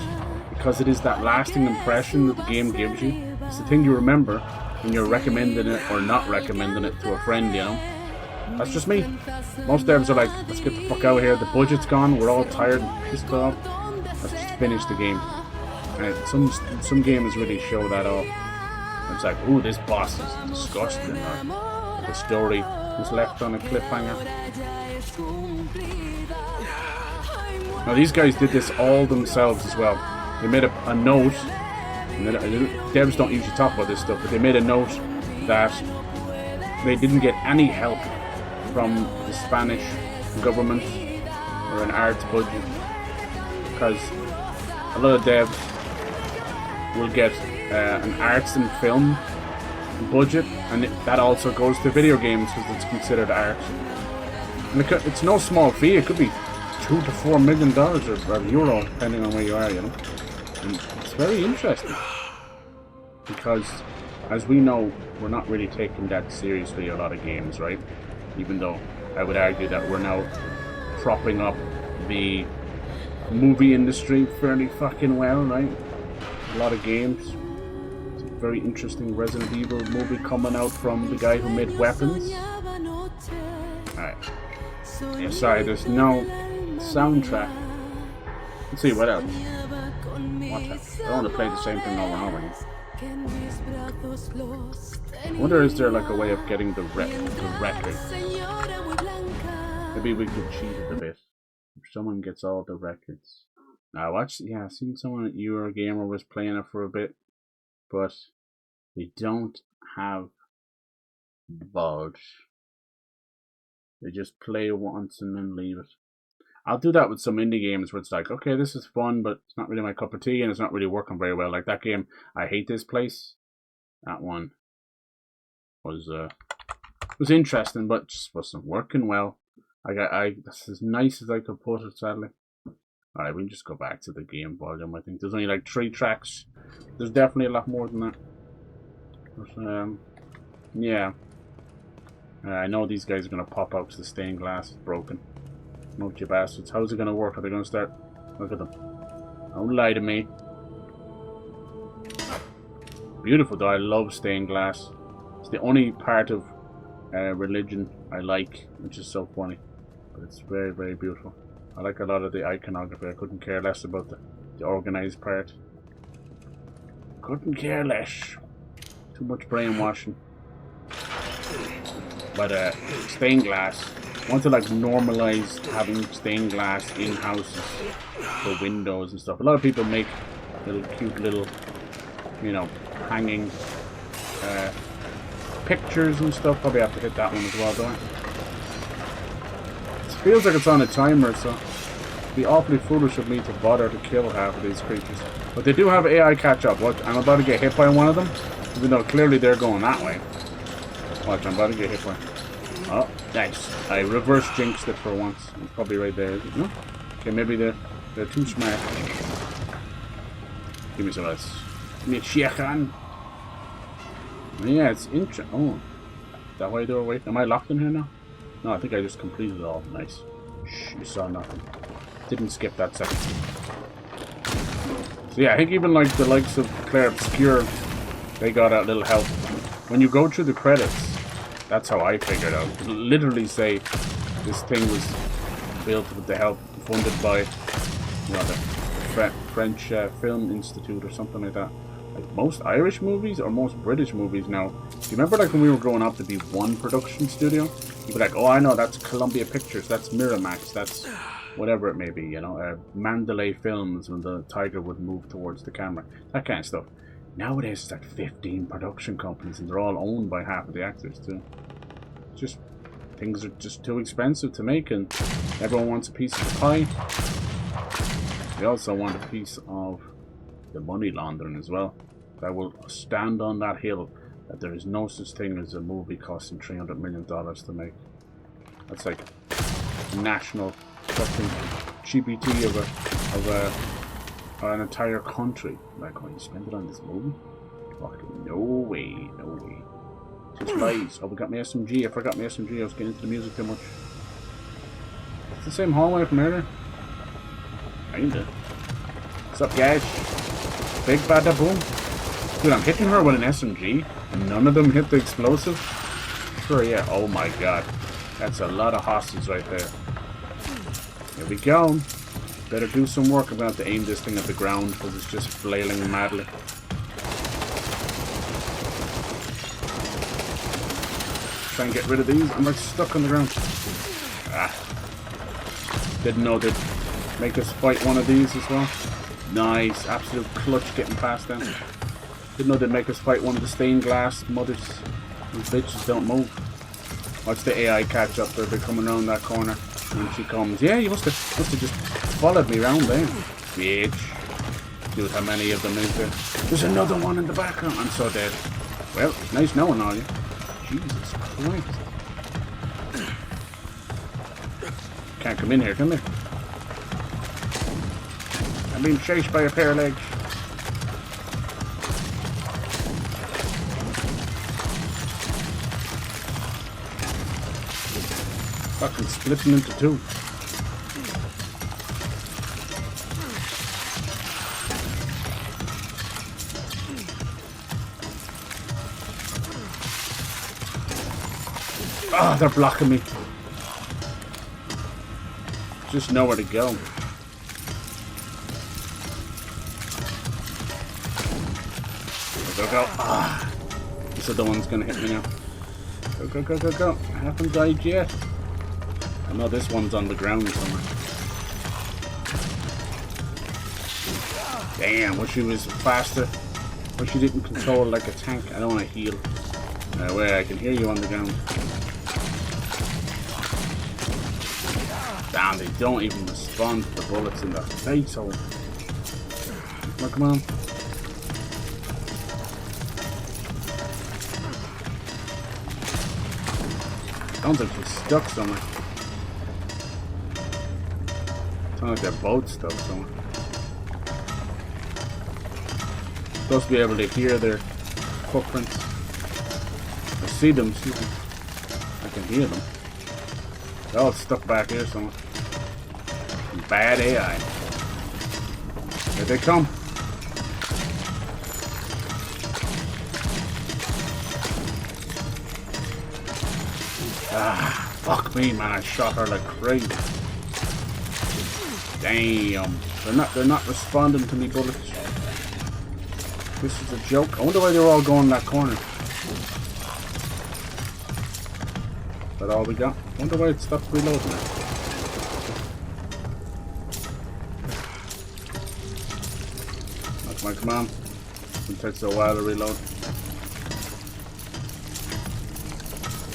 because it is that lasting impression that the game gives you. It's the thing you remember when you're recommending it or not recommending it to a friend, you know? That's just me. Most devs are like, let's get the fuck out of here, the budget's gone, we're all tired and pissed off. Let's just finish the game. And some games really show that off. It's like, ooh, this boss is disgusting, or the story was left on a cliffhanger. Now these guys did this all themselves as well. They made a note, and devs don't usually talk about this stuff, but they made a note that they didn't get any help from the Spanish government or an arts budget. Because a lot of devs will get an arts and film budget, and that also goes to video games because it's considered art. And it's no small fee. It could be $2 to $4 million or euro, depending on where you are, you know. And it's very interesting because, as we know, we're not really taking that seriously a lot of games, right? Even though I would argue that we're now propping up the movie industry fairly fucking well, right? A lot of games. It's a very interesting Resident Evil movie coming out from the guy who made Weapons. Alright. Yeah, sorry, there's no soundtrack. Let's see, what else? Watch out. I don't want to play the same thing over and over again. I wonder, is there like a way of getting the record? Maybe we could cheat it a bit. If someone gets all the records. Now I seen someone at Eurogamer was playing it for a bit, but they don't have the bulge. They just play once and then leave it. I'll do that with some indie games where it's like, okay, this is fun, but it's not really my cup of tea, and it's not really working very well. Like that game, I Hate This Place. That one was interesting, but just wasn't working well. That's as nice as I could put it, sadly. Alright, we can just go back to the game volume. I think there's only like 3 tracks. There's definitely a lot more than that. But, yeah. I know these guys are going to pop out because the stained glass is broken. Smoke you bastards. How's it going to work? Are they going to start? Look at them. Don't lie to me. Beautiful though. I love stained glass. It's the only part of religion I like, which is so funny. But it's very, very beautiful. I like a lot of the iconography. I couldn't care less about the organized part. Couldn't care less. Too much brainwashing. But stained glass. I want to like normalize having stained glass in houses for windows and stuff. A lot of people make little cute little, you know, hanging pictures and stuff. Probably have to hit that one as well, don't I? It feels like it's on a timer, so it'd be awfully foolish of me to bother to kill half of these creatures. But they do have AI catch up. Watch, I'm about to get hit by one of them, even though clearly they're going that way. Watch, I'm about to get hit by. Oh, nice. I reverse jinxed it for once. It's probably right there, is it? No? Okay, maybe they're too smart. Give me some of this. Give me a chicken. Yeah, it's interesting. Oh, is that why I do it? Wait, am I locked in here now? No, I think I just completed it all. Nice. Shh, you saw nothing. Didn't skip that second. So yeah, I think even like the likes of Claire Obscure, they got a little help. When you go through the credits, that's how I figured out. It'll literally say this thing was built with the help, funded by, you know, the French Film Institute or something like that. Like most Irish movies or most British movies now. Do you remember like when we were growing up, there'd be one production studio? You'd be like, oh, I know, that's Columbia Pictures, that's Miramax, that's whatever it may be, you know, Mandalay Films, when the tiger would move towards the camera, that kind of stuff. Nowadays it's like 15 production companies and they're all owned by half of the actors too. Just things are just too expensive to make and everyone wants a piece of the pie. They also want a piece of the money laundering as well. I will stand on that hill that there is no such thing as a movie costing $300 million to make. That's like national fucking GPT of an entire country. Like, when you spend it on this movie? Fucking no way, no way. Just lies. Oh, we got my SMG. I forgot my SMG. I was getting into the music too much. It's the same hallway from earlier. Kinda. What's up, guys? Big bada boom. Dude, I'm hitting her with an SMG, and none of them hit the explosive. Sure, yeah. Oh my god. That's a lot of hostages right there. Here we go. Better do some work. I'm going to have to aim this thing at the ground because it's just flailing madly. Try and get rid of these. I'm like stuck on the ground. Ah. Didn't know they'd make us fight one of these as well. Nice. Absolute clutch getting past them. Didn't know they'd make us fight one of the stained glass mothers. These bitches don't move. Watch the AI catch up. They're coming around that corner. When she comes. Yeah, you must have just followed me around there. Bitch. Dude, how many of them is there? There's another one in the background. I'm so dead. Well, nice knowing all you. Jesus Christ. Can't come in here, can they? I'm being chased by a pair of legs. Fucking splitting into two. Ah, they're blocking me. Just nowhere to go. Go, go, go. Ah. This other one's gonna hit me now. Go, go, go, go, go. I haven't died yet. I know this one's on the ground somewhere. Damn, wish she was faster. Wish she didn't control like a tank. I don't want to heal. Wait, I can hear you on the ground. Damn, they don't even respond to the bullets in their face. Oh, come on. Sounds like she's stuck somewhere. Sounds like they're both stuck somewhere. Supposed to be able to hear their footprints. I see them, I can hear them. They're all stuck back here somewhere. Bad AI. Here they come. Ah, fuck me, man! I shot her like crazy. Damn, they're not responding to me bullets. This is a joke. I wonder why they're all going in that corner. Is that all we got? I wonder why it stopped reloading now. That's my command. It takes a while to reload.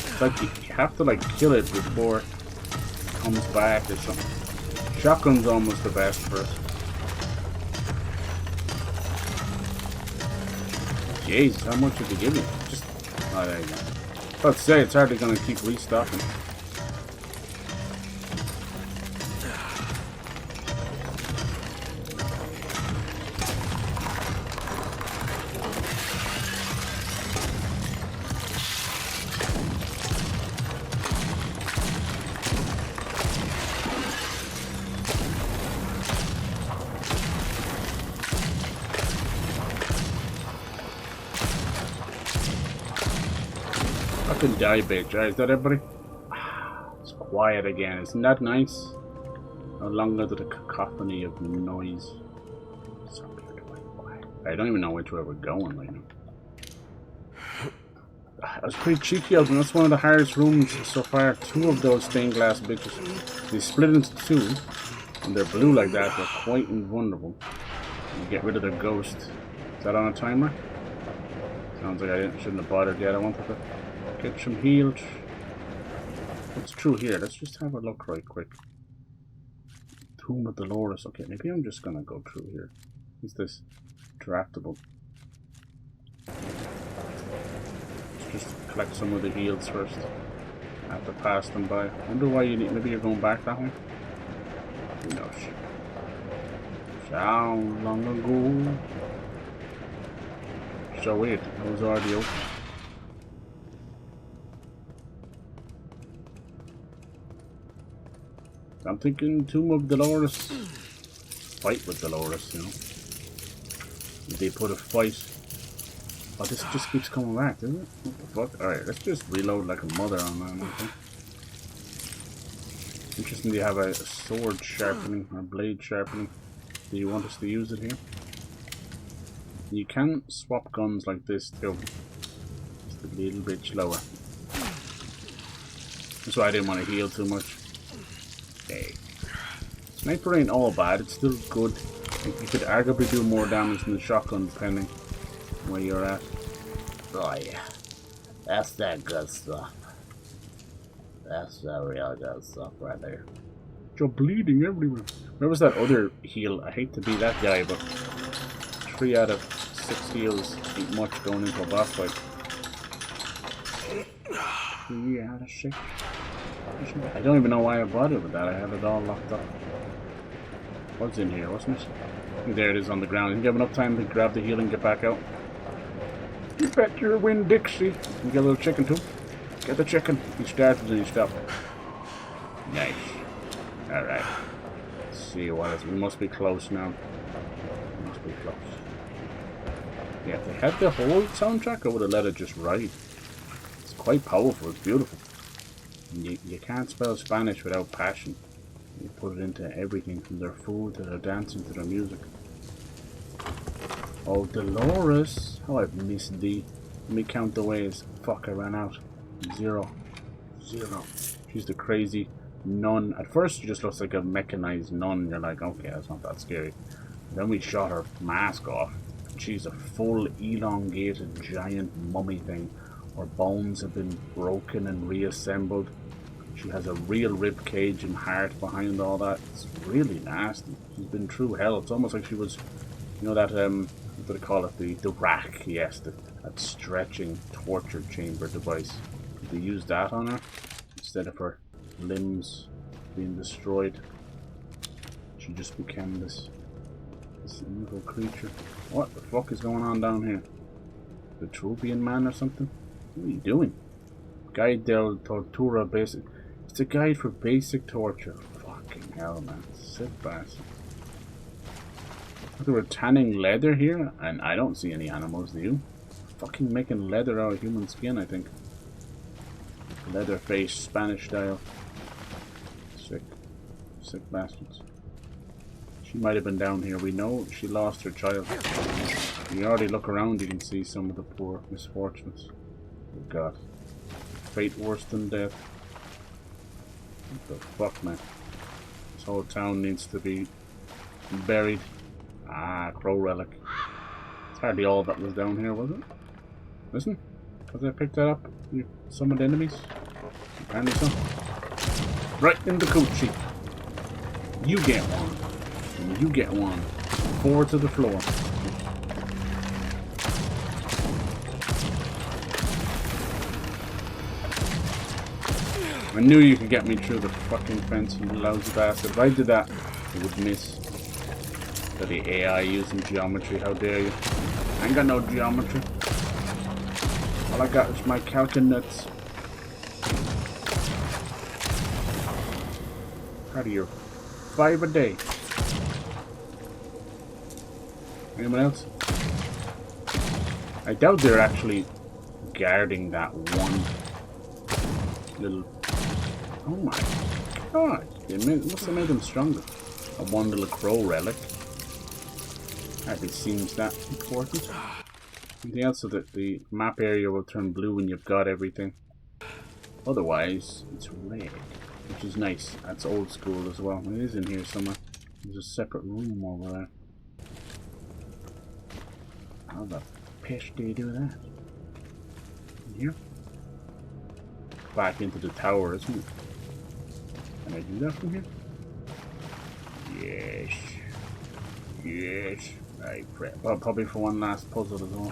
It's like you have to like kill it before it comes back or something. Shotgun's almost the best for it. Jeez, how much did they give you? Just, oh, there you go. Let's say it's hardly gonna keep restocking. Fucking die, bitch. Alright, is that everybody? It's quiet again. Isn't that nice? No longer the cacophony of noise. So quiet. I don't even know which way we're going right now. That was pretty cheeky of them. That's one of the hardest rooms so far. 2 of those stained glass bitches. They split into 2. And they're blue like that. They're quite invulnerable. You get rid of their ghost. Is that on a timer? Sounds like I shouldn't have bothered yet. I wanted to get some healed. What's true here? Let's just have a look right quick. Tomb of Dolores. Okay, maybe I'm just gonna go through here. Is this draftable? Let's just collect some of the heals first. I have to pass them by. I wonder why you need. Maybe you're going back that way? Who knows? So long ago. So weird. It was already open. I'm thinking Tomb of Dolores. Fight with Dolores, you know. They put a fight. Oh, this just keeps coming back, doesn't it? What the fuck? Alright, let's just reload like a mother on that, I think. Interesting they have a sword sharpening, or blade sharpening. Do you want us to use it here? You can swap guns like this too. Just a little bit slower. That's why I didn't want to heal too much. Okay. Sniper ain't all bad, it's still good. You could arguably do more damage than the shotgun depending where you're at. Oh yeah. That's that good stuff. That's the real good stuff right there. You're bleeding everywhere. Where was that other heal? I hate to be that guy, but 3 out of 6 heals ain't much going into a boss fight. 3 out of 6. I don't even know why I bothered with that. I had it all locked up. What's in here, wasn't it? There it is on the ground. You have enough time to grab the heal and get back out. You bet your win, Dixie. You get a little chicken too. Get the chicken. You started and you stop. Nice. Alright. Let's see what is. We must be close now. We must be close. Yeah, if they had the whole soundtrack, I would have let it just ride. It's quite powerful. It's beautiful. You can't spell Spanish without passion. You put it into everything, from their food to their dancing to their music. Oh, Dolores! How I've missed thee. Let me count the ways. Fuck, I ran out. 0. 0. She's the crazy nun. At first, she just looks like a mechanized nun. You're like, okay, that's not that scary. Then we shot her mask off. She's a full, elongated, giant mummy thing. Her bones have been broken and reassembled. She has a real rib cage and heart behind all that. It's really nasty. She's been through hell. It's almost like she was, you know, that what do they call it? The rack. Yes, that stretching torture chamber device. Did they use that on her instead of her limbs being destroyed? She just became this evil creature. What the fuck is going on down here? The Vitruvian man or something? What are you doing? Guide del Tortura Basic. It's a guide for basic torture. Fucking hell, man. Sick bastard. They were tanning leather here, and I don't see any animals, do you? Fucking making leather out of human skin, I think. Leather face, Spanish style. Sick. Sick bastards. She might have been down here. We know she lost her child. You already look around, you can see some of the poor misfortunes. Oh god. Fate worse than death. What the fuck, man? This whole town needs to be buried. Ah, crow relic. It's hardly all that was down here, was it? Listen, because I picked that up, you summoned enemies. Apparently so. Right in the coochie. You get one. And you get one. 4 to the floor. I knew you could get me through the fucking fence, you lousy bastard. If I did that, I would miss. Bloody AI using geometry, how dare you. I ain't got no geometry. All I got is my calculates. Proud of you. 5 a day. Anyone else? I doubt they're actually guarding that one little... Oh my god. They must have made them stronger. A one little crow relic. Hardly seems that important. Anything else so that the map area will turn blue when you've got everything. Otherwise, it's red. Which is nice. That's old school as well. It is in here somewhere. There's a separate room over there. How the pish do you do that? In here? Back into the tower, isn't it? Can I do that from here? Yes. Yes. I pray. Well, probably for one last puzzle as well.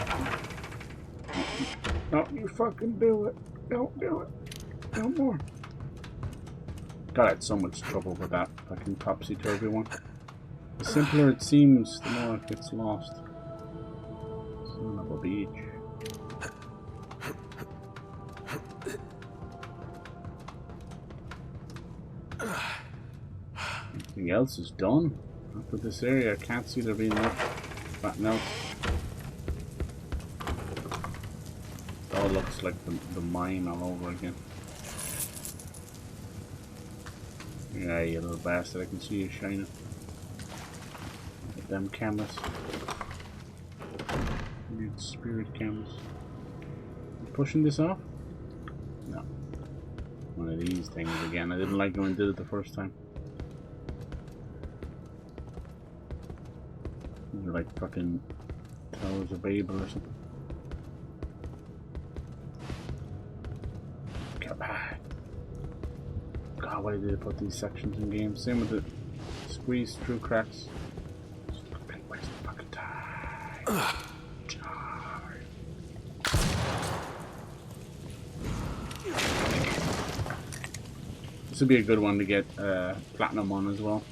No, you fucking do it. Don't do it. No more. God, I had so much trouble with that fucking topsy-turvy one. The simpler it seems, the more it gets lost. Son of a beach. Everything else is done. After this area, I can't see there being much flatten out. It all looks like the mine all over again. Yeah, you little bastard, I can see you shining. Look at them cameras. Weird spirit cameras. You pushing this off? No. One of these things again. I didn't like when I did it the first time. These are like fucking Towers of Babel or something. God, why did they put these sections in games? Same with the squeeze through cracks. Waste the fucking time. This would be a good one to get platinum on as well.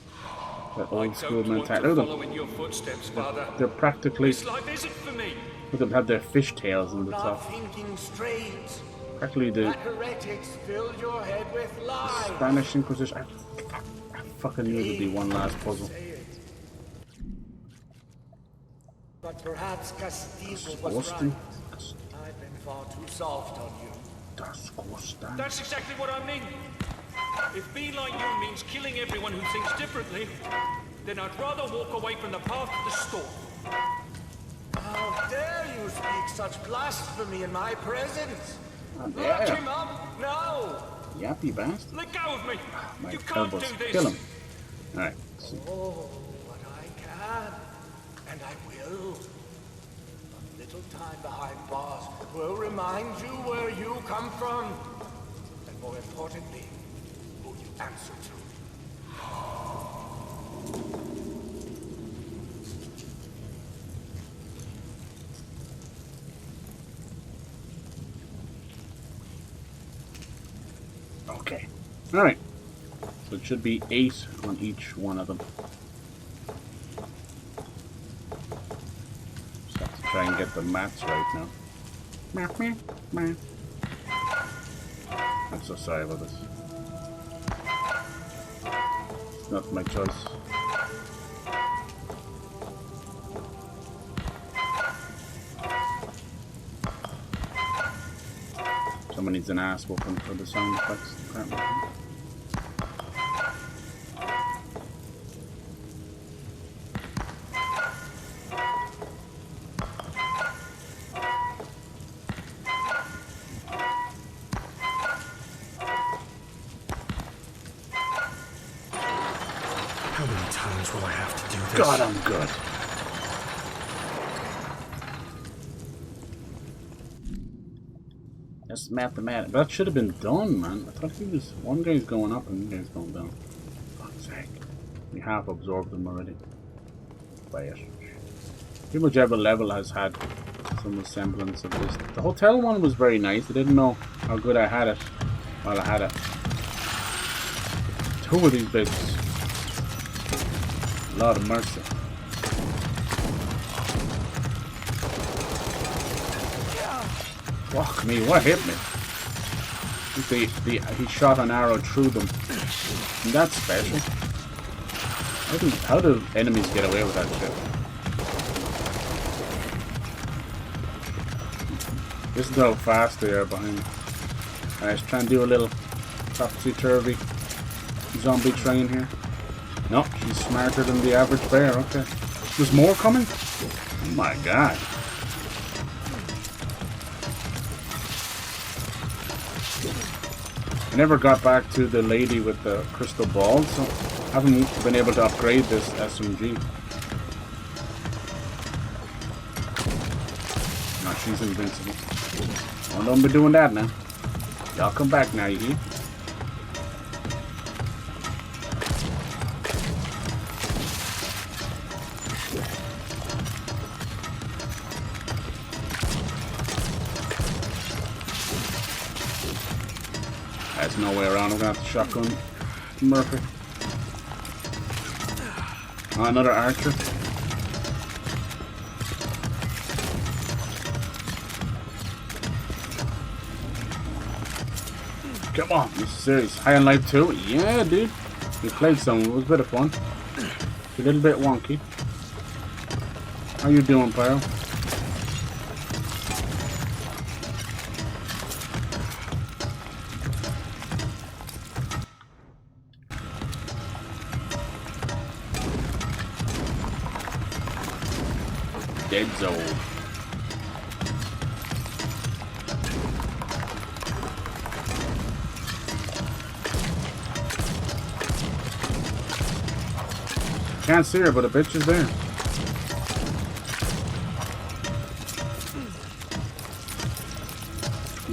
That old school mentality. Look at them. They're practically. This life isn't for me. Look at them, have their fishtails in the top. Practically the heretics filled your head with lies. Spanish Inquisition. I fucking knew there'd be one last puzzle. But perhaps Castillo was right. I've been far too soft on you. That's exactly what I mean. If being like you means killing everyone who thinks differently, then I'd rather walk away from the path of the storm. How dare you speak such blasphemy in my presence? Lock him up now! Yappy bastard. Let go of me! My You can't do elbows. this! Kill him. Alright. Oh, but I can. And I will. A little time behind bars will remind you where you come from. And more importantly, answer to. Okay. Alright. So it should be 8 on each one of them. Just have to try and get the maths right now. I'm so sorry about this. It's not my choice. Someone needs an ass whooping for the sound effects department. How many times will I have to do this? God, I'm good. That's mathematics. That should have been done, man. I thought he was. One guy's going up and one guy's going down. Fuck's sake. We half absorbed them already. By it. Pretty much every level has had some semblance of this. The hotel one was very nice. I didn't know how good I had it while I had it. 2 of these bits. A lot of mercy. Fuck me, what hit me? He shot an arrow through them. And that's special. How do enemies get away with that shit? This is how fast they are behind me. Alright, let's try and do a little topsy-turvy zombie train here. No, she's smarter than the average bear, okay. There's more coming? Oh my god. I never got back to the lady with the crystal ball, so I haven't been able to upgrade this SMG. No, she's invincible. Oh, don't be doing that now. Y'all come back now, you hear? There's no way around. I'm gonna have to shotgun Murphy. Oh, another archer. Come on, this is serious. High on Life 2? Yeah, dude. We played some. It was a bit of fun. A little bit wonky. How you doing, pal? Dead zone. Can't see her, but a bitch is there.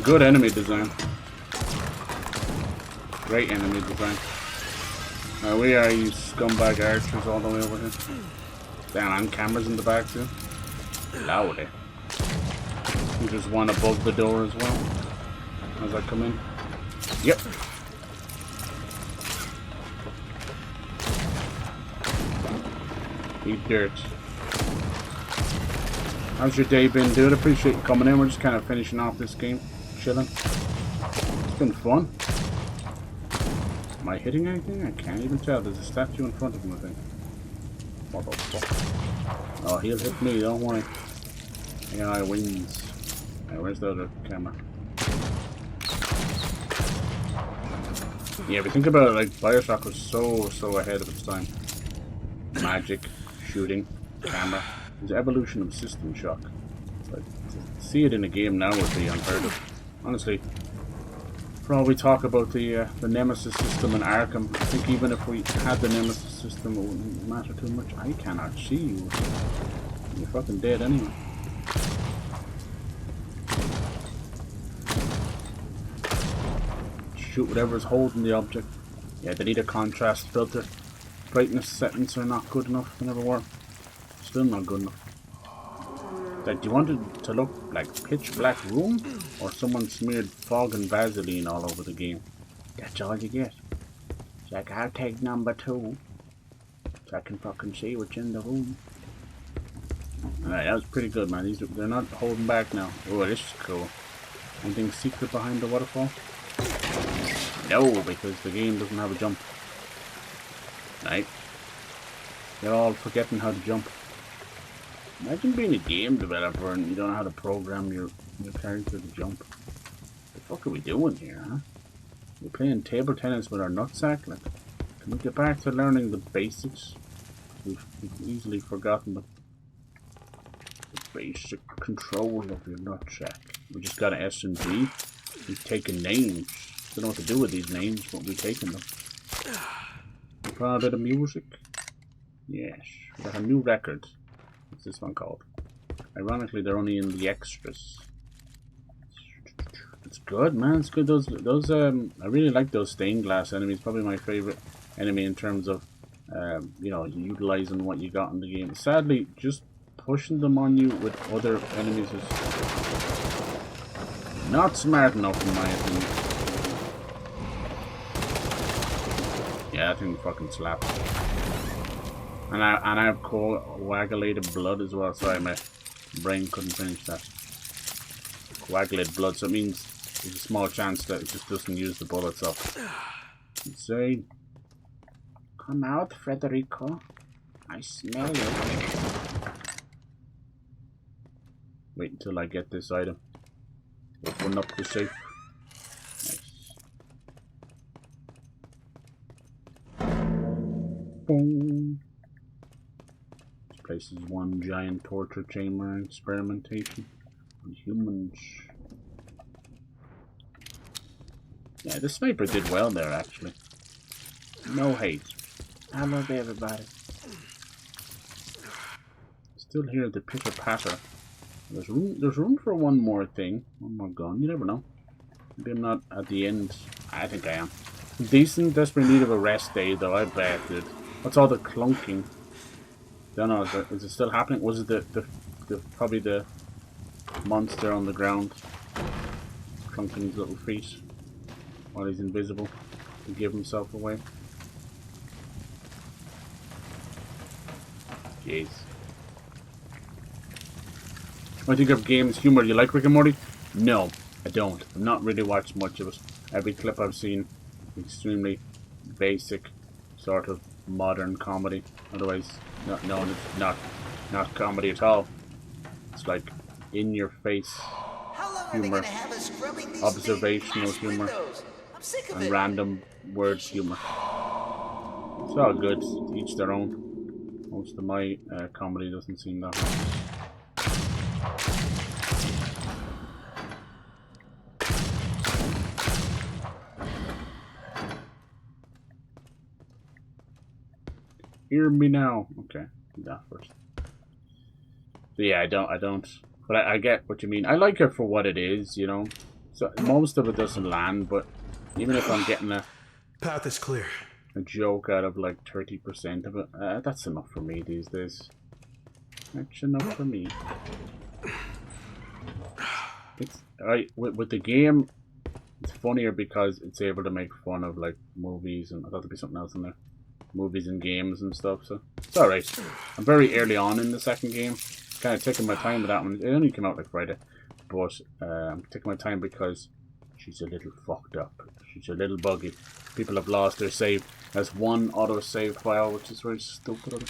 Good enemy design. Great enemy design. We are you scumbag archers all the way over here. Damn, and cameras in the back too. Loudy. There's one above the door as well. As I come in. Yep. Eat dirt. How's your day been, dude? Appreciate you coming in. We're just kind of finishing off this game. Chilling. It's been fun. Am I hitting anything? I can't even tell. There's a statue in front of him, I think. Motherfucker. Oh, he'll hit me, don't worry. AI wins. Hey, where's the other camera? Yeah, if you think about it, like, Bioshock was so ahead of its time. Magic, shooting, camera. There's evolution of System Shock. But to see it in a game now would be unheard of. Honestly, for all we talk about the Nemesis system in Arkham, I think even if we had the Nemesis system, it wouldn't matter too much. I cannot see you. You're fucking dead anyway. Shoot whatever's holding the object. Yeah, they need a contrast filter. Brightness settings are not good enough. They never were. Still not good enough. Like, do you want it to look like pitch black room, or someone smeared fog and Vaseline all over the game? That's all you get. It's like, I'll take number 2, so I can fucking see what's in the room. Alright, that was pretty good, man. They're not holding back now. Oh, this is cool. Anything secret behind the waterfall? No, because the game doesn't have a jump. Right? They're all forgetting how to jump. Imagine being a game developer and you don't know how to program your character to jump. What the fuck are we doing here, huh? We're playing table tennis with our nutsack? Like, can we get back to learning the basics? We've easily forgotten the basic control of your nutsack. We just got an S and G. We've taken names. Don't know what to do with these names, but we've taken them. We put on a bit of music. Yes, we got a new record. What's this one called? Ironically, they're only in the extras. It's good, man. It's good. Those I really like those stained glass enemies. Probably my favorite enemy in terms of, you know, utilizing what you got in the game. Sadly, just pushing them on you with other enemies is not smart enough, in my opinion. Yeah, that thing fucking slaps. And I have coagulated blood as well. Sorry, my brain couldn't finish that. Coagulated blood, so it means there's a small chance that it just doesn't use the bullets up. Insane. Come out, Federico. I smell you. Wait until I get this item. Open up the safe. Nice. Boom. This place is one giant torture chamber and experimentation on humans. Yeah, the sniper did well there, actually. No hate. I love everybody. Still hear the pitter patter. There's room for one more thing. One more gun. You never know. Maybe I'm not at the end. I think I am. Decent, desperate need of a rest day, though. I bet, dude. What's all the clunking? Don't know. Is it still happening? Was it the probably the monster on the ground clunking his little feet while he's invisible to give himself away? Jeez. What do you think of games humor? Do you like Rick and Morty? No, I don't. I've not really watched much of it. Every clip I've seen, extremely basic, sort of modern comedy. Otherwise, not known as not comedy at all. It's like in your face humor, observational humor, and random word humor. It's all good. To each their own. Most of my comedy doesn't seem that way. Hear me now. Okay, do that first. So yeah, I don't. But I get what you mean. I like it for what it is, you know. So most of it doesn't land, but even if I'm getting a path is clear, a joke out of like 30% of it, that's enough for me these days. That's enough for me. It's right with the game. It's funnier because it's able to make fun of like movies, and I thought there'd be something else in there. Movies and games and stuff, so it's alright. I'm very early on in the second game. Kind of taking my time with that one. It only came out like Friday, but I'm taking my time because she's a little fucked up. She's a little buggy. People have lost their save. There's one auto save file, which is very stupid.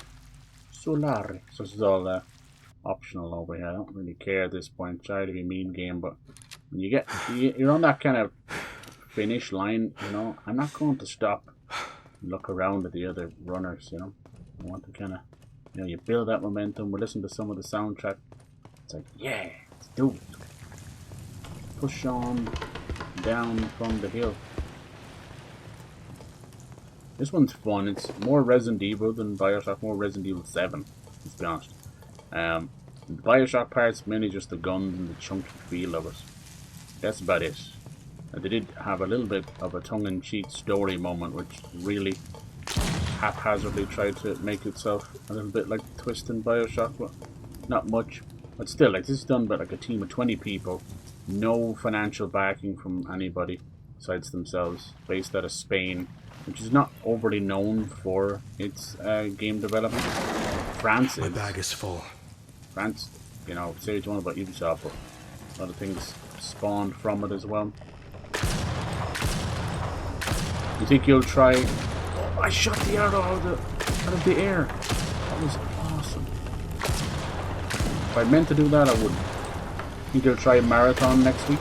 Solari. So this is all optional over here. I don't really care at this point. Try to be mean game, but when you're on that kind of finish line, you know, I'm not going to stop. Look around at the other runners, you know. I want to kind of, you know, you build that momentum. We listen to some of the soundtrack. It's like, yeah, let's do it. Push on down from the hill. This one's fun. It's more Resident Evil than Bioshock, more Resident Evil 7, let's be honest. The Bioshock part's mainly just the guns and the chunky feel of it. That's about it. They did have a little bit of a tongue-in-cheek story moment, which really haphazardly tried to make itself a little bit like the twist in Bioshock, but not much. But still, like, this is done by like a team of 20 people, no financial backing from anybody besides themselves, based out of Spain, which is not overly known for its game development. France is. My bag is full. France, you know, say what you want about Ubisoft, but a lot of things spawned from it as well. You think you'll try? Oh, I shot the arrow out of the air. That was awesome. If I meant to do that, I wouldn't. Think you'll try a marathon next week?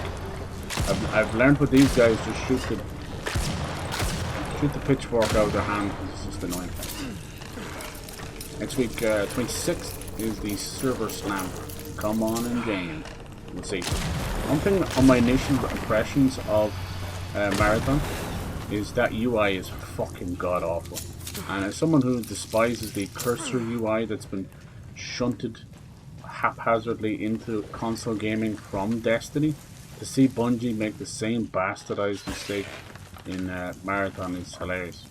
I've learned with these guys to shoot the pitchfork out of their hand because it's just annoying. Next week, 26th is the server slam. Come on in, Jane. We'll see. One thing on my initial impressions of Marathon is that UI is fucking god awful. And as someone who despises the cursor UI that's been shunted haphazardly into console gaming from Destiny, to see Bungie make the same bastardized mistake in Marathon is hilarious.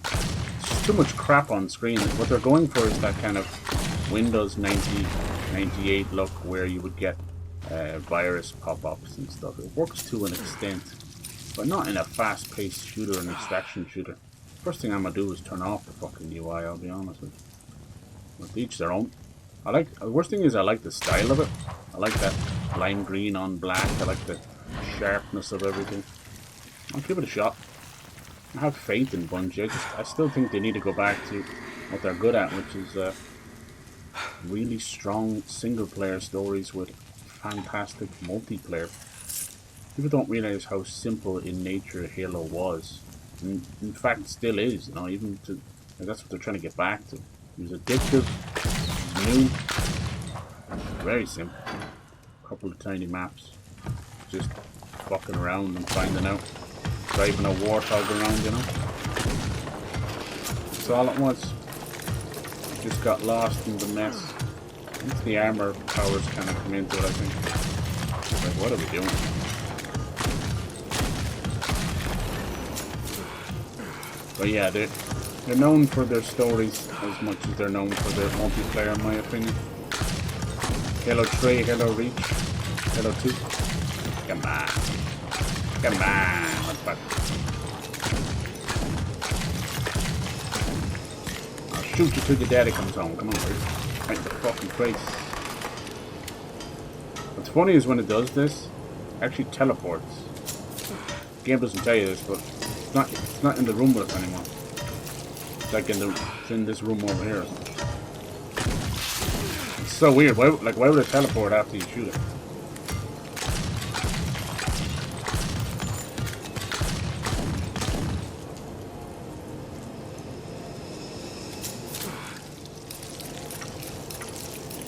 It's just too much crap on screen. What they're going for is that kind of Windows 98 look where you would get virus pop-ups and stuff. It works to an extent, but not in a fast-paced shooter, an extraction shooter. First thing I'm gonna do is turn off the fucking UI, I'll be honest with you. But each their own. The worst thing is I like the style of it. I like that lime green on black. I like the sharpness of everything. I'll give it a shot. I have faith in Bungie. I still think they need to go back to what they're good at, which is really strong single-player stories with fantastic multiplayer. People don't realize how simple in nature Halo was. And in fact, still is. You know, even to that's what they're trying to get back to. It was addictive, new, very simple. A couple of tiny maps, just fucking around and finding out, driving a warthog around, you know. That's all it was. Just got lost in the mess. Once the armor powers kind of come into it, I think. It's like, what are we doing? But yeah, they're known for their stories as much as they're known for their multiplayer, in my opinion. Halo 3, Halo Reach, Halo 2. Come on. Come on. Let's fuck. I'll shoot you till your daddy comes home. Come on, dude. Right in the fucking face. What's funny is when it does this, it actually teleports. The game doesn't tell you this, but it's not in the room with us anymore. It's like it's in this room over here. It's so weird. Why would it teleport after you shoot it?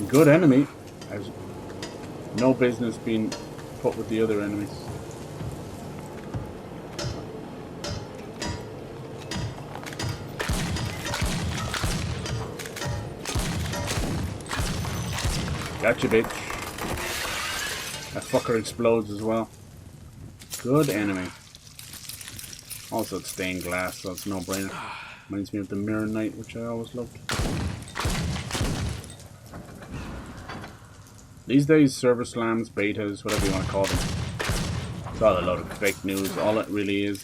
Good enemy has no business being put with the other enemies. Gotcha, bitch. That fucker explodes as well. Good enemy. Also, it's stained glass, so it's no brainer. Reminds me of the Mirror Knight, which I always loved. These days, server slams, betas, whatever you want to call them, it's all a lot of fake news. All it really is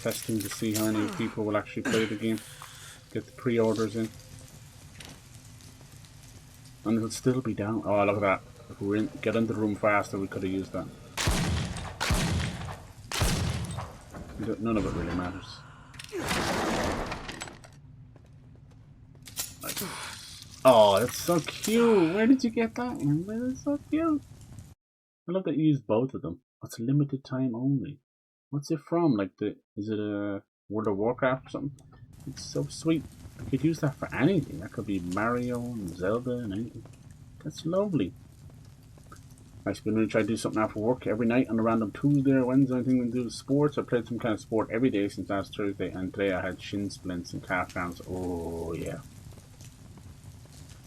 testing to see how many people will actually play the game, get the pre-orders in. And it'll still be down. Oh, look at that. If we get into the room faster, we could have used that. None of it really matters. Like, oh, that's so cute. Where did you get that one? That's so cute. I love that you use both of them. It's limited time only. What's it from? Like is it a World of Warcraft or something? It's so sweet. I could use that for anything. That could be Mario and Zelda and anything. That's lovely. I've been really trying to do something after work every night on a random Tuesday or Wednesday. Anything to do with sports. I played some kind of sport every day since last Thursday, and today I had shin splints and calf cramps. Oh yeah.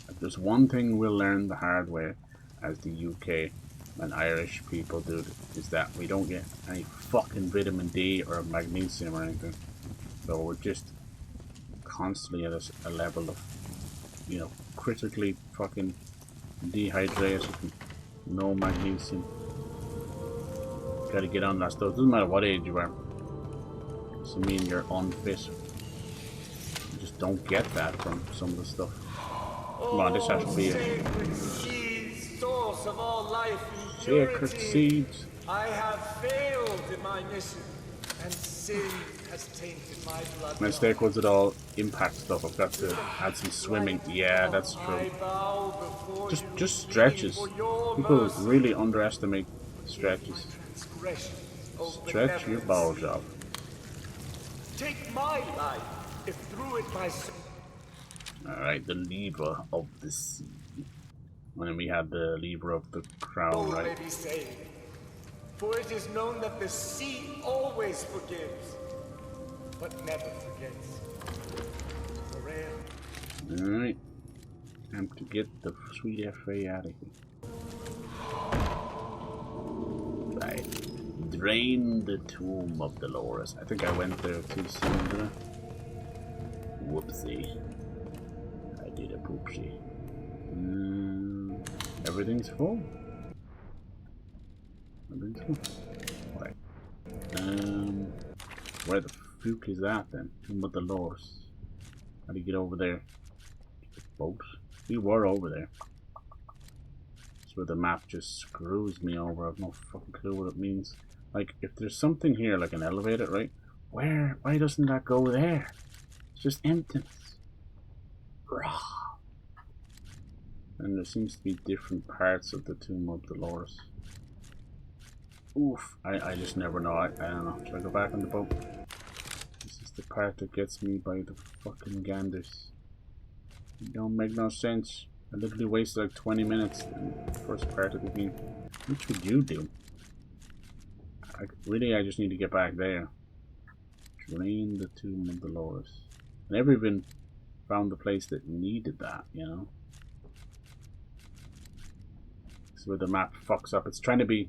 If there's one thing we'll learn the hard way as the UK, and Irish people, dude, is that we don't get any fucking vitamin D or magnesium or anything. So we're just constantly at a level of, you know, critically fucking dehydrated and no magnesium. Gotta get on that stuff. Doesn't matter what age you are. Doesn't mean you're unfit. You just don't get that from some of the stuff. Come on, this has to be it. Source of all life, Sacred seeds. I have failed in my mission, and sin has tainted my blood. Mistake was it all impact stuff. I've got to add some swimming. Yeah, that's true. Just stretches. People really underestimate stretches. Stretch your balls off. Take my life, if through it my soul. Alright, the lever of the sea. And then we had the lever of the crown, right? May be saved. For it is known that the sea always forgives, but never forgets. Alright. Time to get the sweet FA out of here. Right. Drain the tomb of Dolores. I think I went there too soon, didn't I? Whoopsie. I did a poopsie. Everything's full. Everything's full. Right. Where the fuck is that then? Tomb of Dolores. How do you get over there? Boat? We were over there. That's where the map just screws me over. I have no fucking clue what it means. Like, if there's something here, like an elevator, right? Why doesn't that go there? It's just emptiness. Rah. And there seems to be different parts of the Tomb of Dolores. Oof. I just never know. I don't know. Should I go back on the boat? This is the part that gets me by the fucking ganders. It don't make no sense. I literally wasted like 20 minutes in the first part of the game. Which would you do? I just need to get back there. Drain the Tomb of Dolores. I never even found the place that needed that, you know? This is where the map fucks up. It's trying to be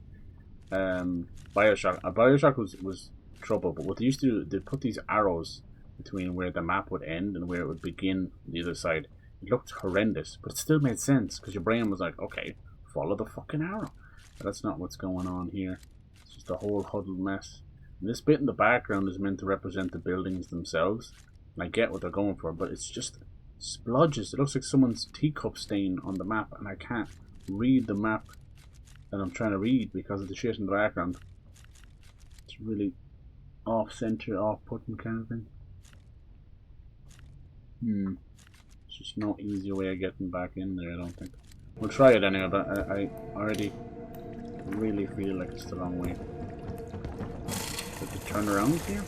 Bioshock. Bioshock was trouble, but what they used to do, they put these arrows between where the map would end and where it would begin on the other side. It looked horrendous, but it still made sense because your brain was like, okay, follow the fucking arrow. But that's not what's going on here. It's just a whole huddled mess. And this bit in the background is meant to represent the buildings themselves. And I get what they're going for, but it's just splodges. It looks like someone's teacup stain on the map, and I can't read the map that I'm trying to read because of the shit in the background. It's really off-center, off-putting kind of thing. It's just no easy way of getting back in there, I don't think. We'll try it anyway, but I already really feel like it's the wrong way. Did you turn around here?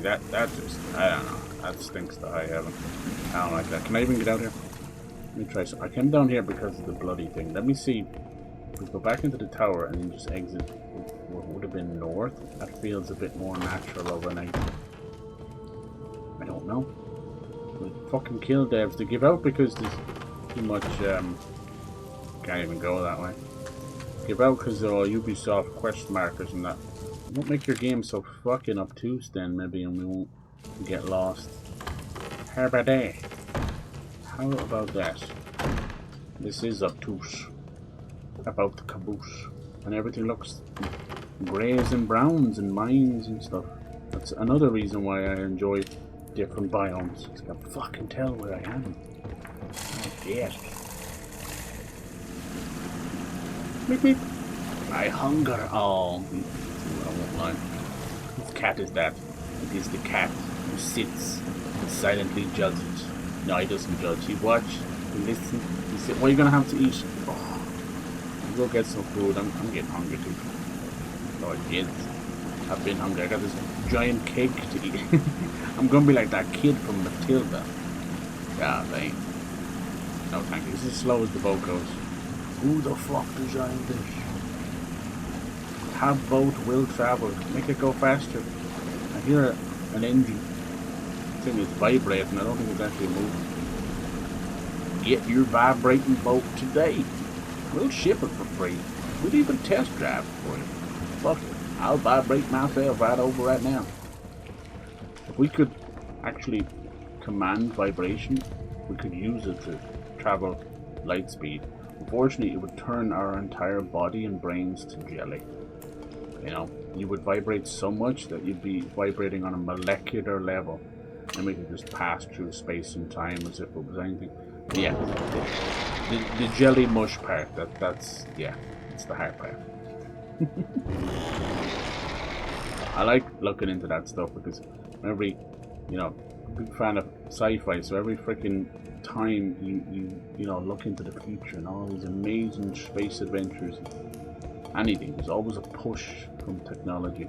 That just, I don't know. That stinks to high heaven. I don't like that. Can I even get out here? Let me try some. I came down here because of the bloody thing. Let me see. If we go back into the tower and then just exit what would have been north, that feels a bit more natural overnight. I don't know. We fucking kill devs to give out because there's too much, can't even go that way. Give out because they're all Ubisoft quest markers and that. Won't make your game so fucking obtuse then, maybe, and we won't get lost. How about that? How about that? This is obtuse. About the caboose. And everything looks greys and browns and mines and stuff. That's another reason why I enjoy different biomes. I can fucking tell where I am. Oh, yeah. Beep beep. I hunger. Oh. I won't lie. Whose cat is that? It is the cat who sits and silently judges. No, he doesn't judge. He watches, he listens, he says, what are you going to have to eat? Oh, go get some food. I'm getting hungry too. Lord, kids. I've been hungry. I got this giant cake to eat. I'm going to be like that kid from Matilda. Yeah, mate. No, thank you. This is as slow as the boat goes. Who the fuck designed this? Have boat will travel. Make it go faster. I hear an engine. I think it's vibrating. I don't think it's actually moving. Get your vibrating boat today. We'll ship it for free. We'll even test drive for you. Fuck it. I'll vibrate myself right over right now. If we could actually command vibration, we could use it to travel light speed. Unfortunately, it would turn our entire body and brains to jelly. You know, you would vibrate so much that you'd be vibrating on a molecular level, and we could just pass through space and time as if it was anything. But yeah, the jelly mush part, that's the hard part. I like looking into that stuff because every, you know, big fan of sci-fi, so every freaking time you know, look into the future and all these amazing space adventures, anything, there's always a push from technology.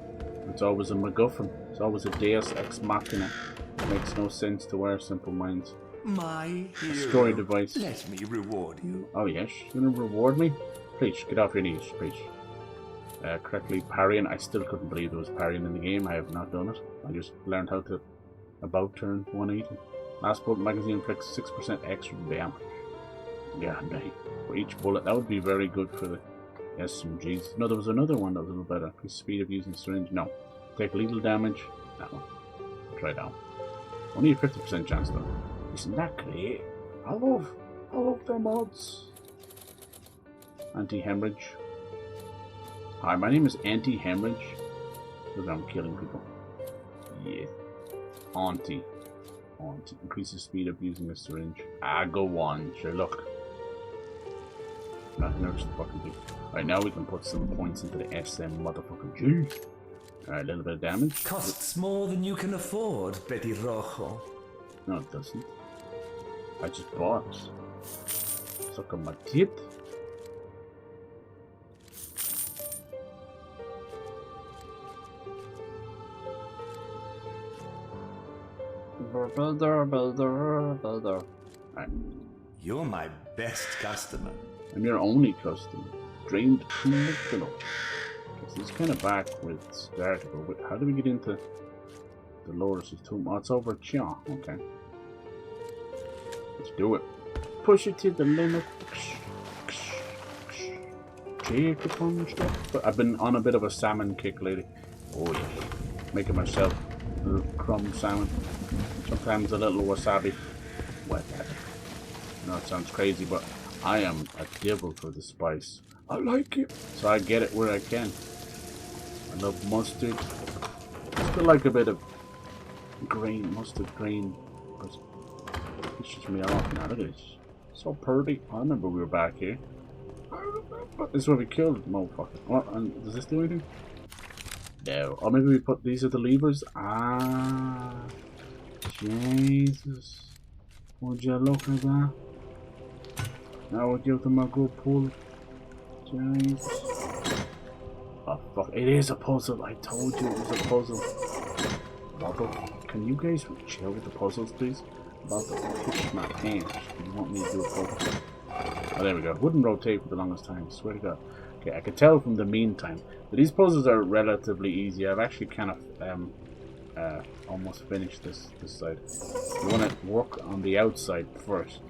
It's always a MacGuffin. It's always a Deus Ex Machina. It makes no sense to our simple minds. My hero. Story device. Let me reward you. Oh yes, you're gonna reward me? Please, get off your knees, please. Correctly parrying. I still couldn't believe there was parrying in the game. I have not done it. I just learned how to about turn 180. Last bullet magazine inflicts 6% extra damage. Yeah, nice. For each bullet. That would be very good for the SMGs. No, there was another one that was a little better. Increase speed of using syringe. No. Take lethal damage. That one. Try that one. Only a 50% chance though. Isn't that great? I love the mods. Anti-hemorrhage. Hi, my name is Anti-hemorrhage. Because I'm killing people. Yeah. Auntie. Increases speed of using a syringe. Go on. Sure, look. Nothing else to fucking do. Alright, now we can put some points into the SM motherfucking G. Alright, a little bit of damage. Costs more than you can afford, Betty Rojo. No, it doesn't. I just bought. Suck on my tit. Right. You're my best customer. I'm your only customer. Drained Crumbling. This is kind of back with started, but how do we get into the lower system? Oh, it's over at Chia. Okay. Let's do it. Push it to the limit. Take it on the stuff. But I've been on a bit of a salmon kick lately. Oh yeah. Making myself a little crumb salmon. Sometimes a little wasabi. What? I know it sounds crazy, but I am a devil for the spice. I like it. So I get it where I can. I love mustard. I still like a bit of grain, mustard grain. It's just me off now. Look at this. So pretty. I remember we were back here. This is where we killed the motherfucker. What? And does this do anything? No. Or maybe we put these are the levers. Ah. Jesus. Would you look at that? Now we'll give them a good pull. Jesus. Oh fuck. It is a puzzle. I told you it was a puzzle. Can you guys chill with the puzzles, please? I'm about to pitch my pants. You want me to do a puzzle? Oh, there we go. Wouldn't rotate for the longest time. I swear to God. Okay, I could tell from the meantime. But these puzzles are relatively easy. I've actually kind of almost finished this side. You want to work on the outside first.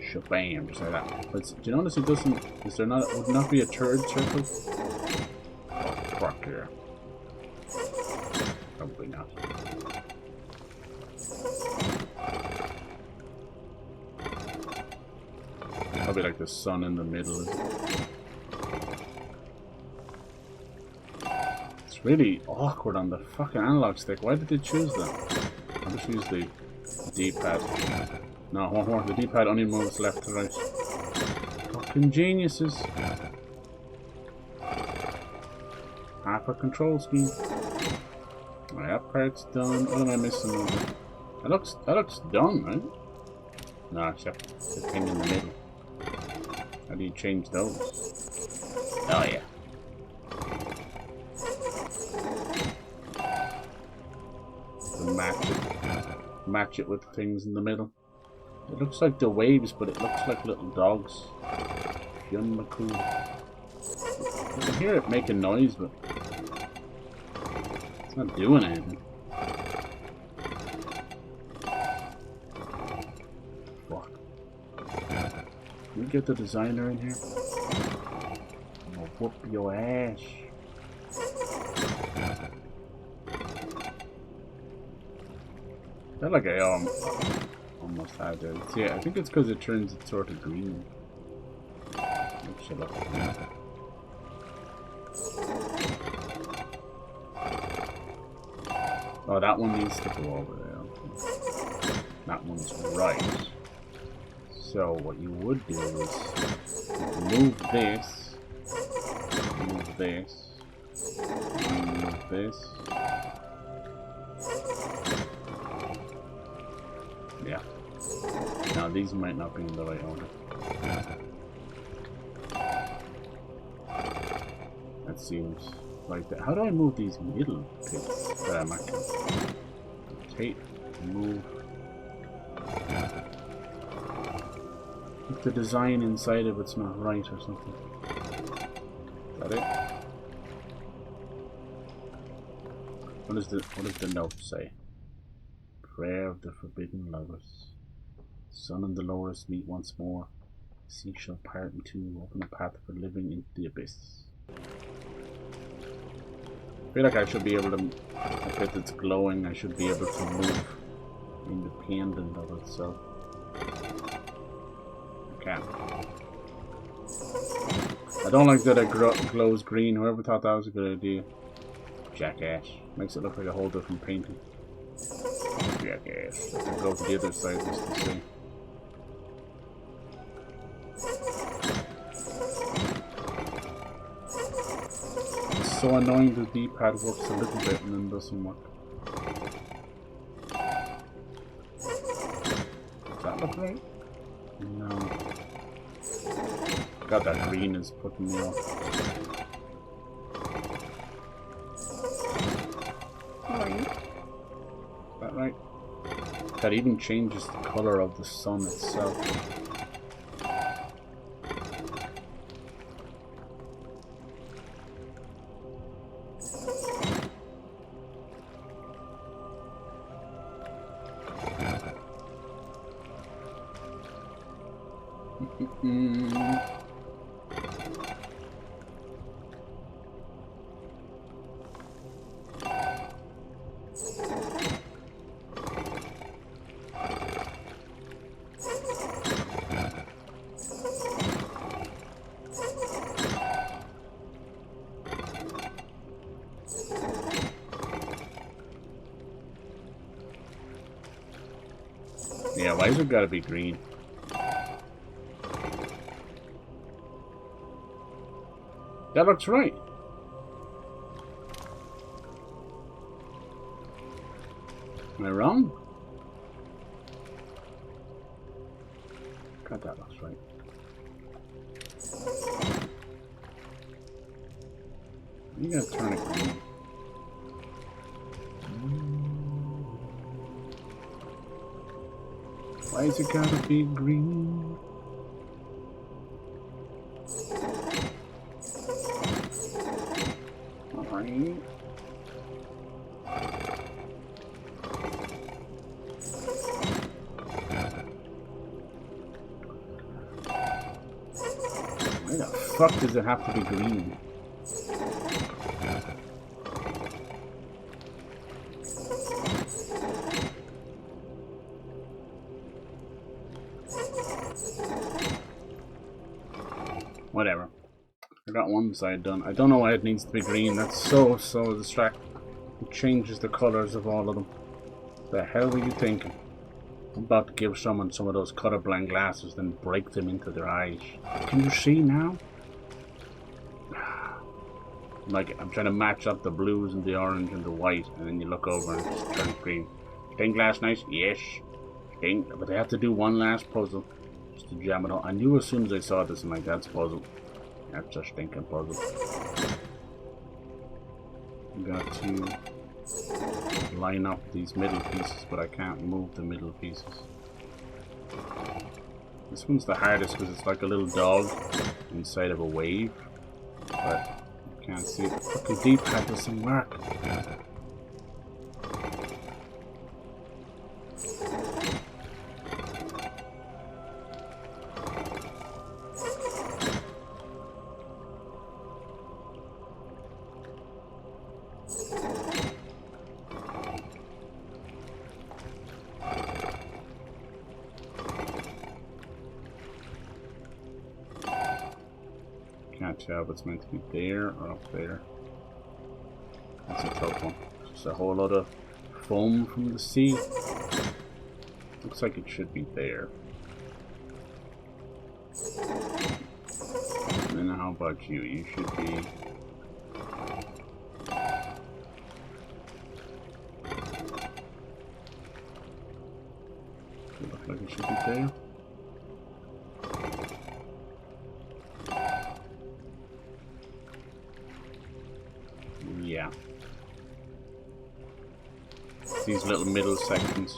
Shabam, just like that. But do you notice it doesn't? Is there not? Would not be a third circle? Oh, fuck here. Probably not. Probably like the sun in the middle. It's really awkward on the fucking analog stick. Why did they choose that? I'll just use the D-pad. No, one more. The D-pad only moves left to right. Fucking geniuses. Half a control scheme. My that part's done. What am I missing? That looks done, right? No, except the thing in the middle. How do you change those? Oh yeah. So match it with things in the middle. It looks like the waves, but it looks like little dogs. Fionn McCool. You can hear it making noise, but it's not doing anything. Fuck. Can we get the designer in here? whoop your ass. I feel like I almost had to. See, I think it's because it turns it sort of green. Shut up. Oh, that one needs to go over there. Okay. That one's right. So what you would do is move this, move this, and move this. Yeah. Now these might not be in the right order. That seems like that. How do I move these middle bits that I'm actually take, move? If the design inside of it's not right or something. Is that it? What does the note say? Prayer of the forbidden lovers. Sun and Dolores meet once more. Sea shall part in two, open a path for living into the abyss. I feel like I should be able to, if it's glowing, I should be able to move independent of itself. I can't. I don't like that it glows green. Whoever thought that was a good idea. Jackass. Makes it look like a whole different painting. Jackass. I can go to the other side just to see. It's so annoying the D-pad works a little bit and then doesn't work. Does that look right? No. God, that green is putting me off. Is that right? That even changes the color of the sun itself. Yeah, why's it gotta be green? That looks right. Am I wrong? God, that looks right. You gotta turn it green. Why is it gotta be green? Alright. Why the fuck does it have to be green? Whatever. I got one side done. I don't know why it needs to be green. That's so distracting. It changes the colors of all of them. The hell were you thinking? I'm about to give someone some of those colorblind glasses, then break them into their eyes. Can you see now? Like, I'm trying to match up the blues and the orange and the white, and then you look over and it just turns green. Stained glass nice? Yes. But they have to do one last puzzle. Just to jam it all. I knew as soon as I saw this in my dad's puzzle. That's a stinking puzzle. I got to line up these middle pieces, but I can't move the middle pieces. This one's the hardest because it's like a little dog inside of a wave. But I can't see it. The fucking D-pad doesn't work. Can't tell if it's meant to be there or up there. That's a tough one. Just a whole lot of foam from the sea. Looks like it should be there. And then how about you? You should be... It looks like it should be there. Yeah. These little middle sections.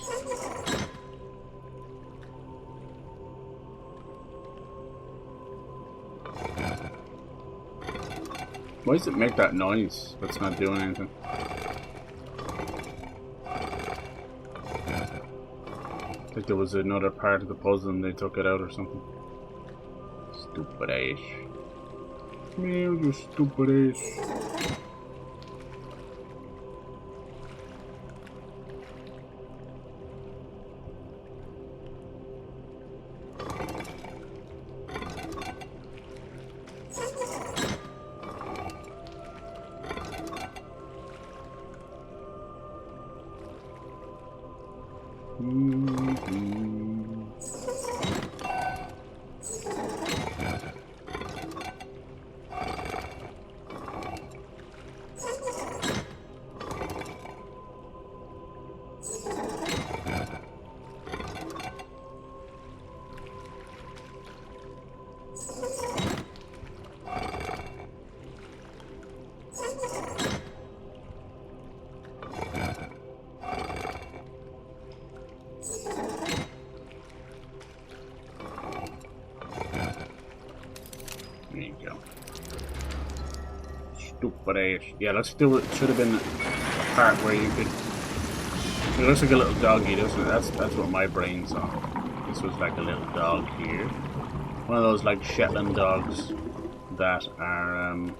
Why does it make that noise? That's not doing anything. I think there was another part of the puzzle and they took it out or something. Stupid ass. Man, you stupid ass. There you go. Stupid ass. Yeah, let's do it. Should have been a part where you could. It looks like a little doggy, doesn't it? That's what my brain saw. This was like a little dog here. One of those like Shetland dogs that are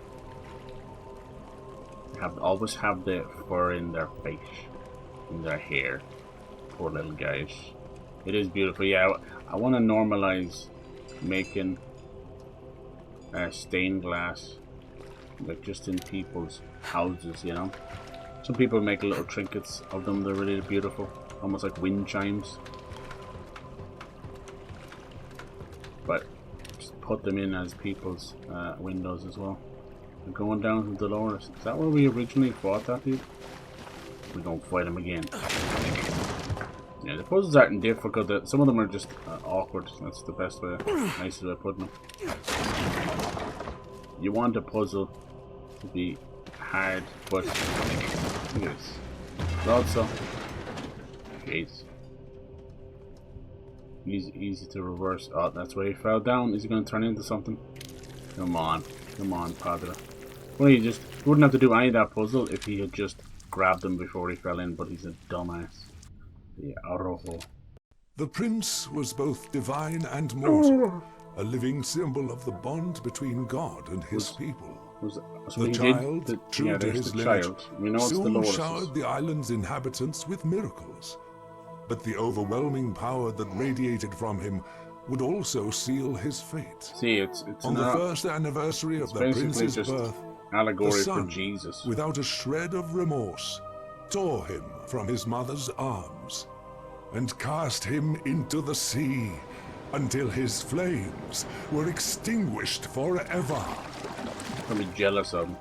always have the fur in their face, in their hair. Poor little guys. It is beautiful. Yeah, I want to normalize making stained glass, like just in people's houses, you know. Some people make little trinkets of them. They're really beautiful, almost like wind chimes. But just put them in as people's windows as well. We're going down to Dolores. Is that where we originally fought that dude? We're gonna fight him again. Yeah, the puzzles aren't difficult. Some of them are just awkward. That's the best way, nicest way of putting them. You want a puzzle to be hard, but look at this. Also, jeez, easy to reverse. Oh, that's where he fell down. Is he going to turn into something? Come on, Padre. Well, he wouldn't have to do any of that puzzle if he had just grabbed him before he fell in. But he's a dumbass. The Arojo. The prince was both divine and mortal, a living symbol of the bond between God and his people. The child, true to his lineage, soon showered the island's inhabitants with miracles. But the overwhelming power that radiated from him would also seal his fate. See, it's on the first anniversary of the prince's birth, allegory the sun, for Jesus, without a shred of remorse, tore him from his mother's arms and cast him into the sea until his flames were extinguished forever. I'm probably jealous of him.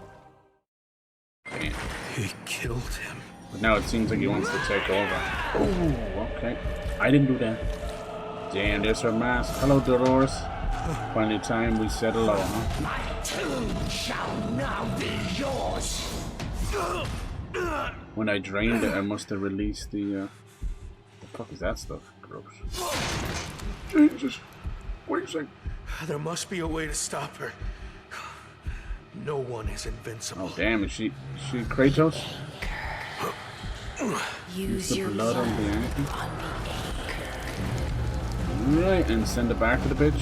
Man. He killed him. But now it seems like he wants to take over. Oh, okay. I didn't do that. Damn, there's her mask. Hello, Dolores. Finally time we said hello, huh? My tomb shall now be yours. When I drained it, I must have released the fuck is that stuff? Gross. Jesus. Wait a second. There must be a way to stop her. No one is invincible. Oh damn, is she Kratos? Use your blood on the anything. on the anchor. Right, and send it back to the bitch.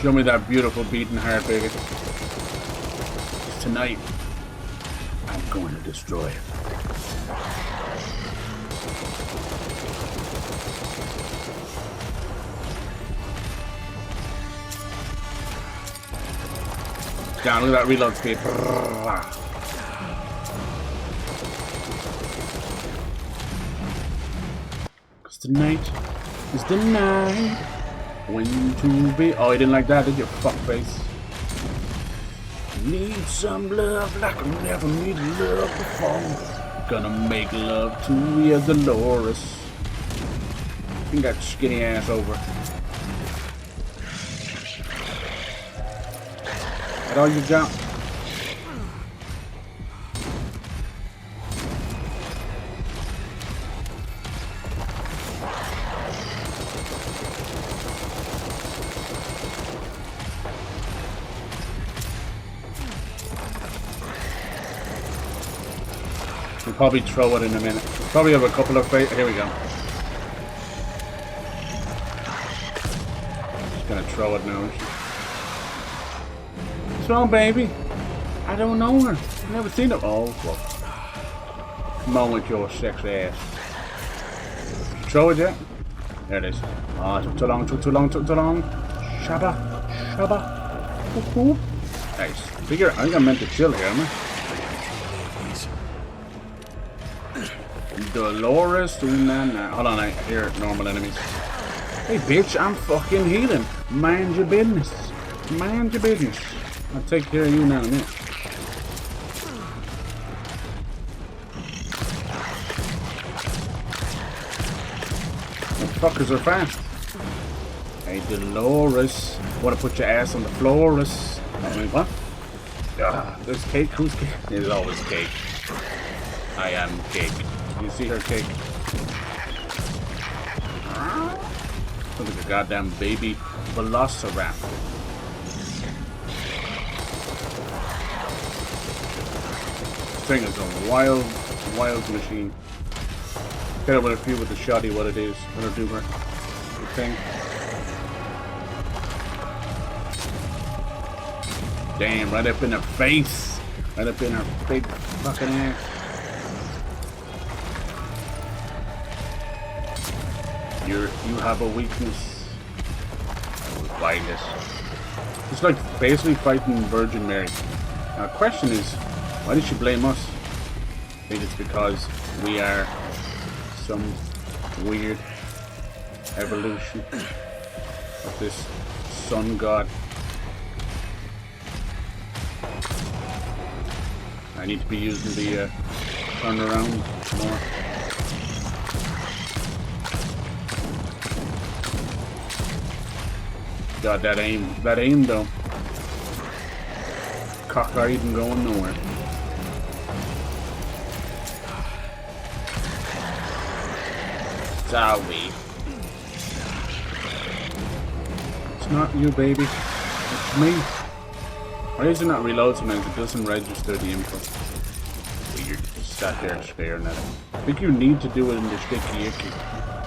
Show me that beautiful beating heart, baby. Tonight, I'm going to destroy it. Down, look at that reload speed. Cause tonight is the night when to be. Oh, you didn't like that, did you? Fuckface. Need some love like I never needed love before. Gonna make love to you, Dolores. Bring that skinny ass over. That all you got? We'll probably throw it in a minute. Probably have a couple of here we go. Just gonna throw it now. What's wrong, baby? I don't know her. I've never seen her. Oh, fuck. Come on with your sexy ass. Throw it yet? There it is. Oh, it took too long, took too long, took too long. Shabba, shabba. Whoop, whoop. Nice. Figure, I think I meant to chill here, am I? Dolores, nah. Hold on, I hear normal enemies. Hey, bitch, I'm fucking healing. Mind your business. Mind your business. I'll take care of you now in a minute. The fuckers are fast. Hey, Dolores. Wanna put your ass on the floorus? I mean, what? There's cake. Who's cake? There's always cake. I am cake. You see her cake? Look like a goddamn baby velociraptor. This thing is a wild machine. Get over a few with the shoddy what it is. Let her do her thing. Damn, right up in her face. Right up in her big fucking ass. You have a weakness. I will find it. It's like basically fighting Virgin Mary. Now, the question is, why did she blame us? I think it's because we are some weird evolution of this sun god. I need to be using the turnaround more. God, that aim though. Cockeyed and going nowhere. Sorry. It's not you, baby. It's me. Why does it not reload sometimes? It doesn't register the info. Weird. Just sat there staring at it. I think you need to do it in the sticky icky.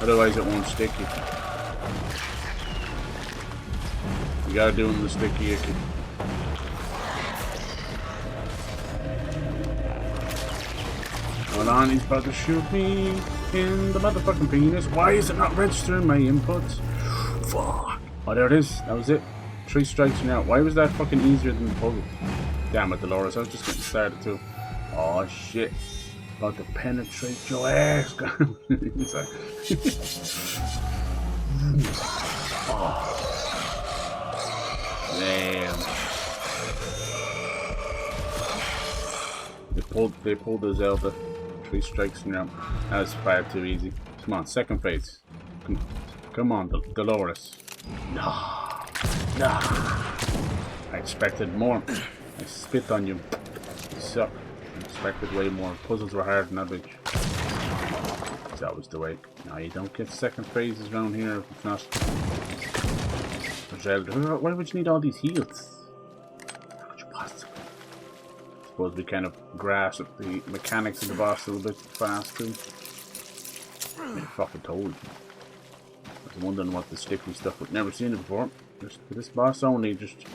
Otherwise it won't stick you. You gotta do it in the sticky icky. Hold on, he's about to shoot me in the motherfucking penis. Why is it not registering my inputs? Fuck. Oh, there it is. That was it. 3 strikes and you're out. Why was that fucking easier than the puzzle? Damn it, Dolores. I was just getting started too. Oh shit. About to penetrate your ass. Oh. Damn. They pulled the Zelda. 3 strikes and you're out. That was far too easy. Come on, second phase. Come on, Dolores. No. I expected more. I spit on you. You suck. I expected way more. Puzzles were hard than that bitch. It's always the way. No, you don't get second phases around here if not. Why would you need all these heals? How could you possibly? I suppose we kind of grasp the mechanics of the boss a little bit faster. I fucking told you. I was wondering what the sticky stuff would never seen it before. Just for this boss only, just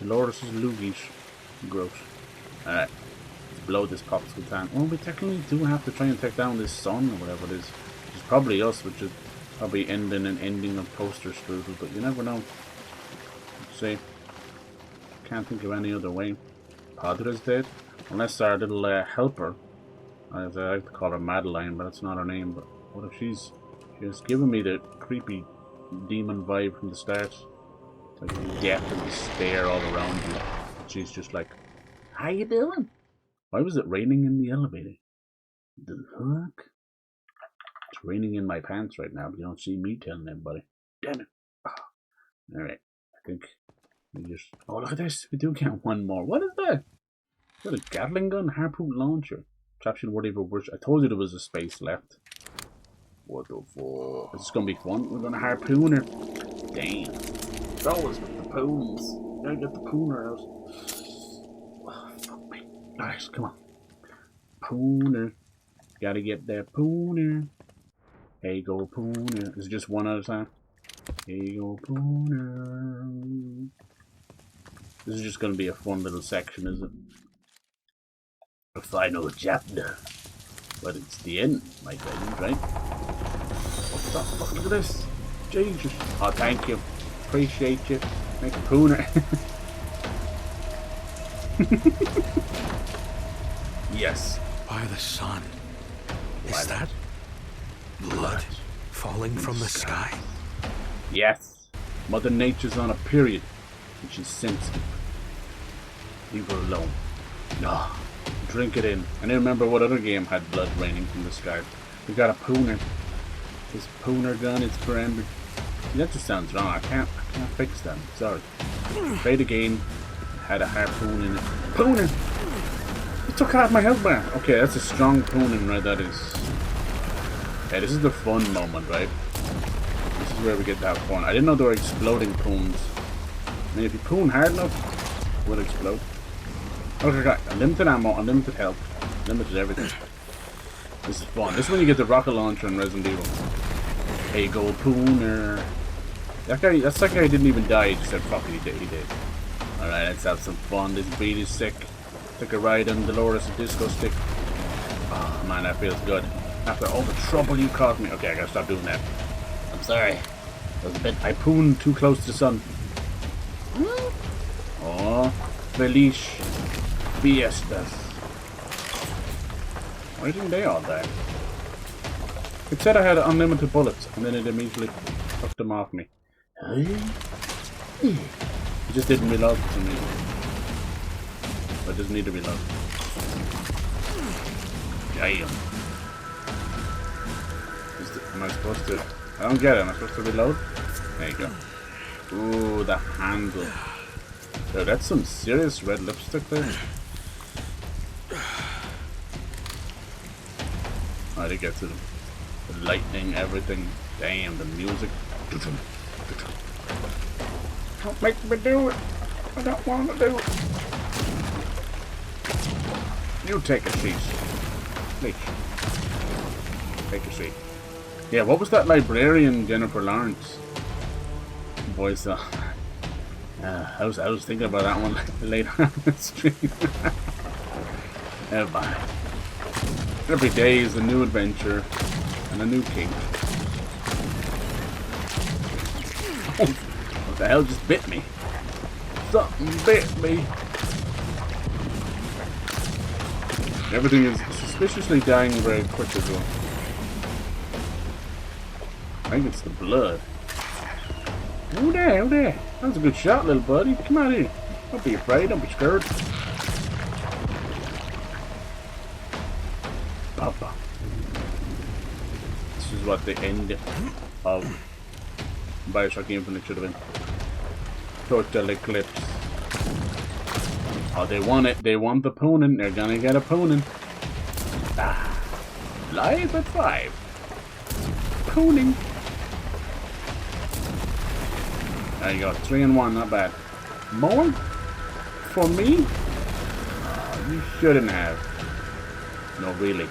Dolores' loogies. Gross. Alright. Let's blow this popsicle tank. Well, we technically do have to try and take down this sun or whatever it is. Probably us, which is probably ending an ending of poster strudel, but you never know. See, can't think of any other way. Padra's dead, unless our little helper, as I like to call her Madeline, but it's not her name. But what if she's giving me the creepy demon vibe from the start, like death and despair all around you. She's just like, "How you doing?" Why was it raining in the elevator? The fuck? It's raining in my pants right now, but you don't see me telling anybody. Damn it. Alright, I think we just... Oh, look at this. We do get one more. What is that? Is that a Gatling gun? Harpoon launcher? Captured whatever works. I told you there was a space left. What the fuck? This is gonna be fun. We're gonna harpoon her. Damn. It's always with the poons. Gotta get the pooner out. Oh, fuck me. Alright, come on. Pooner. Gotta get that pooner. Hey, go pooner. Is it just one at a time? Hey, go pooner. This is just gonna be a fun little section, is it? A final chapter. But it's the end, my friend, right? What the fuck? Look at this. Jesus. Oh, thank you. Appreciate you. Make a pooner. Yes. By the sun. Is that blood falling from the sky? Yes. Mother Nature's on a period, and she's sensitive. Leave her alone. No. Drink it in. I don't remember what other game had blood raining from the sky. We got a pooner. This pooner gun is forever. That just sounds wrong. I can't fix that. Sorry. Played a game. Had a harpoon in it. Pooner! It took out my health bar. Okay, that's a strong pooning, right? That is. Yeah, this is the fun moment, right? This is where we get to have fun. I didn't know there were exploding poons. I mean, if you poon hard enough, it will explode. Okay, unlimited ammo, unlimited health, limited everything. This is fun. This is when you get the rocket launcher in Resident Evil. Hey, go pooner. That guy didn't even die. He just said, "Fuck it," he did. Alright, let's have some fun. This beat is sick. Took a ride on Dolores' disco stick. Oh man, that feels good. After all the trouble you caused me. Okay, I gotta stop doing that. I'm sorry. That was a bit. I pooned too close to the sun. Oh, Feliz Fiestas. Why didn't they all die? It said I had unlimited bullets, and then it immediately took them off me. It just didn't reload for me. I just need to reload. Damn. Am I supposed to... I don't get it. Am I supposed to reload? There you go. Ooh, the handle. Yo, that's some serious red lipstick there. I did get to the lightning, everything. Damn, the music. Don't make me do it. I don't want to do it. You take a seat. Please. Take a seat. Yeah, what was that librarian Jennifer Lawrence voice? I was thinking about that one later on the stream. Bye. Every day is a new adventure and a new king. Oh, what the hell just bit me? Something bit me. Everything is suspiciously dying very quick as well. I think it's the blood. Oh there, oh there. That was a good shot, little buddy. Come out here. Don't be afraid, don't be scared. Papa. This is what the end of Bioshock Infinite should have been. Total eclipse. Oh, they want it. They want the poonin'. They're gonna get a poonin'. Ah. Live at 5. Pooning. There you go. 3 and 1. Not bad. More? For me? Oh, you shouldn't have. No, really.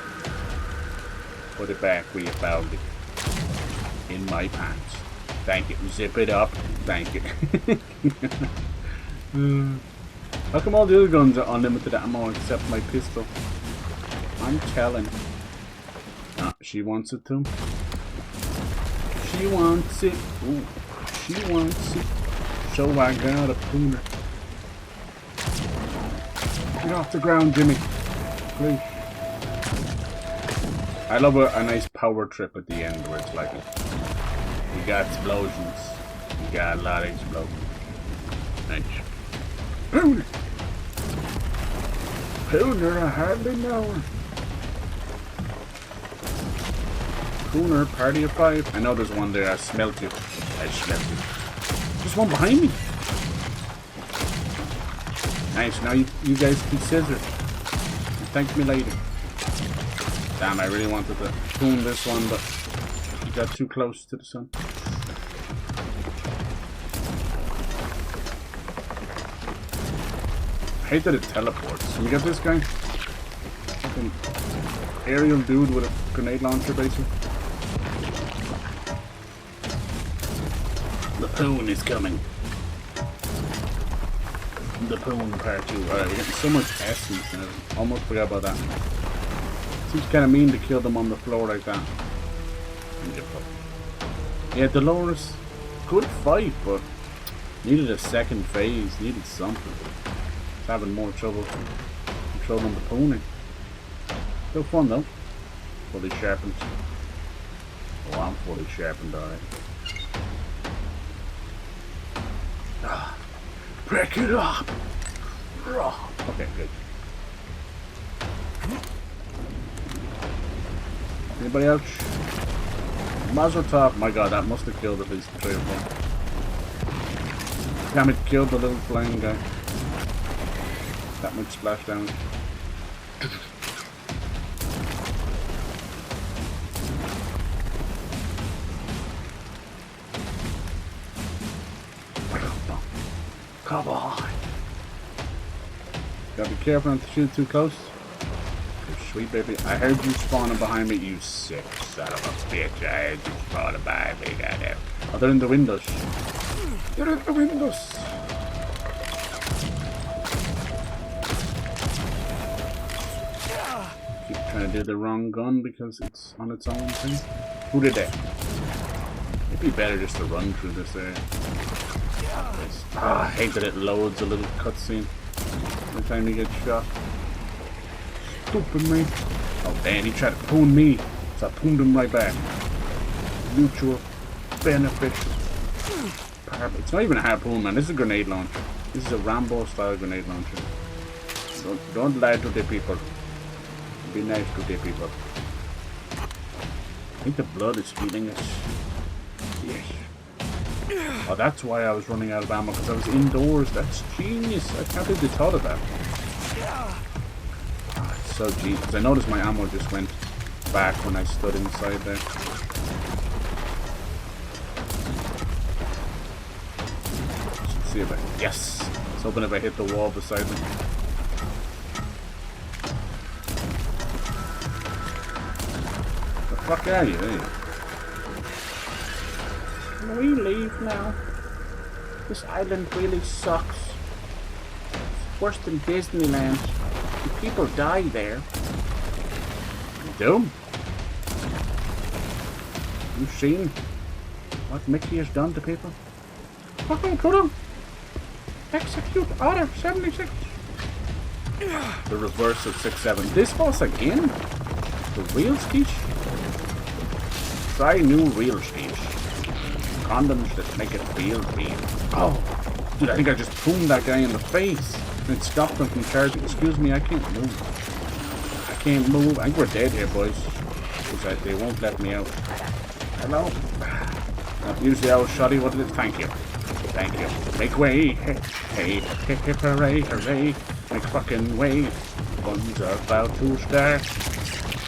Put it back where you found it. In my pants. Thank you. Zip it up. Thank you. How come all the other guns are unlimited ammo except my pistol? I'm telling. Ah, she wants it too. She wants it. Ooh, she wants it. So I got a pooner. Get off the ground, Jimmy. Please. I love a nice power trip at the end where it's like, you got explosions. You got a lot of explosions. Nice. Pooner! Pooner, I hardly know her. Pooner, party of 5. I know there's one there. I smelt you. I smelt you. There's one behind me. Nice. Now you guys can scissor. Thank me later. Damn, I really wanted to poon this one, but you got too close to the sun. I hate that it teleports. Can we get this guy? Fucking aerial dude with a grenade launcher, basically. The poon is coming. The poon part 2. Alright, we're getting so much essence now. Almost forgot about that. Seems kind of mean to kill them on the floor like that. Yeah, Dolores, good fight, but needed a second phase. Needed something. It's having more trouble controlling the pony. Still fun though. Fully sharpened. Oh, I'm fully sharpened, alright. Break it up! Okay, good. Anybody else? Mazel tov. My god, that must have killed at least 3 or 4. Damn, it killed the little flying guy. That much splash damage. Come on. Gotta be careful not to shoot too close. Sweet baby. I heard you spawning behind me, you sick son of a bitch. I heard you spawning behind me, goddamn. Oh, they're in the windows. They're in the windows. Keep trying to do the wrong gun because it's on its own thing. Who did that? It'd be better just to run through this area. I hate that it loads a little cutscene every time you get shot. Stupid me. Oh damn, he tried to poon me, so I pooned him right back. Mutual benefit. Perfect. It's not even a harpoon, man. This is a grenade launcher. This is a Rambo style grenade launcher. Don't lie to the people. Be nice to the people. I think the blood is healing us. Yes. Oh, that's why I was running out of ammo, because I was indoors. That's genius. I can't believe they thought of that. Oh, it's so genius. Because I noticed my ammo just went back when I stood inside there. Let's see if I... Yes! I was hoping if I hit the wall beside me. The fuck are you, eh? Can we leave now? This island really sucks. It's worse than Disneyland. The people die there. You do? You've seen what Mickey has done to people? Okay, put him. Execute order 76. The reverse of 6-7. This boss again? The real skish? Try new real skish. Condoms that make it real. Oh, dude, I think I just pooned that guy in the face and it stopped him from charging. Excuse me, I can't move. I can't move. I think we're dead here, boys. Because they won't let me out. Hello? Usually I was shoddy. What did it? Thank you. Thank you. Make way. Hey, hey, hey, hey, hooray, hooray. Make fucking way. Guns are about to start.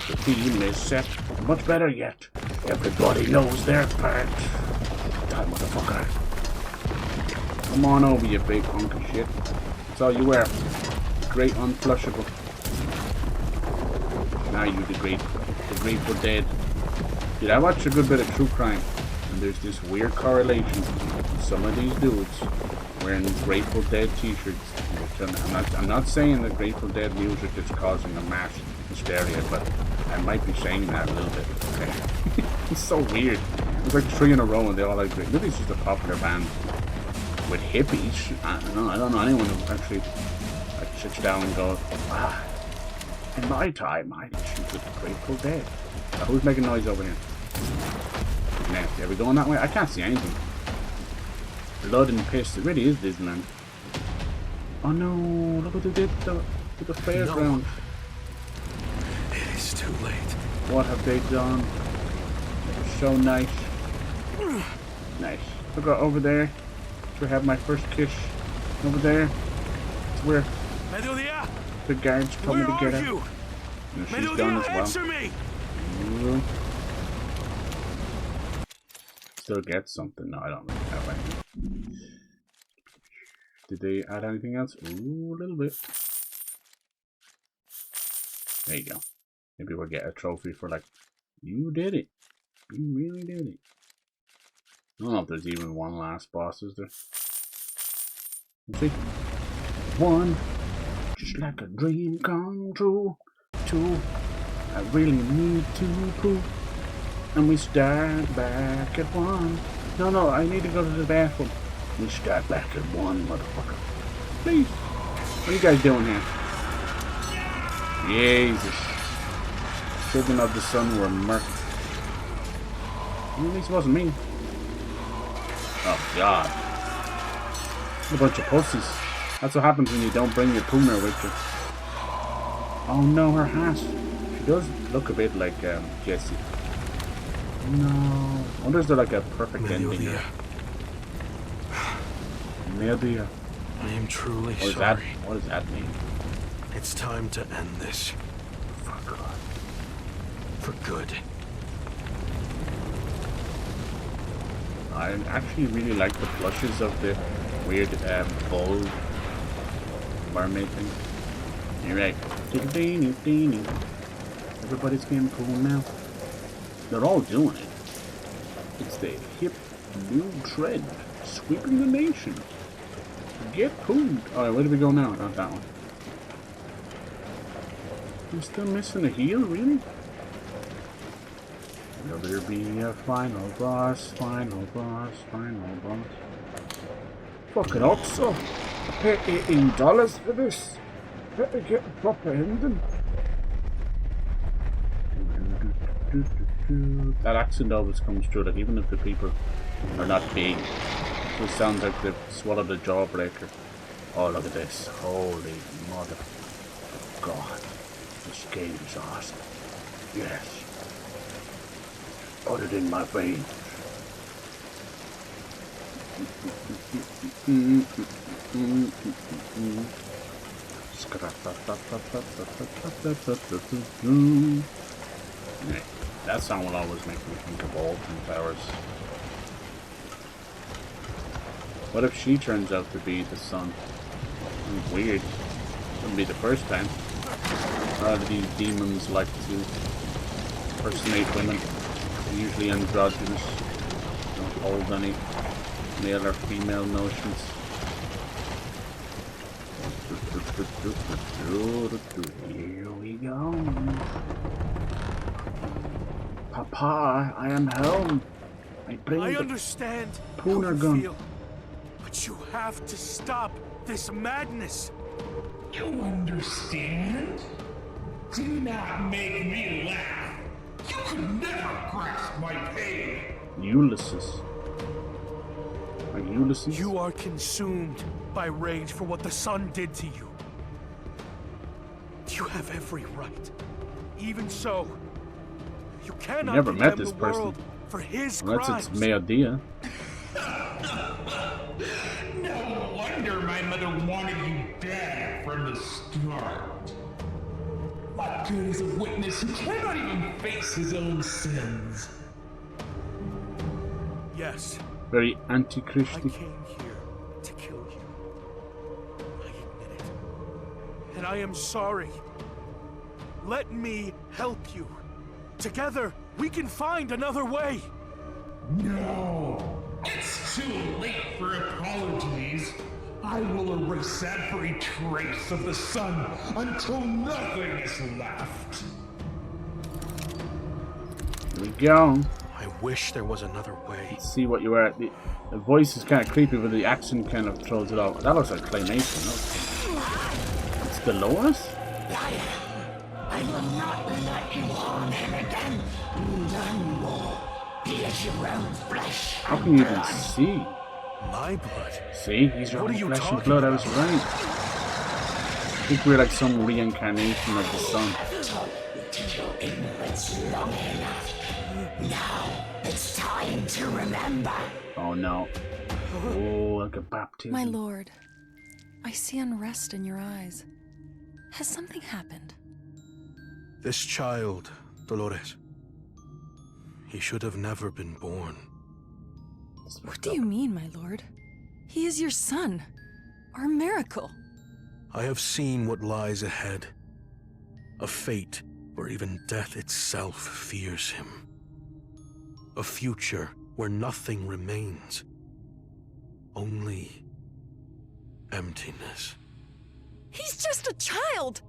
The team is set. Much better yet. Everybody knows their part. Motherfucker. Come on over, you big hunk of shit. That's all you wear. Great unflushable. Now you the Grateful Dead. Dude, I watched a good bit of true crime, and there's this weird correlation. Some of these dudes wearing Grateful Dead t-shirts. I'm not saying that Grateful Dead music is causing a mass hysteria, but I might be saying that a little bit. Okay. It's so weird. There's like 3 in a row and they all agree. Maybe it's just a popular band with hippies. I don't know anyone who actually like sits down and goes, ah, in my time I listened to the Grateful Dead. Who's making noise over here? Nasty. Are we going that way? I can't see anything. Blood and piss. It really is Disneyland. Oh no, look what they did to the fairground. No. It is too late. What have they done? They're so nice. Nice. Look over there. That's where I have my first kiss. Over there. It's where the guards coming to get her. You? And she's done as well. Answer me. Ooh. Still get something. No, I don't really have anything. Did they add anything else? Ooh, a little bit. There you go. Maybe we'll get a trophy for like, you did it. You really did it. I don't know if there's even one last boss, is there? Let's see. 1, just like a dream come true. 2, I really need to prove. And we start back at 1. No, I need to go to the bathroom. We start back at 1, motherfucker. Please. What are you guys doing here? Jesus. Children of the Sun were murdered. At least it wasn't me. Oh, God. A bunch of pussies. That's what happens when you don't bring your Puma with you. Oh no, her hat. She does look a bit like Jessie. No. I wonder is there like a perfect ending here? Media. I am truly sorry. What does that mean? It's time to end this. For God. For good. I actually really like the plushes of the weird bowl mermaid thing. You're right. Everybody's getting cool now. They're all doing it. It's the hip new trend sweeping the nation. Get pooped. Alright, where do we go now? Not that one. I'm still missing a heel, really? Will there be a final boss? Final boss? Final boss? Fucking up, so. I paid $18 for this. Better get a proper ending. That accent always comes through, like even if the people are not big, it sounds like they've swallowed a jawbreaker. Oh, look at this. Holy mother of God. This game is awesome. Yes. Put it in my veins. That song will always make me think of Alton Towers. What if she turns out to be the sun? Weird. Wouldn't be the first time. A lot of these demons like to impersonate women. They're usually androgynous. Don't hold any male or female notions. Here we go. Papa, I am home. I understand how you gun. Feel, but you have to stop this madness. You understand? Do not make me laugh. You could never grasp my pain. Ulysses. Like Ulysses? You are consumed by rage for what the sun did to you. You have every right. Even so, you cannot never met this person. For his unless crimes. It's Meodea. No wonder my mother wanted you dead from the start. What good is a witness who cannot even face his own sins? Yes. Very anti-Christian. I came here to kill you. I admit it. And I am sorry. Let me help you. Together, we can find another way. No. It's too late for apologies. I will erase every trace of the sun until nothing is left. Here we go. I wish there was another way. Let's see what you are. The voice is kind of creepy, but the accent kind of throws it off. That looks like claymation. No? It's Dolores? I will not let you harm him again. None more. He is your own flesh. How can you even see? My blood? See? He's your own flesh and blood. I was right. I think we're like some reincarnation of the sun. To your ignorance long enough. Now it's time to remember. Oh no. Oh, like a baptism. My lord, I see unrest in your eyes. Has something happened? This child, Dolores, he should have never been born. What do you mean, my lord? He is your son. Our miracle. I have seen what lies ahead. A fate where even death itself fears him. A future where nothing remains. Only emptiness. He's just a child!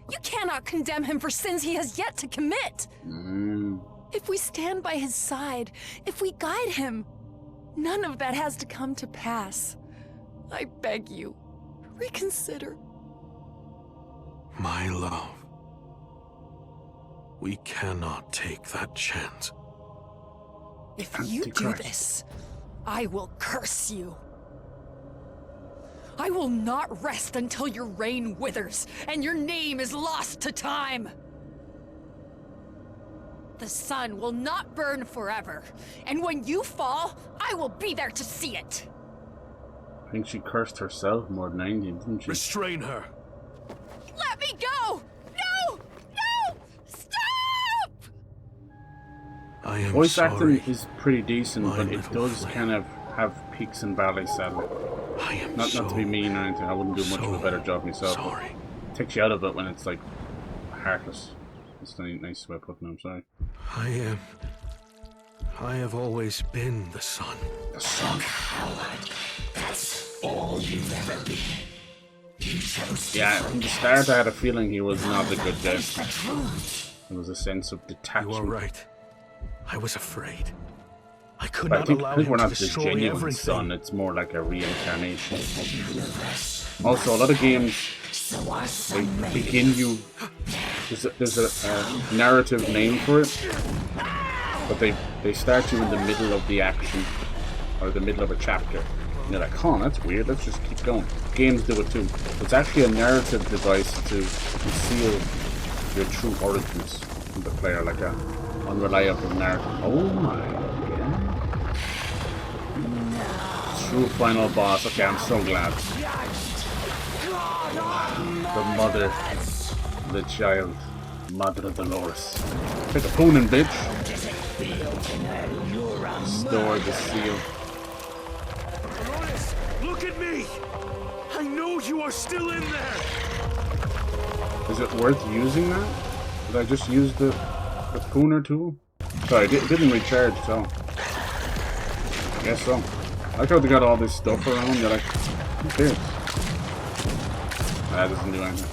You cannot condemn him for sins he has yet to commit! If we stand by his side, if we guide him, none of that has to come to pass. I beg you, reconsider. My love, we cannot take that chance. If you do this, I will curse you. I will not rest until your reign withers and your name is lost to time. The sun will not burn forever, and when you fall, I will be there to see it. I think she cursed herself more than anything, didn't she? Restrain her. Let me go! No! No! Stop! I am Voice sorry. acting is pretty decent, but it does kind of have peaks and valleys, sadly. I am not to be mean or anything, I wouldn't do much of a better job myself. Sorry. It takes you out of it when it's like heartless. It's a nice way of putting it, I'm sorry. I have always been the son. The son? Coward. That's all you've ever been. You chose to Yeah, from the start I had a feeling he was not a good guy. There was a sense of detachment. You are right. I was afraid. I could But not I allow think him we're to not the destroy genuine everything. son, it's more like a reincarnation. Also, a lot of games, they begin you... There's a narrative name for it, but they start you in the middle of the action, or the middle of a chapter. And you're like, oh, that's weird, let's just keep going. Games do it too. It's actually a narrative device to conceal your true origins from the player, like a unreliable narrative. Oh my god. True final boss. Okay, I'm so glad. The mother, the child, Madre Dolores. Take a poonin', bitch. Store the seal. Dolores, look at me! I know you are still in there! Is it worth using that? Did I just use the pooner tool? Sorry, it didn't recharge, so... I guess so. I like how they got all this stuff around, you're like, who cares? That doesn't do anything.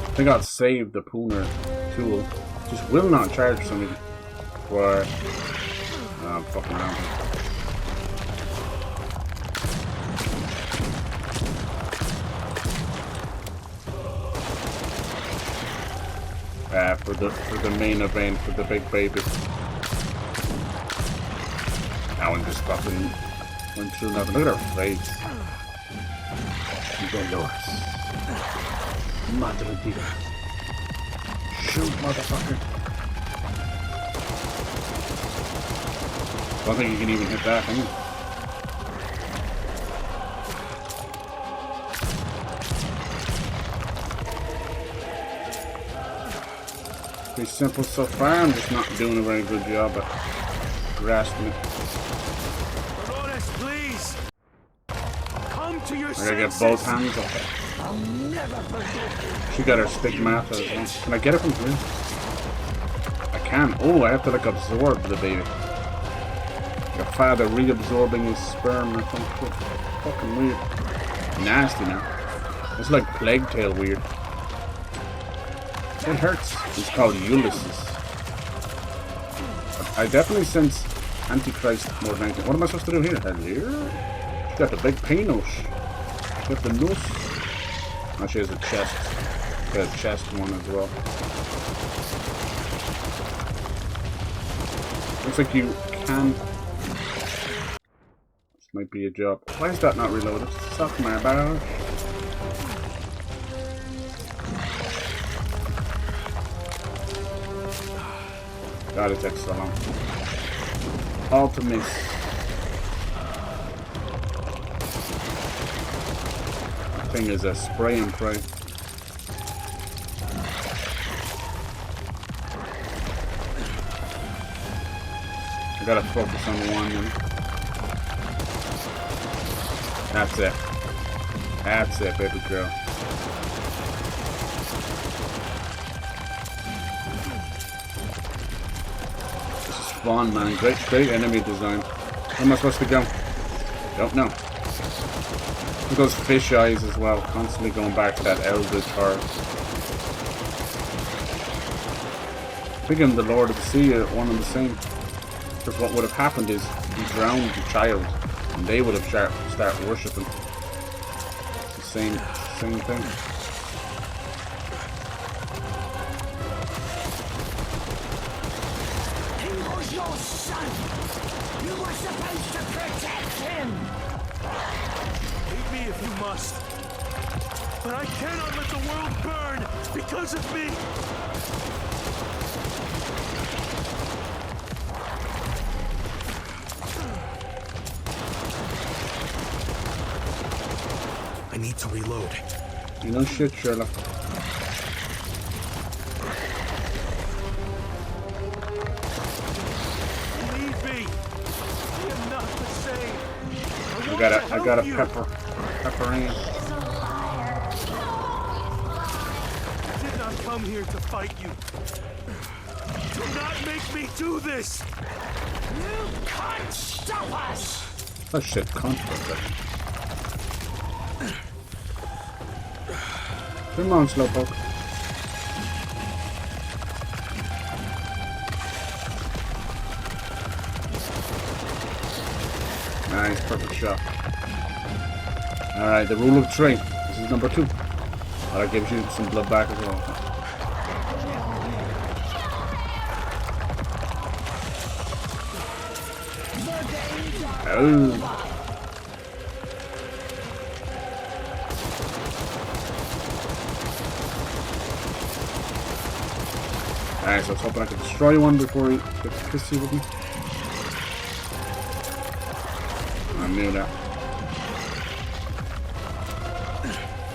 I think I'll save the pooner tool. Just will not charge for some reason. For... I'm fucking around. For the main event, for the big baby. That one just fucking went through nothing. Look at her face. Dolores. Madre Dios. Shoot, motherfucker. I don't think you can even hit that, can you? Pretty simple so far. I'm just not doing a very good job at grasping it. Dolores, please! Come to your I gotta get both hands up there. I'll never forgive She got her stigmata as well. Can I get it from here? I can. Oh, I have to like absorb the baby. Your father reabsorbing his sperm or something. Fucking weird. Nasty now. It's like Plague Tale weird. It hurts. It's called Ulysses. I definitely sense Antichrist more than anything. What am I supposed to do here? Hello? She's got the big penis. She's got the nose. Oh, she has a chest. She's got a chest one as well. Looks like you can... This might be a job. Why is that not reloaded? Suck my barrel. God, it takes so long. All to miss. That thing is a spray and pray. I gotta focus on one. That's it. That's it, baby girl. Fun, man. Great enemy design. Where am I supposed to go? Don't know. With those fish eyes as well, constantly going back to that eldritch horror. Thinking the Lord of the Sea are one and the same. Because what would have happened is he drowned the child, and they would have started worshipping. It's the same thing. Your son! You were supposed to protect him! Hate me if you must. But I cannot let the world burn because of me! I need to reload. You know shit, Sherlock. I got a pepper in. I did not come here to fight you. Do not make me do this! You can't stop us! Oh shit, conflict. Come on, Slowpoke. Nice, perfect shot. Alright, the rule of 3. This is number 2. That gives you some blood back as well. Oh. Alright, so I was hoping I could destroy one before he gets pissy with me. I knew that.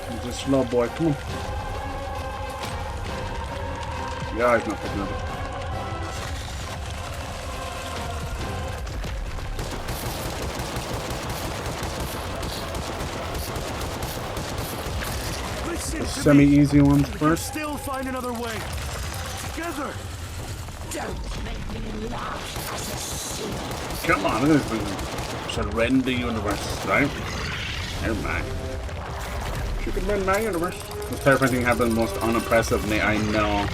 He's a slow boy, come on. Yeah, he's not picking up. The semi-easy ones first. Still find another way. Together. Don't make me laugh, assassin. Come on, look at this thing. Surrender the universe, right? Never mind. You can run my universe. This terrifying thing happened most unimpressive. I know.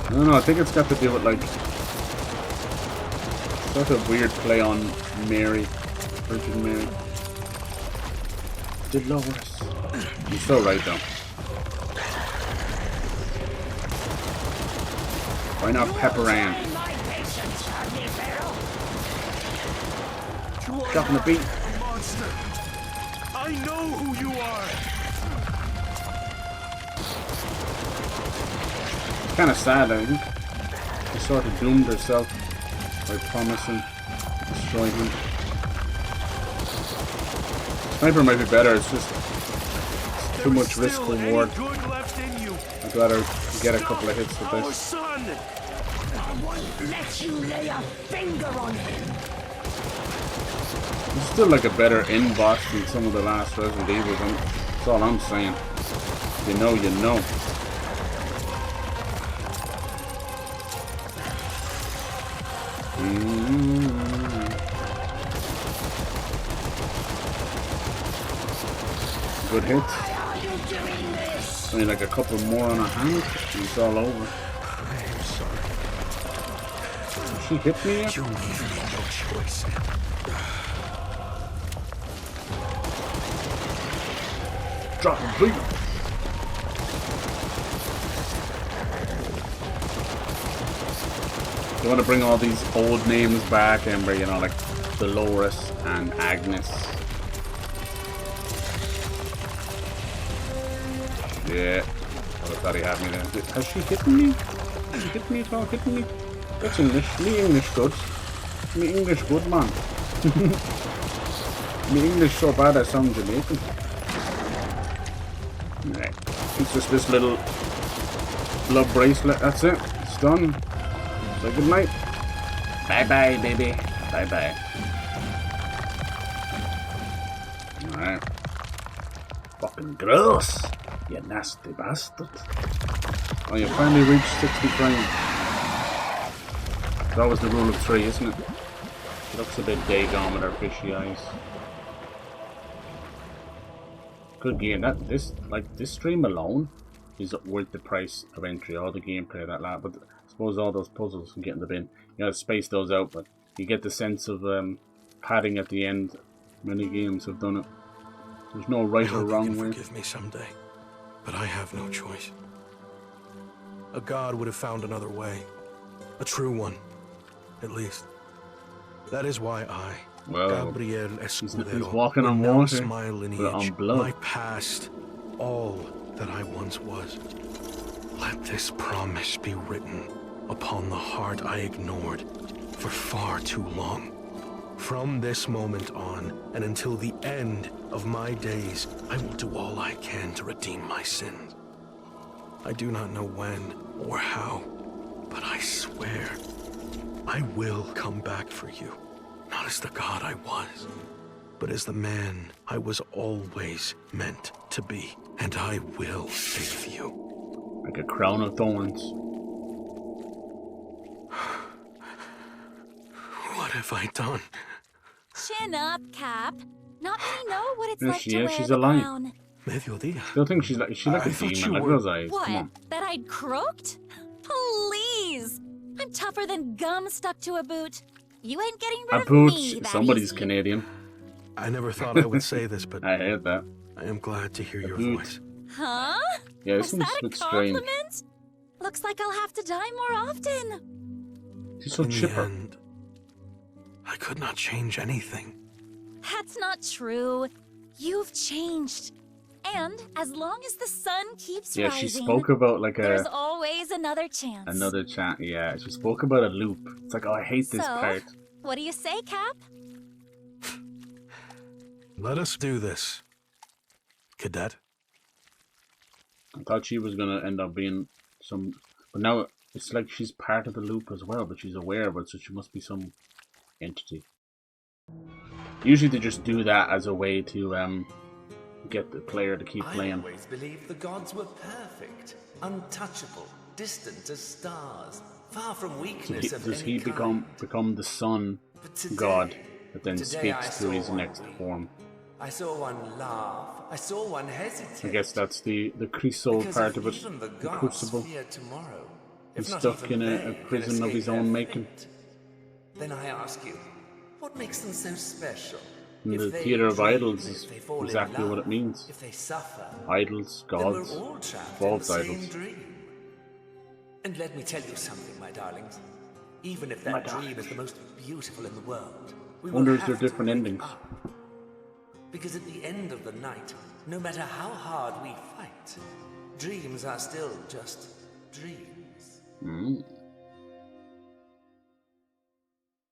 I don't know, I think it's got to do with like sort of weird play on Mary. Virgin Mary. Dolores. You're so right though. Why not Pepper Ann? Dropping the beat. Monster. I know who you are. Kind of sad, I think. She sort of doomed herself by promising to destroy him. Sniper might be better. It's just too much risk reward. I'd rather get a couple of hits with this. I won't let you lay a finger on him. It's still like a better end boss than some of the last Resident Evils. That's all I'm saying. You know, you know. Good hit. Why are you doing I mean, like a couple more on her hand, and it's all over. I'm sorry. She hit me yet? You leave me no choice. Drop him, please. You want to bring all these old names back, Ember, you know, like Dolores and Agnes. Yeah, I thought he had me there. Has she hit me? Has she hit me at all? Hit me? That's English. Me English good. Me English good, man. Me English so bad I sound Jamaican. Right. It's just this little love bracelet. That's it. It's done. Say good night. Bye bye, baby. Bye bye. Alright. Fucking gross. You nasty bastard. Oh, you finally reached 60 frames. That was the rule of 3, isn't it? It looks a bit daggone with her fishy eyes. Good game. This stream alone is worth the price of entry. All the gameplay, that lot, but I suppose all those puzzles can get in the bin. You gotta space those out, but you get the sense of padding at the end. Many games have done it. There's no right or wrong way. Forgive me someday, but I have no choice. A god would have found another way, a true one, at least. That is why I, Gabriel Escudero, he's walking on renounce water, my lineage, my past, all that I once was. Let this promise be written upon the heart I ignored for far too long. From this moment on, and until the end of my days, I will do all I can to redeem my sins. I do not know when or how, but I swear I will come back for you. Not as the god I was, but as the man I was always meant to be. And I will save you. Like a crown of thorns. What have I done? Chin up, Cap. Not many know what it's Yes, like she to is. wear She's the alive. crown. Mediodía. Still think she's like a demon. Like those eyes. What? Come on. That I'd croaked? Please! I'm tougher than gum stuck to a boot. You ain't getting rid A of boot. me that Somebody's easy. Canadian. I never thought I would say this, but I heard that. I am glad to hear your boot. voice. Huh? Yeah, this Was one's that a bit a strange. compliment? Looks like I'll have to die more often. She's so In chipper. the end, I could not change anything. That's not true. You've changed. And as long as the sun keeps Yeah, rising, she spoke about like there's a always another chance. another chat. Yeah, she spoke about a loop. It's like, oh, I hate this So, part. what do you say, Cap? Let us do this, cadet. I thought she was gonna end up being some, but now it's like she's part of the loop as well. But she's aware of it, so she must be some entity. Usually they just do that as a way to get the player to keep I playing. always believed the gods were perfect, untouchable, distant as stars, far from weakness of Does any he kind. become the sun today- god that then today I speaks saw to his one next weep. form? I saw one laugh. I saw one hesitate. I guess that's the Crisol Because part if of it. even the The gods crucible. fear tomorrow, He's if not stuck even in they a can prison of escape his their own making. fate. Then I ask you, what makes them so special? And If the they Theater of dream, Idols if is they fall in exactly what love, it means. If they suffer, Idols, then gods, we're all trapped in the false same idols. dream. And let me tell you something, my darlings. Even if that dream is the most beautiful in the world, we will Wonder if have there are to different wake endings. up. Because at the end of the night, no matter how hard we fight, dreams are still just dreams. Mm.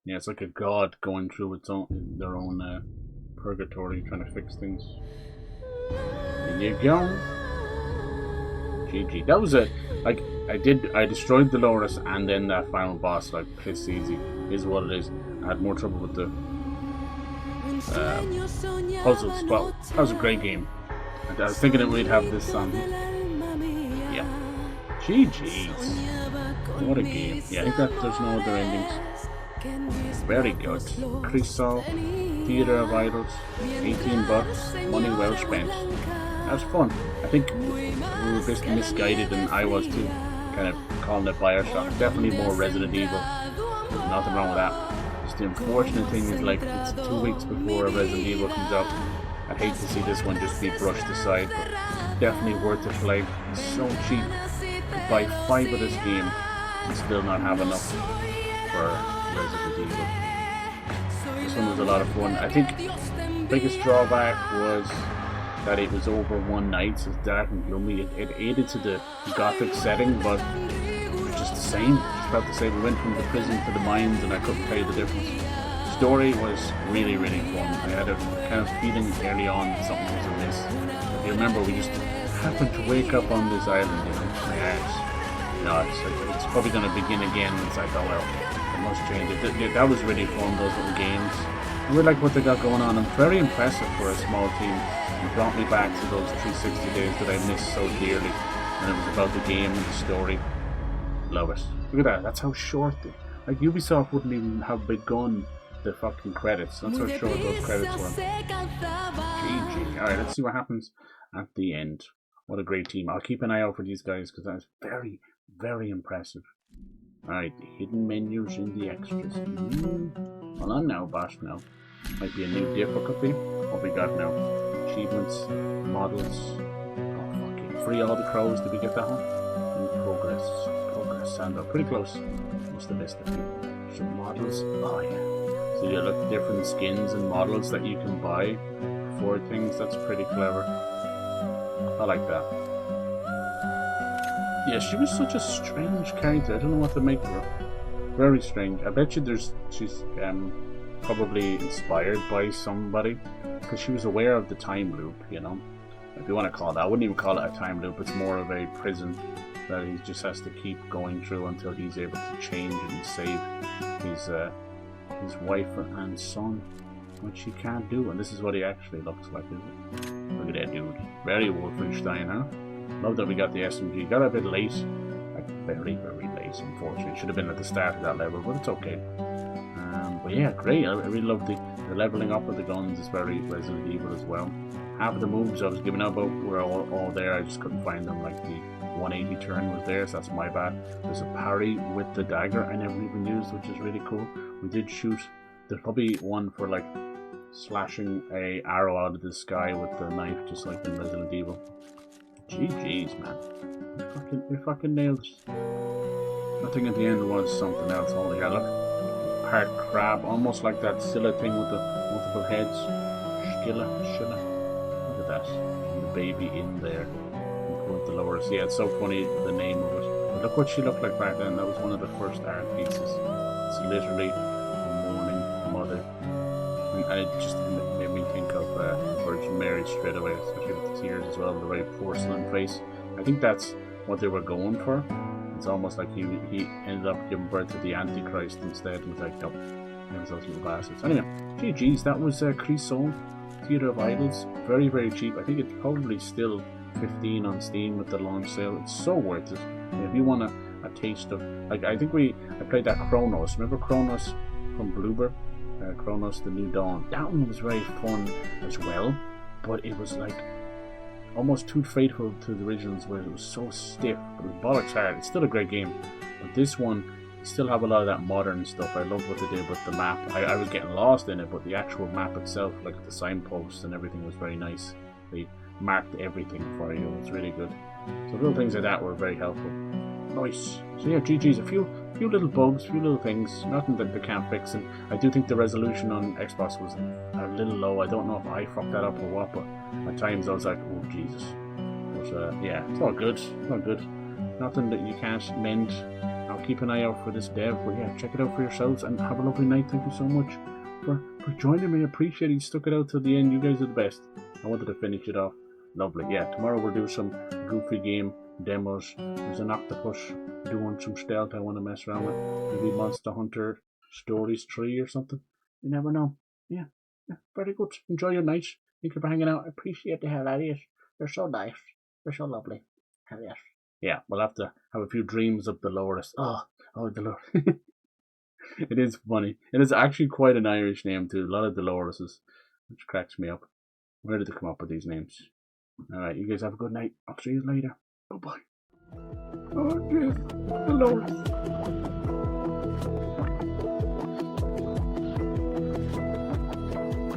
Yeah, it's like a god going through their own purgatory, trying to fix things. There you go. GG. That was it. Like I destroyed Dolores and then that final boss. Like piss easy is what it is. I had more trouble with the puzzles. Well, that was a great game. I was thinking that we'd have this yeah. GG's. What a game. Yeah, I think that there's no other endings. Very good. Crisol Theater of Idols. 18 bucks. Money well spent. That was fun. I think we were a bit misguided, and I was too, kind of calling it Bioshock. Definitely more Resident Evil. Nothing wrong with that. Just the unfortunate thing is, like, it's 2 weeks before Resident Evil comes out. I hate to see this one just be brushed aside, but definitely worth a play. It's so cheap. You could buy 5 of this game and still not have enough for Resident Evil. This one was a lot of fun. I think the biggest drawback was that it was over one night, so it's dark and gloomy. It aided to the gothic setting, but it was just the same. Just about the same. We went from the prison to the mines, and I couldn't tell you the difference. Story was really, really fun. I had a kind of feeling early on that something was amiss. If you remember, we just happened to wake up on this island, you know, my arms. No, it's probably going to begin again. It's like, oh well, it must change. That was really fun, those little games. I really like what they got going on. I'm very impressive for a small team. It brought me back to those 360 days that I missed so dearly. And it was about the game and the story. Love it. Look at that. That's how short like Ubisoft wouldn't even have begun the fucking credits. That's how short those credits were. GG. Alright, let's see what happens at the end. What a great team. I'll keep an eye out for these guys because that was very, very impressive. Alright, the hidden menus in the extras. Hold on now, boss now. Might be a new difficulty. What we got now? Achievements, models. Oh, fucking free all the crows. Did we get that one? New progress. Progress, Sandra. Pretty close. Must have missed a few. Some models. Oh, yeah. So you look at different skins and models that you can buy for things. That's pretty clever. I like that. Yeah, she was such a strange character. I don't know what to make of her. Very strange. I bet you she's probably inspired by somebody, because she was aware of the time loop, you know. If you want to call it that. I wouldn't even call it a time loop. It's more of a prison that he just has to keep going through until he's able to change and save his wife and son, which he can't do. And this is what he actually looks like, isn't it? Look at that dude. Very Wolfenstein, huh? Love that we got the SMG. Got a bit late. Like, very, very late, unfortunately. Should have been at the start of that level, but it's okay. But yeah, great. I really love the leveling up of the guns. It's very Resident Evil as well. Half of the moves I was giving out about were all there. I just couldn't find them. Like the 180 turn was there, so that's my bad. There's a parry with the dagger I never even used, which is really cool. We did shoot. There's probably one for like slashing a arrow out of the sky with the knife, just like in Resident Evil. GG's, man. We fucking nailed it. I think at the end was something else. Holy hell, look. Part crab, almost like that Scylla thing with the multiple heads. Scylla. Look at that. And the baby in there. With the lowers. Yeah, it's so funny, the name of it. But look what she looked like back then. That was one of the first art pieces. It's literally a mourning mother. And it just made me think of Virgin Mary straight away, especially with the tears as well, the very porcelain face. I think that's what they were going for. It's almost like he ended up giving birth to the Antichrist instead, and was like, nope, it was those little bastards. Anyway, GG's, that was Crisol Theater of Idols. Very, very cheap. I think it's probably still 15 on Steam with the launch sale. It's so worth it. And if you want a taste of, like, I played that Chronos. Remember Chronos from Bloober? Chronos The New Dawn. That one was very fun as well, but it was like almost too faithful to the originals, where it was so stiff, but it was bollocks hard. It's still a great game, but this one still have a lot of that modern stuff. I love what they did with the map. I was getting lost in it, but the actual map itself, like the signposts and everything, was very nice. They marked everything for you. It's really good. So little things like that were very helpful. Nice. So yeah, GG's. A few little bugs, a few little things, nothing that they can't fix. And I do think the resolution on Xbox was a little low. I don't know if I fucked that up or what, but at times I was like, oh Jesus. But yeah, it's all good. It's all good. Nothing that you can't mend. I'll keep an eye out for this dev, but yeah, check it out for yourselves and have a lovely night. Thank you so much for joining me. I appreciate it. You stuck it out till the end. You guys are the best. I wanted to finish it off. Lovely. Yeah, tomorrow we'll do some goofy game demos. There's an octopus doing some stealth I want to mess around with. Maybe Monster Hunter Stories 3 or something. You never know. Yeah, very good. Enjoy your night. Thank you for hanging out. I appreciate the hell out of you. You're so nice. You're so lovely. Hell yes. Yeah, we'll have to have a few dreams of the Dolores. Oh, Dolores. It is funny. It is actually quite an Irish name too. A lot of Doloreses, which cracks me up. Where did they come up with these names? Alright, you guys have a good night. I'll see you later. Bye-bye. Oh, jeez. Dolores.